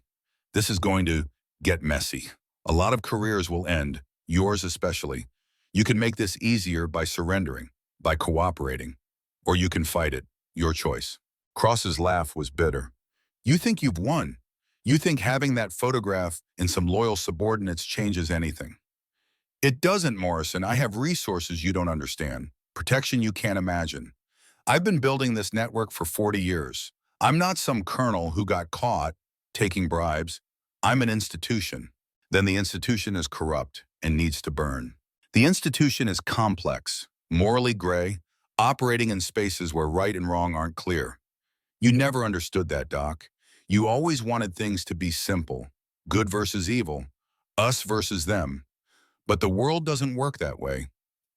This is going to get messy. A lot of careers will end, yours especially. You can make this easier by surrendering, by cooperating, or you can fight it, your choice. Cross's laugh was bitter. You think you've won. You think having that photograph and some loyal subordinates changes anything. It doesn't, Morrison. I have resources you don't understand, protection you can't imagine. I've been building this network for 40 years. I'm not some colonel who got caught taking bribes. I'm an institution. Then the institution is corrupt and needs to burn. The institution is complex, morally gray, operating in spaces where right and wrong aren't clear. You never understood that, Doc. You always wanted things to be simple, good versus evil, us versus them. But the world doesn't work that way.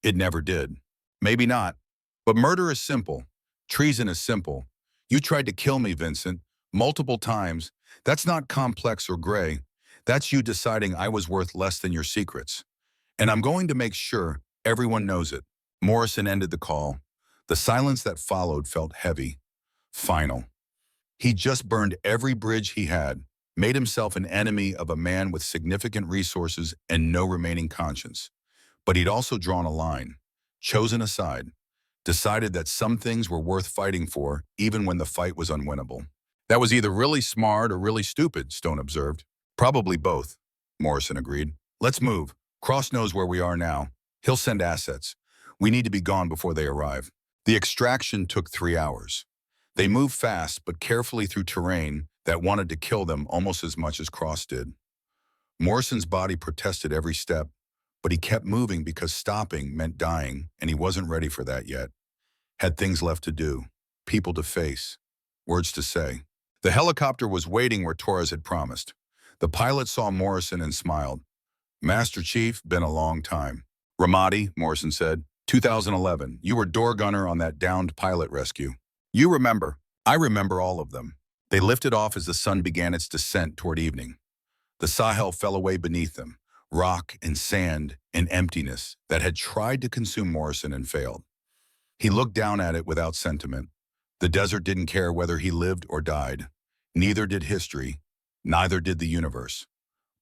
It never did. Maybe not. But murder is simple. Treason is simple. You tried to kill me, Vincent, multiple times. That's not complex or gray. That's you deciding I was worth less than your secrets. And I'm going to make sure everyone knows it. Morrison ended the call. The silence that followed felt heavy, final. He just burned every bridge he had, made himself an enemy of a man with significant resources and no remaining conscience. But he'd also drawn a line, chosen a side, decided that some things were worth fighting for even when the fight was unwinnable. That was either really smart or really stupid, Stone observed. Probably both, Morrison agreed. Let's move. Cross knows where we are now. He'll send assets. We need to be gone before they arrive. The extraction took 3 hours. They moved fast but carefully through terrain that wanted to kill them almost as much as Cross did. Morrison's body protested every step, but he kept moving because stopping meant dying, and he wasn't ready for that yet. Had things left to do, people to face, words to say. The helicopter was waiting where Torres had promised. The pilot saw Morrison and smiled. Master Chief, been a long time. Ramadi, Morrison said, 2011, you were door gunner on that downed pilot rescue. You remember. I remember all of them. They lifted off as the sun began its descent toward evening. The Sahel fell away beneath them, rock and sand and emptiness that had tried to consume Morrison and failed. He looked down at it without sentiment. The desert didn't care whether he lived or died. Neither did history. Neither did the universe.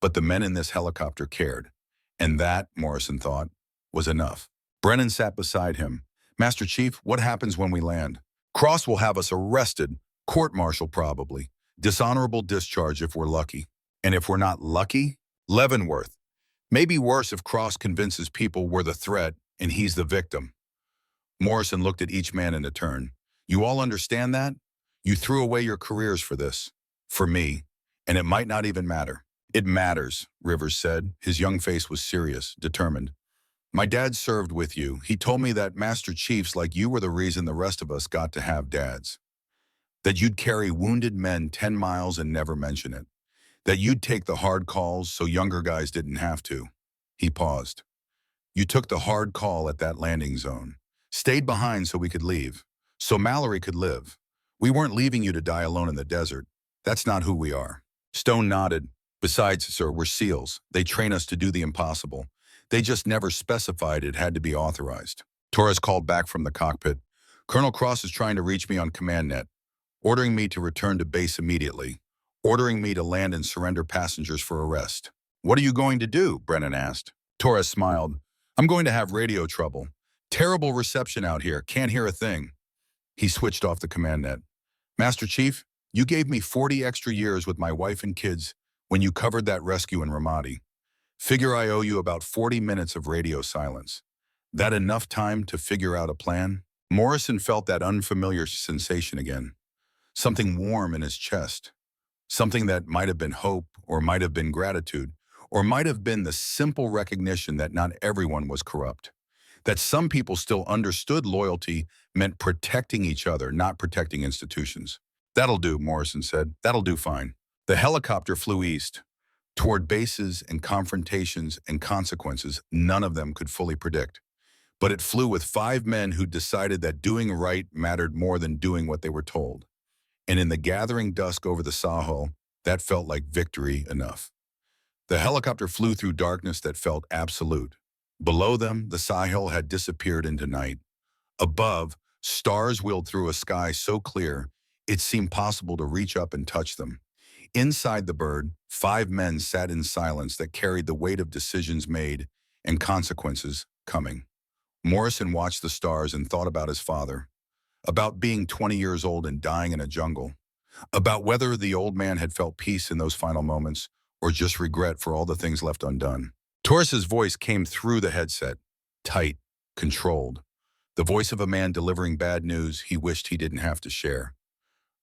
But the men in this helicopter cared. And that, Morrison thought, was enough. Brennan sat beside him. Master Chief, what happens when we land? Cross will have us arrested, court-martial probably, dishonorable discharge if we're lucky. And if we're not lucky, Leavenworth. Maybe worse if Cross convinces people we're the threat and he's the victim. Morrison looked at each man in turn. You all understand that? You threw away your careers for this. For me. And it might not even matter. It matters, Rivers said. His young face was serious, determined. My dad served with you. He told me that Master Chiefs like you were the reason the rest of us got to have dads. That you'd carry wounded men 10 miles and never mention it. That you'd take the hard calls so younger guys didn't have to. He paused. You took the hard call at that landing zone. Stayed behind so we could leave. So Mallory could live. We weren't leaving you to die alone in the desert. That's not who we are. Stone nodded. Besides, sir, we're SEALs. They train us to do the impossible. They just never specified it had to be authorized. Torres called back from the cockpit. Colonel Cross is trying to reach me on command net, ordering me to return to base immediately, ordering me to land and surrender passengers for arrest. What are you going to do? Brennan asked. Torres smiled. I'm going to have radio trouble. Terrible reception out here. Can't hear a thing. He switched off the command net. Master Chief, you gave me 40 extra years with my wife and kids when you covered that rescue in Ramadi. Figure I owe you about 40 minutes of radio silence. That enough time to figure out a plan? Morrison felt that unfamiliar sensation again. Something warm in his chest. Something that might have been hope, or might have been gratitude, or might have been the simple recognition that not everyone was corrupt. That some people still understood loyalty meant protecting each other, not protecting institutions. That'll do, Morrison said. That'll do fine. The helicopter flew east, toward bases and confrontations and consequences none of them could fully predict. But it flew with 5 men who decided that doing right mattered more than doing what they were told. And in the gathering dusk over the Sahel, that felt like victory enough. The helicopter flew through darkness that felt absolute. Below them, the Sahel had disappeared into night. Above, stars wheeled through a sky so clear, it seemed possible to reach up and touch them. Inside the bird, 5 men sat in silence that carried the weight of decisions made and consequences coming. Morrison watched the stars and thought about his father, about being 20 years old and dying in a jungle, about whether the old man had felt peace in those final moments or just regret for all the things left undone. Torres's voice came through the headset, tight, controlled, the voice of a man delivering bad news he wished he didn't have to share.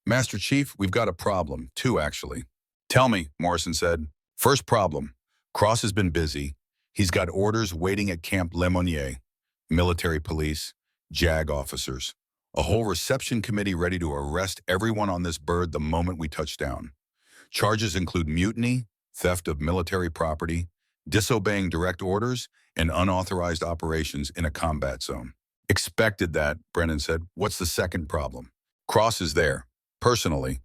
Master Chief, we've got a problem, two actually. Tell me, Morrison said. First problem, Cross has been busy. He's got orders waiting at Camp Lemonnier, military police, JAG officers, a whole reception committee ready to arrest everyone on this bird the moment we touch down. Charges include mutiny, theft of military property, disobeying direct orders, and unauthorized operations in a combat zone. Expected that, Brennan said. What's the second problem? Cross is there, personally.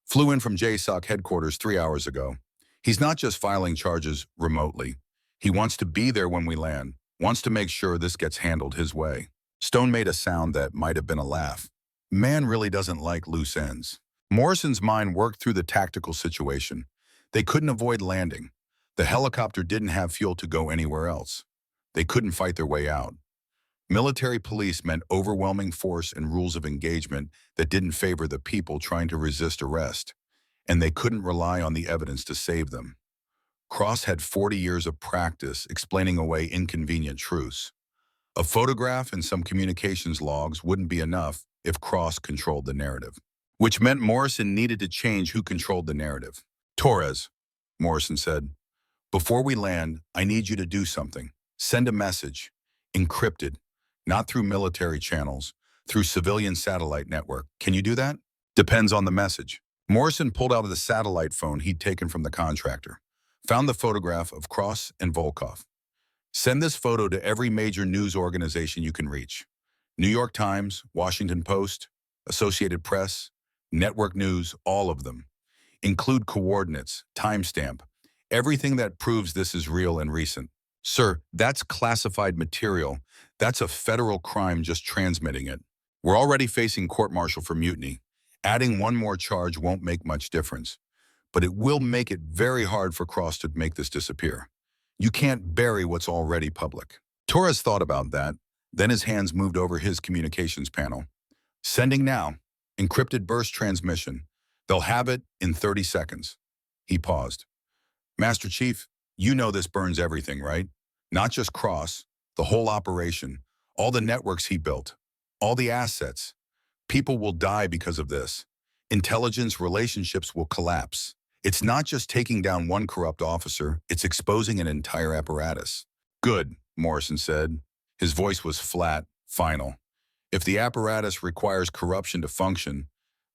Flew in from JSOC headquarters 3 hours ago. He's not just filing charges remotely. He wants to be there when we land, wants to make sure this gets handled his way. Stone made a sound that might have been a laugh. Man really doesn't like loose ends. Morrison's mind worked through the tactical situation. They couldn't avoid landing. The helicopter didn't have fuel to go anywhere else. They couldn't fight their way out. Military police meant overwhelming force and rules of engagement that didn't favor the people trying to resist arrest, and they couldn't rely on the evidence to save them. Cross had 40 years of practice explaining away inconvenient truths. A photograph and some communications logs wouldn't be enough if Cross controlled the narrative, which meant Morrison needed to change who controlled the narrative. Torres, Morrison said, before we land, I need you to do something. Send a message, encrypted, not through military channels, through civilian satellite network. Can you do that? Depends on the message. Morrison pulled out of the satellite phone he'd taken from the contractor, found the photograph of Cross and Volkov. Send this photo to every major news organization you can reach. New York Times, Washington Post, Associated Press, Network News, all of them. Include coordinates, timestamp, everything that proves this is real and recent. Sir, that's classified material. That's a federal crime just transmitting it. We're already facing court-martial for mutiny. Adding one more charge won't make much difference, but it will make it very hard for Cross to make this disappear. You can't bury what's already public. Torres thought about that, then his hands moved over his communications panel. Sending now. Encrypted burst transmission. They'll have it in 30 seconds. He paused. Master Chief, you know this burns everything, right? Not just Cross, the whole operation, all the networks he built, all the assets. People will die because of this. Intelligence relationships will collapse. It's not just taking down one corrupt officer, it's exposing an entire apparatus. Good, Morrison said. His voice was flat, final. If the apparatus requires corruption to function,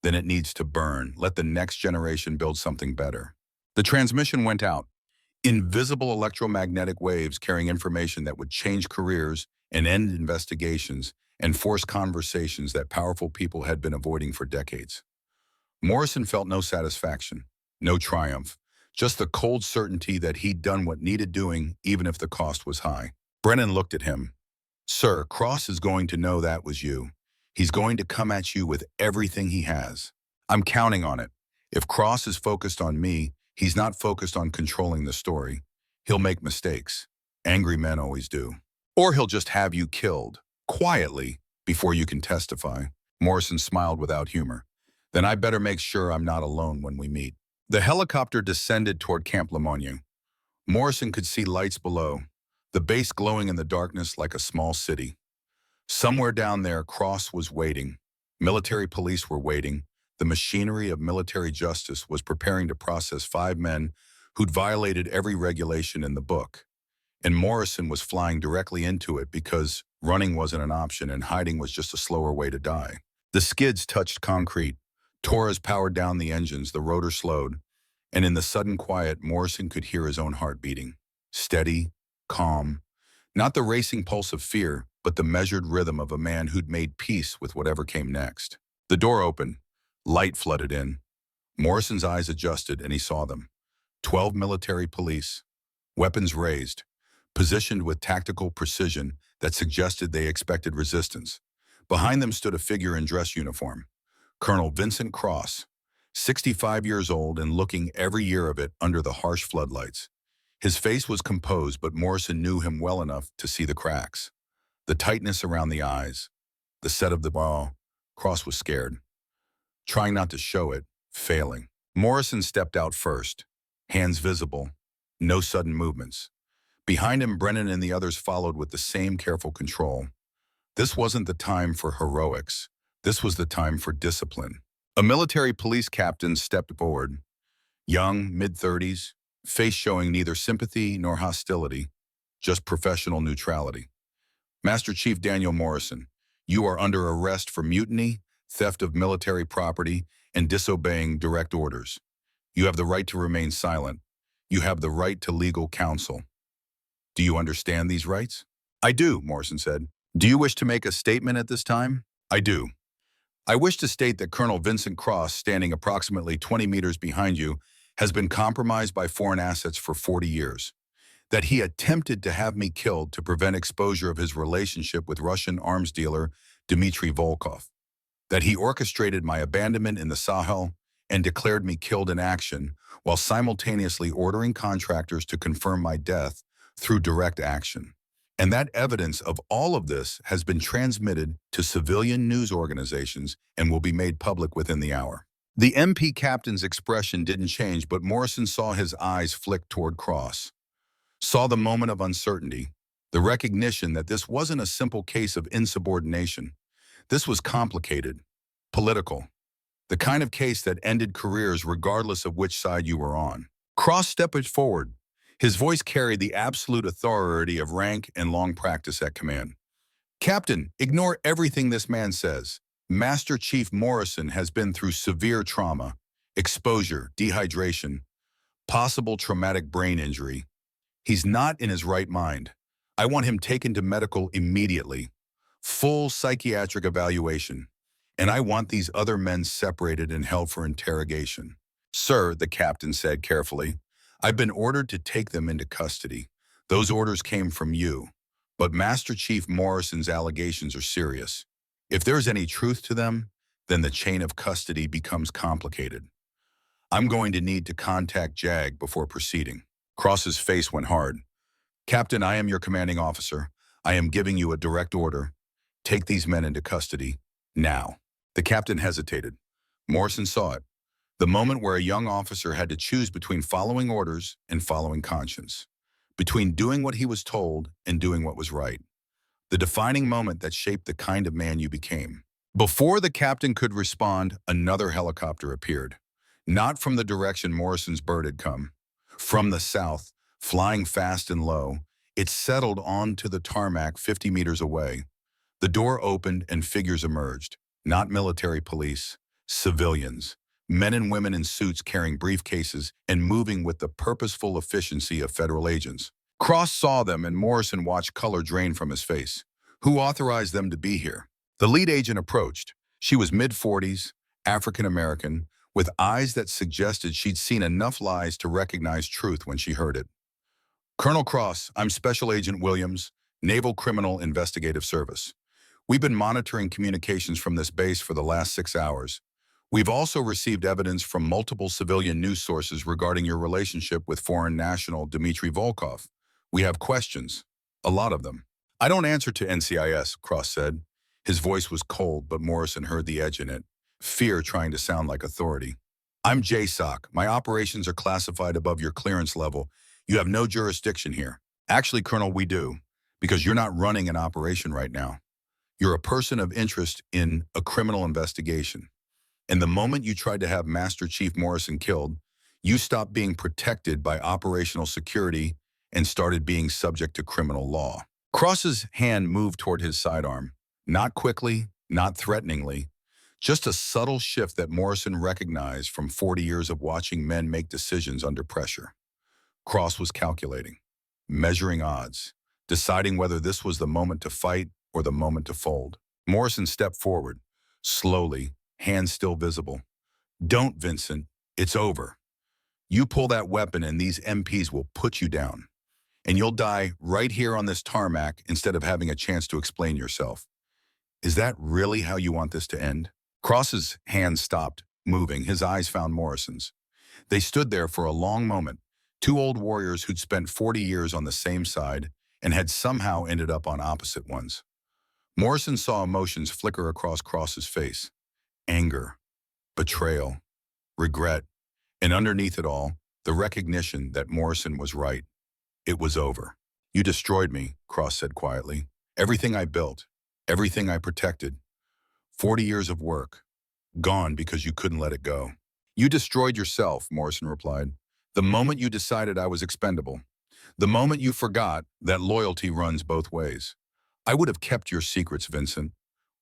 then it needs to burn. Let the next generation build something better. The transmission went out. Invisible electromagnetic waves carrying information that would change careers and end investigations and force conversations that powerful people had been avoiding for decades. Morrison felt no satisfaction, no triumph, just the cold certainty that he'd done what needed doing even if the cost was high. Brennan looked at him. Sir, Cross is going to know that was you. He's going to come at you with everything he has. I'm counting on it. If Cross is focused on me, he's not focused on controlling the story. He'll make mistakes. Angry men always do. Or he'll just have you killed, quietly, before you can testify. Morrison smiled without humor. Then I better make sure I'm not alone when we meet. The helicopter descended toward Camp Lemonnier. Morrison could see lights below, the base glowing in the darkness like a small city. Somewhere down there, Cross was waiting. Military police were waiting. The machinery of military justice was preparing to process 5 men who'd violated every regulation in the book. And Morrison was flying directly into it because running wasn't an option and hiding was just a slower way to die. The skids touched concrete. Torres powered down the engines, the rotor slowed, and in the sudden quiet, Morrison could hear his own heart beating. Steady, calm, not the racing pulse of fear, but the measured rhythm of a man who'd made peace with whatever came next. The door opened. Light flooded in. Morrison's eyes adjusted and he saw them. 12 military police, weapons raised, positioned with tactical precision that suggested they expected resistance. Behind them stood a figure in dress uniform. Colonel Vincent Cross, 65 years old and looking every year of it under the harsh floodlights. His face was composed, but Morrison knew him well enough to see the cracks. The tightness around the eyes, the set of the jaw. Cross was scared, trying not to show it, failing. Morrison stepped out first, hands visible, no sudden movements. Behind him, Brennan and the others followed with the same careful control. This wasn't the time for heroics. This was the time for discipline. A military police captain stepped forward, young, mid-30s, face showing neither sympathy nor hostility, just professional neutrality. Master Chief Daniel Morrison, you are under arrest for mutiny, theft of military property, and disobeying direct orders. You have the right to remain silent. You have the right to legal counsel. Do you understand these rights? I do, Morrison said. Do you wish to make a statement at this time? I do. I wish to state that Colonel Vincent Cross, standing approximately 20 meters behind you, has been compromised by foreign assets for 40 years. That he attempted to have me killed to prevent exposure of his relationship with Russian arms dealer Dmitry Volkov. That he orchestrated my abandonment in the Sahel and declared me killed in action while simultaneously ordering contractors to confirm my death through direct action. And that evidence of all of this has been transmitted to civilian news organizations and will be made public within the hour. The MP captain's expression didn't change, but Morrison saw his eyes flick toward Cross. Saw the moment of uncertainty, the recognition that this wasn't a simple case of insubordination. This was complicated, political, the kind of case that ended careers regardless of which side you were on. Cross stepped forward. His voice carried the absolute authority of rank and long practice at command. Captain, ignore everything this man says. Master Chief Morrison has been through severe trauma, exposure, dehydration, possible traumatic brain injury. He's not in his right mind. I want him taken to medical immediately. Full psychiatric evaluation. And I want these other men separated and held for interrogation. Sir, the captain said carefully, I've been ordered to take them into custody. Those orders came from you. But Master Chief Morrison's allegations are serious. If there's any truth to them, then the chain of custody becomes complicated. I'm going to need to contact JAG before proceeding. Cross's face went hard. Captain, I am your commanding officer. I am giving you a direct order. Take these men into custody, now. The captain hesitated. Morrison saw it. The moment where a young officer had to choose between following orders and following conscience. Between doing what he was told and doing what was right. The defining moment that shaped the kind of man you became. Before the captain could respond, another helicopter appeared. Not from the direction Morrison's bird had come. From the south, flying fast and low, it settled onto the tarmac 50 meters away. The door opened and figures emerged. Not military police, civilians. Men and women in suits carrying briefcases and moving with the purposeful efficiency of federal agents. Cross saw them and Morrison watched color drain from his face. Who authorized them to be here? The lead agent approached. She was mid-40s, African-American, with eyes that suggested she'd seen enough lies to recognize truth when she heard it. Colonel Cross, I'm Special Agent Williams, Naval Criminal Investigative Service. We've been monitoring communications from this base for the last 6 hours. We've also received evidence from multiple civilian news sources regarding your relationship with foreign national Dmitry Volkov. We have questions, a lot of them. I don't answer to NCIS, Cross said. His voice was cold, but Morrison heard the edge in it, fear trying to sound like authority. I'm JSOC. My operations are classified above your clearance level. You have no jurisdiction here. Actually, Colonel, we do, because you're not running an operation right now. You're a person of interest in a criminal investigation. And the moment you tried to have Master Chief Morrison killed, you stopped being protected by operational security and started being subject to criminal law. Cross's hand moved toward his sidearm. Not quickly, not threateningly, just a subtle shift that Morrison recognized from 40 years of watching men make decisions under pressure. Cross was calculating, measuring odds, deciding whether this was the moment to fight or the moment to fold. Morrison stepped forward, slowly, hands still visible. Don't, Vincent. It's over. You pull that weapon and these MPs will put you down. And you'll die right here on this tarmac instead of having a chance to explain yourself. Is that really how you want this to end? Cross's hands stopped, moving. His eyes found Morrison's. They stood there for a long moment, Two old warriors who'd spent 40 years on the same side and had somehow ended up on opposite ones. Morrison saw emotions flicker across Cross's face. Anger, betrayal, regret, and underneath it all, the recognition that Morrison was right. It was over. You destroyed me, Cross said quietly. Everything I built, everything I protected. 40 years of work, gone because you couldn't let it go. You destroyed yourself, Morrison replied. The moment you decided I was expendable. The moment you forgot that loyalty runs both ways. I would have kept your secrets, Vincent.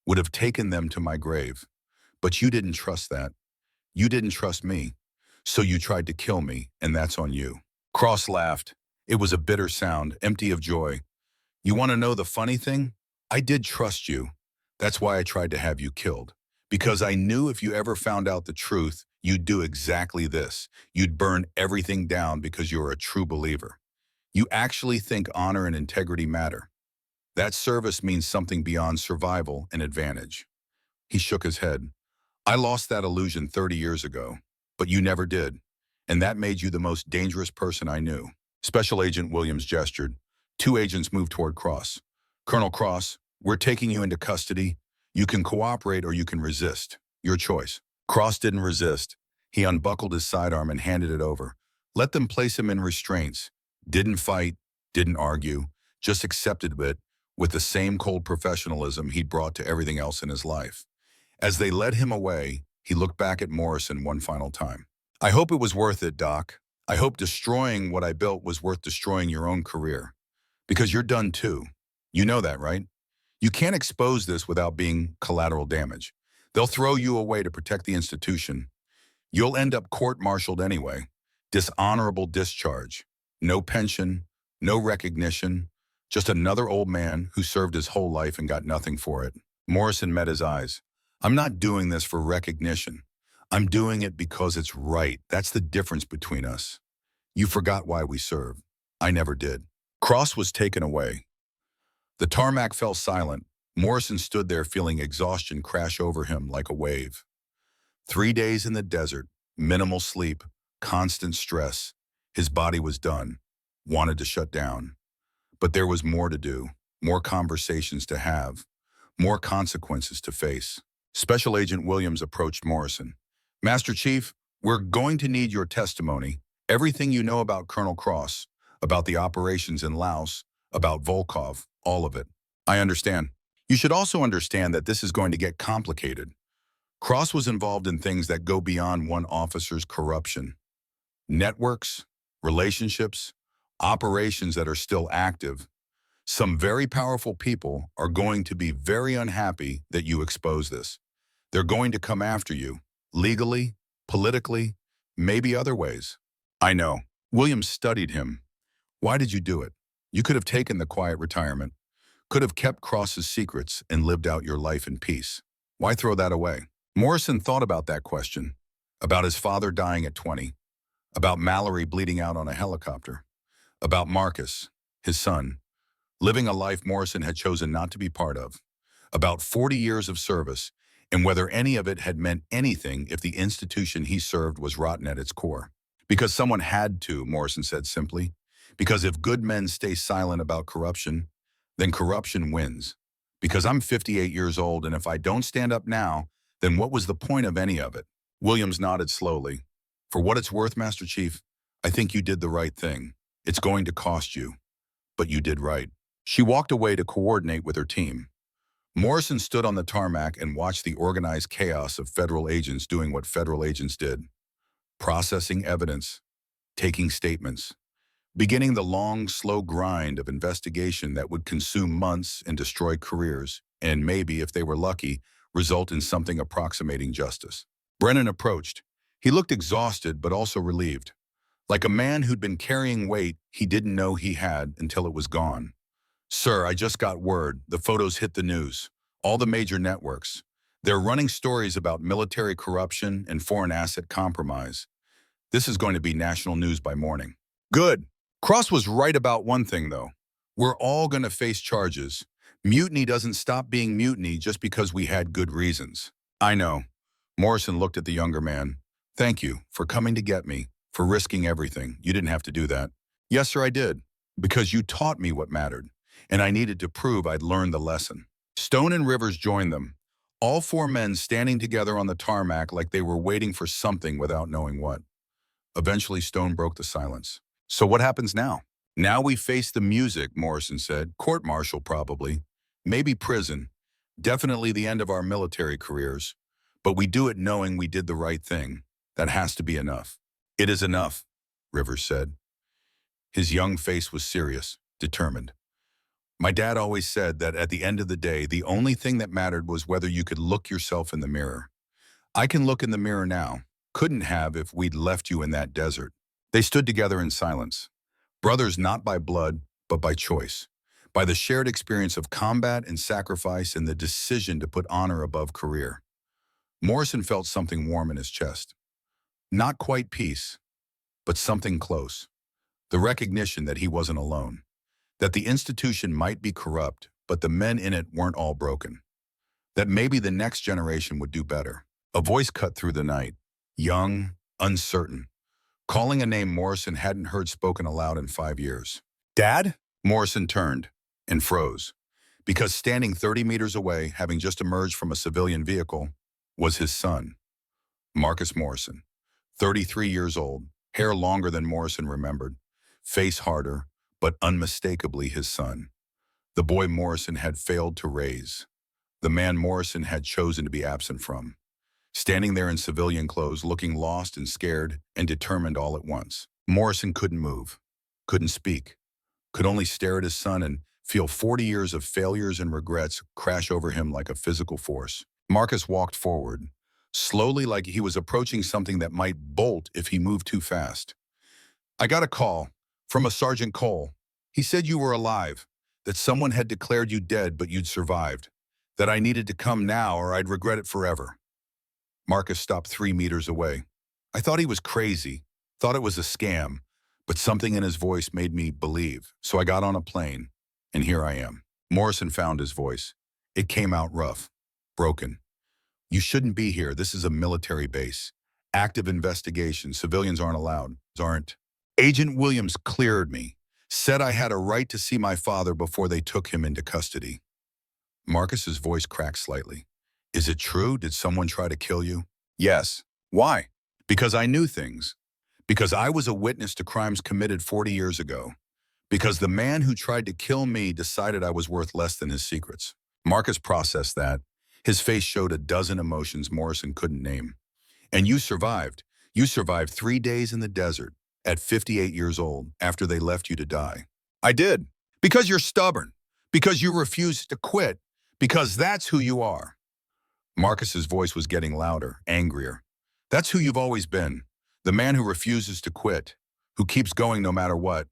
Would have taken them to my grave. But you didn't trust that. You didn't trust me. So you tried to kill me, and that's on you. Cross laughed. It was a bitter sound, empty of joy. You want to know the funny thing? I did trust you. That's why I tried to have you killed. Because I knew if you ever found out the truth, you'd do exactly this. You'd burn everything down because you're a true believer. You actually think honor and integrity matter. That service means something beyond survival and advantage. He shook his head. I lost that illusion 30 years ago, but you never did. And that made you the most dangerous person I knew. Special Agent Williams gestured. Two agents moved toward Cross. Colonel Cross, we're taking you into custody. You can cooperate or you can resist. Your choice. Cross didn't resist. He unbuckled his sidearm and handed it over. Let them place him in restraints. Didn't fight, didn't argue, just accepted it with the same cold professionalism he'd brought to everything else in his life. As they led him away, he looked back at Morrison one final time. I hope it was worth it, Doc. I hope destroying what I built was worth destroying your own career. Because you're done too. You know that, right? You can't expose this without being collateral damage. They'll throw you away to protect the institution. You'll end up court-martialed anyway. Dishonorable discharge. No pension, no recognition, just another old man who served his whole life and got nothing for it. Morrison met his eyes. I'm not doing this for recognition. I'm doing it because it's right. That's the difference between us. You forgot why we served. I never did. Cross was taken away. The tarmac fell silent. Morrison stood there feeling exhaustion crash over him like a wave. 3 days in the desert, minimal sleep, constant stress. His body was done, wanted to shut down. But there was more to do, more conversations to have, more consequences to face. Special Agent Williams approached Morrison. Master Chief, we're going to need your testimony. Everything you know about Colonel Cross, about the operations in Laos, about Volkov, all of it. I understand. You should also understand that this is going to get complicated. Cross was involved in things that go beyond one officer's corruption. Networks, relationships, operations that are still active. Some very powerful people are going to be very unhappy that you expose this. They're going to come after you, legally, politically, maybe other ways. I know. Williams studied him. Why did you do it? You could have taken the quiet retirement, could have kept Cross's secrets and lived out your life in peace. Why throw that away? Morrison thought about that question, about his father dying at 20, about Mallory bleeding out on a helicopter, about Marcus, his son, living a life Morrison had chosen not to be part of, about 40 years of service, and whether any of it had meant anything if the institution he served was rotten at its core. Because someone had to, Morrison said simply. Because if good men stay silent about corruption, then corruption wins. Because I'm 58 years old, and if I don't stand up now, then what was the point of any of it? Williams nodded slowly. For what it's worth, Master Chief, I think you did the right thing. It's going to cost you, but you did right. She walked away to coordinate with her team. Morrison stood on the tarmac and watched the organized chaos of federal agents doing what federal agents did. Processing evidence, taking statements, beginning the long, slow grind of investigation that would consume months and destroy careers, and maybe, if they were lucky, result in something approximating justice. Brennan approached. He looked exhausted but also relieved, like a man who'd been carrying weight he didn't know he had until it was gone. Sir, I just got word. The photos hit the news. All the major networks. They're running stories about military corruption and foreign asset compromise. This is going to be national news by morning. Good. Cross was right about one thing, though. We're all going to face charges. Mutiny doesn't stop being mutiny just because we had good reasons. I know. Morrison looked at the younger man. Thank you for coming to get me. For risking everything. You didn't have to do that. Yes, sir, I did. Because you taught me what mattered, and I needed to prove I'd learned the lesson. Stone and Rivers joined them, all four men standing together on the tarmac like they were waiting for something without knowing what. Eventually, Stone broke the silence. So what happens now? Now we face the music, Morrison said. Court-martial, probably. Maybe prison. Definitely the end of our military careers. But we do it knowing we did the right thing. That has to be enough. It is enough, Rivers said. His young face was serious, determined. My dad always said that at the end of the day, the only thing that mattered was whether you could look yourself in the mirror. I can look in the mirror now. Couldn't have if we'd left you in that desert. They stood together in silence. Brothers not by blood, but by choice. By the shared experience of combat and sacrifice and the decision to put honor above career. Morrison felt something warm in his chest. Not quite peace, but something close. The recognition that he wasn't alone. That the institution might be corrupt, but the men in it weren't all broken. That maybe the next generation would do better. A voice cut through the night. Young, uncertain. Calling a name Morrison hadn't heard spoken aloud in 5 years. Dad? Morrison turned and froze. Because standing 30 meters away, having just emerged from a civilian vehicle, was his son. Marcus Morrison. 33 years old, hair longer than Morrison remembered, face harder, but unmistakably his son. The boy Morrison had failed to raise. The man Morrison had chosen to be absent from. Standing there in civilian clothes, looking lost and scared and determined all at once. Morrison couldn't move, couldn't speak, could only stare at his son and feel 40 years of failures and regrets crash over him like a physical force. Marcus walked forward, slowly like he was approaching something that might bolt if he moved too fast. I got a call from a Sergeant Cole. He said you were alive, that someone had declared you dead but you'd survived, that I needed to come now or I'd regret it forever. Marcus stopped 3 meters away. I thought he was crazy, thought it was a scam, but something in his voice made me believe. So I got on a plane, and here I am. Morrison found his voice. It came out rough, broken. You shouldn't be here. This is a military base. Active investigation. Civilians aren't allowed. Aren't. Agent Williams cleared me, said I had a right to see my father before they took him into custody. Marcus's voice cracked slightly. Is it true? Did someone try to kill you? Yes. Why? Because I knew things. Because I was a witness to crimes committed 40 years ago. Because the man who tried to kill me decided I was worth less than his secrets. Marcus processed that. His face showed a dozen emotions Morrison couldn't name. And you survived. You survived 3 days in the desert, at 58 years old, after they left you to die. I did. Because you're stubborn. Because you refused to quit. Because that's who you are. Marcus's voice was getting louder, angrier. That's who you've always been. The man who refuses to quit, who keeps going no matter what,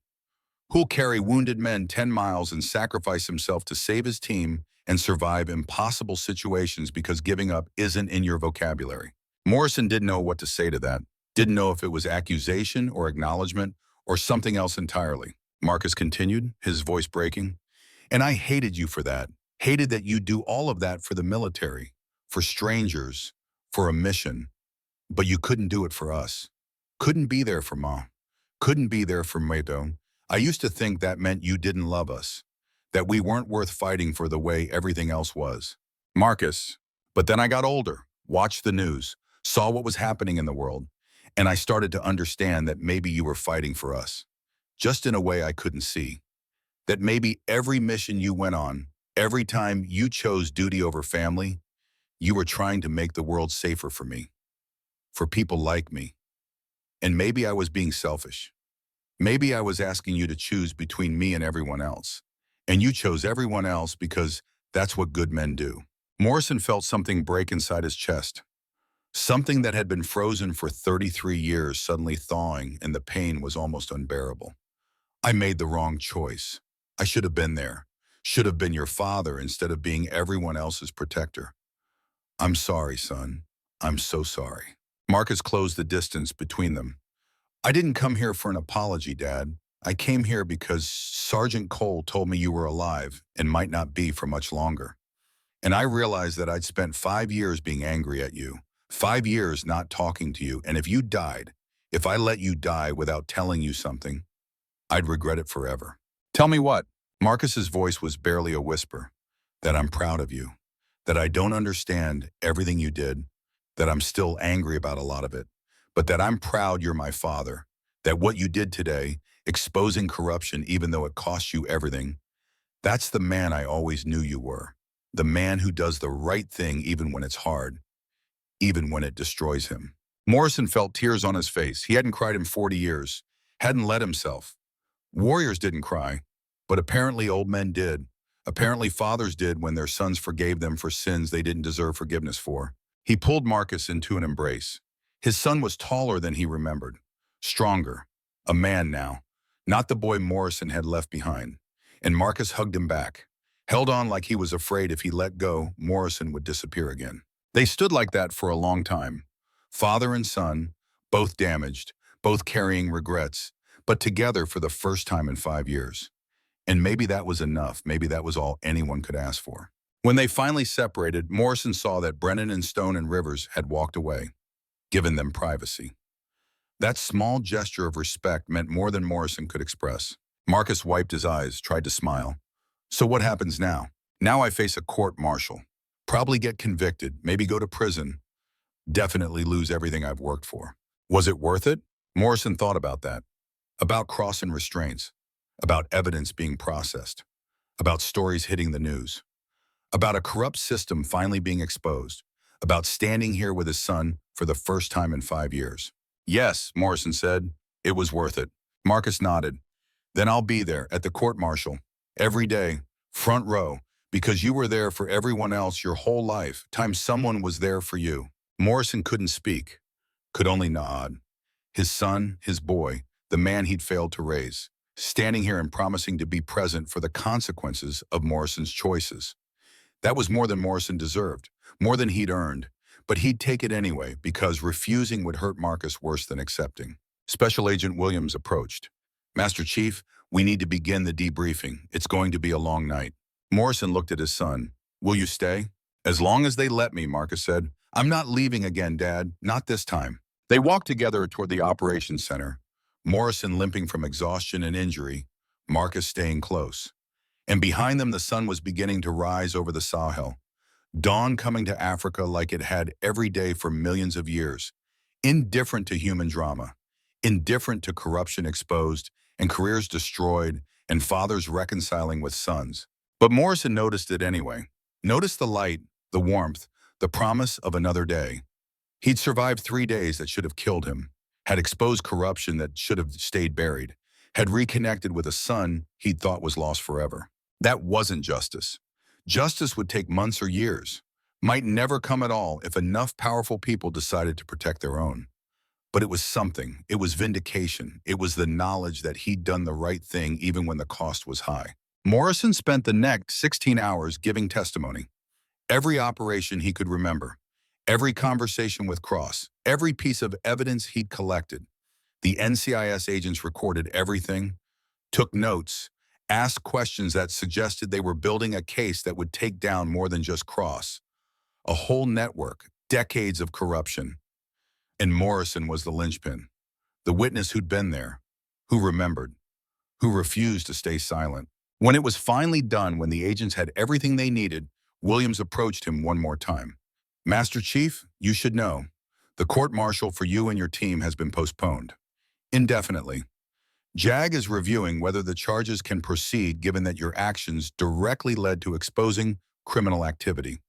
who'll carry wounded men 10 miles and sacrifice himself to save his team and survive impossible situations because giving up isn't in your vocabulary. Morrison didn't know what to say to that, didn't know if it was accusation or acknowledgement or something else entirely. Marcus continued, his voice breaking. And I hated you for that, hated that you do all of that for the military, for strangers, for a mission, but you couldn't do it for us. Couldn't be there for Ma. Couldn't be there for Mato. I used to think that meant you didn't love us, that we weren't worth fighting for the way everything else was. Marcus, but then I got older, watched the news, saw what was happening in the world, and I started to understand that maybe you were fighting for us, just in a way I couldn't see. That maybe every mission you went on, every time you chose duty over family, you were trying to make the world safer for me, for people like me. And maybe I was being selfish. Maybe I was asking you to choose between me and everyone else. And you chose everyone else because that's what good men do. Morrison felt something break inside his chest. Something that had been frozen for 33 years suddenly thawing, and the pain was almost unbearable. I made the wrong choice. I should have been there. Should have been your father instead of being everyone else's protector. I'm sorry, son. I'm so sorry. Marcus closed the distance between them. I didn't come here for an apology, Dad. I came here because Sergeant Cole told me you were alive and might not be for much longer. And I realized that I'd spent 5 years being angry at you, 5 years not talking to you, and if you died, If I let you die without telling you something, I'd regret it forever. Tell me what? Marcus's voice was barely a whisper. That I'm proud of you. That I don't understand everything you did. That I'm still angry about a lot of it. But that I'm proud you're my father. That what you did today, exposing corruption even though it cost you everything, that's the man I always knew you were. The man who does the right thing even when it's hard, even when it destroys him. Morrison felt tears on his face. He hadn't cried in 40 years, hadn't let himself. Warriors didn't cry, but apparently old men did. Apparently fathers did when their sons forgave them for sins they didn't deserve forgiveness for. He pulled Marcus into an embrace. His son was taller than he remembered, stronger, a man now, not the boy Morrison had left behind. And Marcus hugged him back, held on like he was afraid if he let go, Morrison would disappear again. They stood like that for a long time. Father and son, both damaged, both carrying regrets, but together for the first time in 5 years. And maybe that was enough. Maybe that was all anyone could ask for. When they finally separated, Morrison saw that Brennan and Stone and Rivers had walked away, given them privacy. That small gesture of respect meant more than Morrison could express. Marcus wiped his eyes, tried to smile. So what happens now? Now I face a court-martial. Probably get convicted, maybe go to prison. Definitely lose everything I've worked for. Was it worth it? Morrison thought about that. About crossing restraints. About evidence being processed. About stories hitting the news. About a corrupt system finally being exposed. About standing here with his son for the first time in 5 years. Yes, Morrison said. It was worth it. Marcus nodded. Then I'll be there at the court-martial. Every day, front row, because you were there for everyone else your whole life, time someone was there for you. Morrison couldn't speak, could only nod. His son, his boy, the man he'd failed to raise, standing here and promising to be present for the consequences of Morrison's choices. That was more than Morrison deserved, more than he'd earned, but he'd take it anyway because refusing would hurt Marcus worse than accepting. Special Agent Williams approached. Master Chief, we need to begin the debriefing. It's going to be a long night. Morrison looked at his son. Will you stay? As long as they let me, Marcus said. I'm not leaving again, Dad. Not this time. They walked together toward the operations center. Morrison limping from exhaustion and injury, Marcus staying close. And behind them, the sun was beginning to rise over the Sahel. Dawn coming to Africa like it had every day for millions of years. Indifferent to human drama. Indifferent to corruption exposed and careers destroyed and fathers reconciling with sons. But Morrison noticed it anyway. Noticed the light, the warmth, the promise of another day. He'd survived 3 days that should have killed him, had exposed corruption that should have stayed buried, had reconnected with a son he'd thought was lost forever. That wasn't justice. Justice would take months or years, might never come at all if enough powerful people decided to protect their own. But it was something. It was vindication. It was the knowledge that he'd done the right thing even when the cost was high. Morrison spent the next 16 hours giving testimony. Every operation he could remember, every conversation with Cross, every piece of evidence he'd collected. The NCIS agents recorded everything, took notes, asked questions that suggested they were building a case that would take down more than just Cross. A whole network, decades of corruption. And Morrison was the linchpin, the witness who'd been there, who remembered, who refused to stay silent. When it was finally done, when the agents had everything they needed, Williams approached him one more time. Master Chief, you should know, the court-martial for you and your team has been postponed. Indefinitely. JAG is reviewing whether the charges can proceed given that your actions directly led to exposing criminal activity.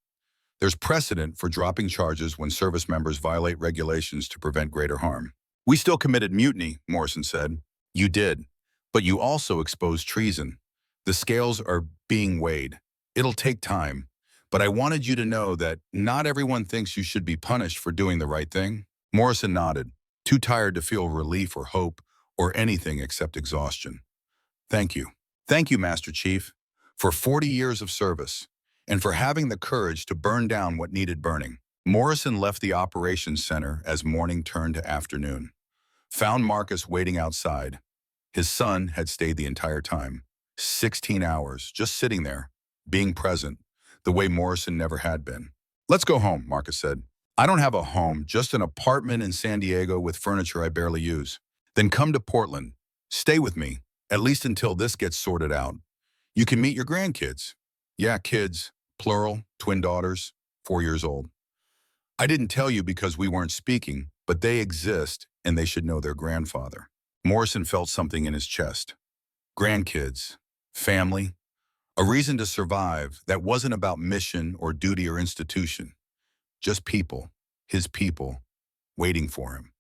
There's precedent for dropping charges when service members violate regulations to prevent greater harm. We still committed mutiny, Morrison said. You did, but you also exposed treason. The scales are being weighed. It'll take time, but I wanted you to know that not everyone thinks you should be punished for doing the right thing. Morrison nodded, too tired to feel relief or hope or anything except exhaustion. Thank you. Thank you, Master Chief, for 40 years of service and for having the courage to burn down what needed burning. Morrison left the operations center as morning turned to afternoon. Found Marcus waiting outside. His son had stayed the entire time. 16 hours, just sitting there, being present, the way Morrison never had been. Let's go home, Marcus said. I don't have a home, just an apartment in San Diego with furniture I barely use. Then come to Portland. Stay with me, at least until this gets sorted out. You can meet your grandkids. Yeah, kids, plural, twin daughters, 4 years old. I didn't tell you because we weren't speaking, but they exist and they should know their grandfather. Morrison felt something in his chest. Grandkids, family, a reason to survive that wasn't about mission or duty or institution. Just people, his people, waiting for him.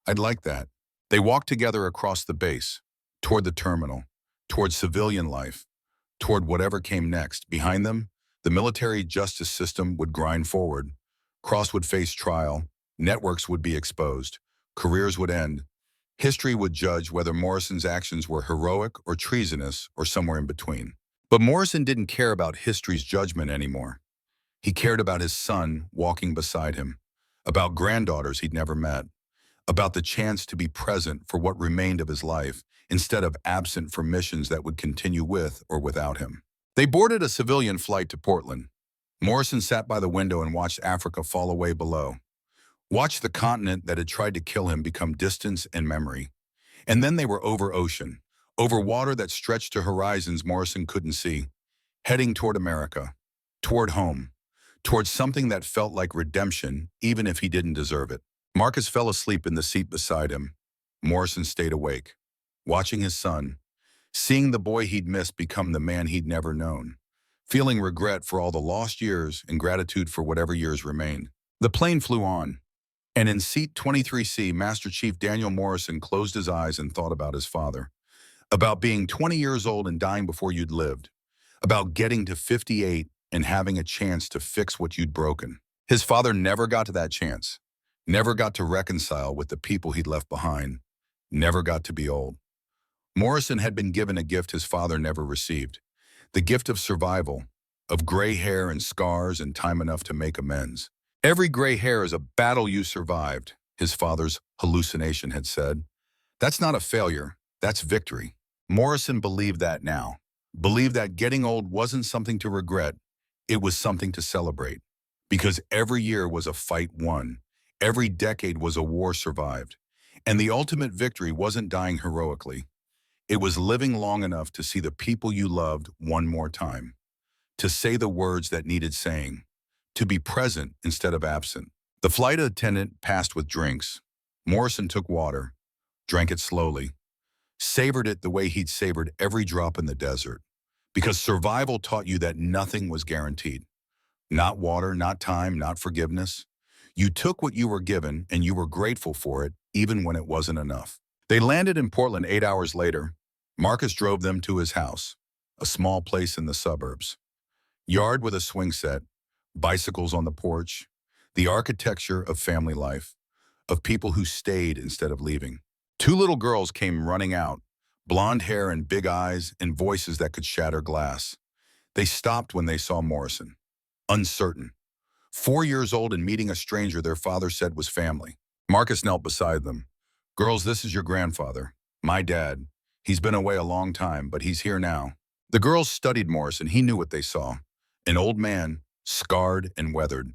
I'd like that. They walked together across the base, toward the terminal, toward civilian life, toward whatever came next. Behind them, the military justice system would grind forward. Cross would face trial, networks would be exposed, careers would end. History would judge whether Morrison's actions were heroic or treasonous or somewhere in between. But Morrison didn't care about history's judgment anymore. He cared about his son walking beside him, about granddaughters he'd never met, about the chance to be present for what remained of his life instead of absent for missions that would continue with or without him. They boarded a civilian flight to Portland. Morrison sat by the window and watched Africa fall away below. Watched the continent that had tried to kill him become distance and memory. And then they were over ocean, over water that stretched to horizons Morrison couldn't see, heading toward America, toward home, toward something that felt like redemption, even if he didn't deserve it. Marcus fell asleep in the seat beside him. Morrison stayed awake, watching his son, seeing the boy he'd missed become the man he'd never known, feeling regret for all the lost years and gratitude for whatever years remained. The plane flew on, and in seat 23C, Master Chief Daniel Morrison closed his eyes and thought about his father, about being 20 years old and dying before you'd lived, about getting to 58 and having a chance to fix what you'd broken. His father never got to that chance, never got to reconcile with the people he'd left behind, never got to be old. Morrison had been given a gift his father never received, the gift of survival, of gray hair and scars and time enough to make amends. Every gray hair is a battle you survived, his father's hallucination had said. That's not a failure, that's victory. Morrison believed that now, believed that getting old wasn't something to regret, it was something to celebrate. Because every year was a fight won, every decade was a war survived, and the ultimate victory wasn't dying heroically. It was living long enough to see the people you loved one more time, to say the words that needed saying, to be present instead of absent. The flight attendant passed with drinks. Morrison took water, drank it slowly, savored it the way he'd savored every drop in the desert, because survival taught you that nothing was guaranteed. Not water, not time, not forgiveness. You took what you were given and you were grateful for it, even when it wasn't enough. They landed in Portland 8 hours later. Marcus drove them to his house, a small place in the suburbs. Yard with a swing set, bicycles on the porch, the architecture of family life, of people who stayed instead of leaving. 2 little girls came running out, blonde hair and big eyes and voices that could shatter glass. They stopped when they saw Morrison, uncertain. 4 years old and meeting a stranger their father said was family. Marcus knelt beside them. Girls, this is your grandfather, my dad. He's been away a long time, but he's here now. The girls studied Morrison. He knew what they saw. An old man, scarred and weathered,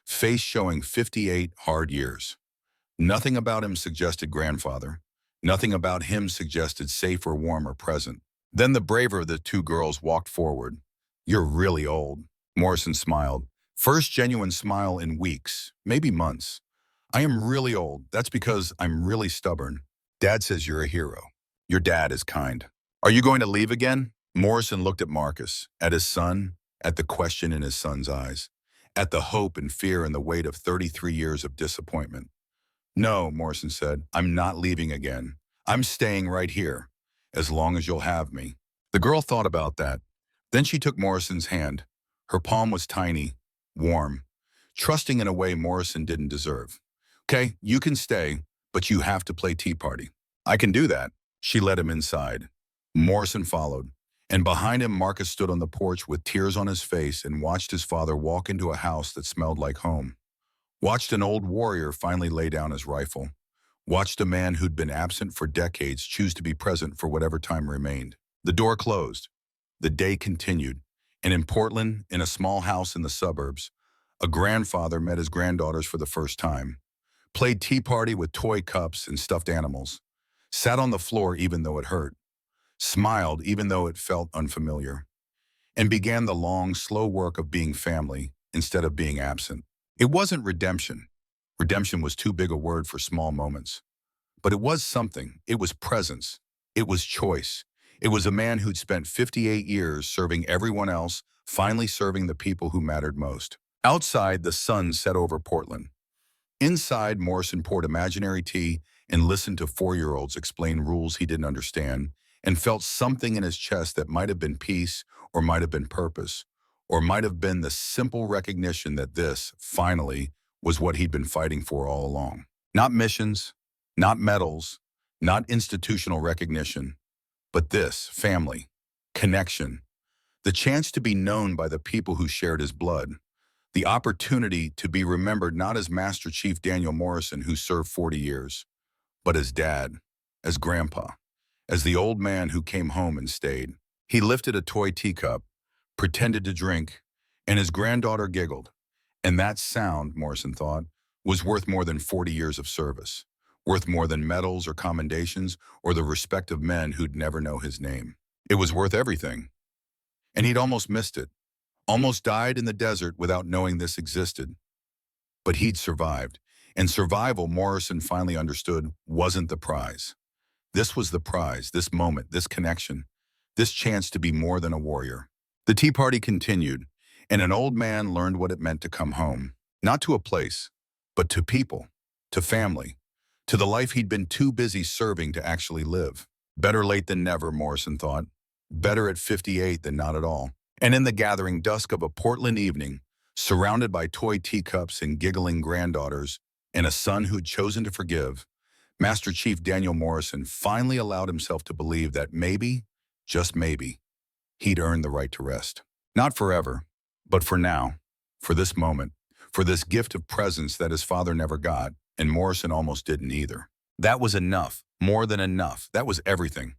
face showing 58 hard years. Nothing about him suggested grandfather. Nothing about him suggested safe or warm or present. Then the braver of the 2 girls walked forward. You're really old. Morrison smiled. First genuine smile in weeks, maybe months. I am really old. That's because I'm really stubborn. Dad says you're a hero. Your dad is kind. Are you going to leave again? Morrison looked at Marcus, at his son, at the question in his son's eyes, at the hope and fear and the weight of 33 years of disappointment. No, Morrison said, I'm not leaving again. I'm staying right here, as long as you'll have me. The girl thought about that. Then she took Morrison's hand. Her palm was tiny, warm, trusting in a way Morrison didn't deserve. Okay, you can stay, but you have to play tea party. I can do that. She led him inside. Morrison followed, and behind him Marcus stood on the porch with tears on his face and watched his father walk into a house that smelled like home. Watched an old warrior finally lay down his rifle. Watched a man who'd been absent for decades choose to be present for whatever time remained. The door closed. The day continued, and in Portland, in a small house in the suburbs, A grandfather met his granddaughters for the first time, played tea party with toy cups and stuffed animals, sat on the floor even though it hurt, smiled even though it felt unfamiliar, and began the long, slow work of being family instead of being absent. It wasn't redemption. Redemption was too big a word for small moments. But it was something. It was presence. It was choice. It was a man who'd spent 58 years serving everyone else, finally serving the people who mattered most. Outside, the sun set over Portland. Inside, Morrison poured imaginary tea and listened to 4-year-olds explain rules he didn't understand, and felt something in his chest that might have been peace, or might have been purpose, or might have been the simple recognition that this, finally, was what he'd been fighting for all along. Not missions, not medals, not institutional recognition, but this, family, connection, the chance to be known by the people who shared his blood, the opportunity to be remembered not as Master Chief Daniel Morrison, who served 40 years, but as dad, as grandpa, as the old man who came home and stayed. He lifted a toy teacup, pretended to drink, and his granddaughter giggled. And that sound, Morrison thought, was worth more than 40 years of service, worth more than medals or commendations or the respect of men who'd never know his name. It was worth everything. And he'd almost missed it, almost died in the desert without knowing this existed. But he'd survived, and survival, Morrison finally understood, wasn't the prize. This was the prize, this moment, this connection, this chance to be more than a warrior. The tea party continued, and an old man learned what it meant to come home, not to a place, but to people, to family, to the life he'd been too busy serving to actually live. Better late than never, Morrison thought. Better at 58 than not at all. And in the gathering dusk of a Portland evening, surrounded by toy teacups and giggling granddaughters, and a son who'd chosen to forgive, Master Chief Daniel Morrison finally allowed himself to believe that maybe, just maybe, he'd earned the right to rest. Not forever, but for now, for this moment, for this gift of presence that his father never got, and Morrison almost didn't either. That was enough, more than enough. That was everything.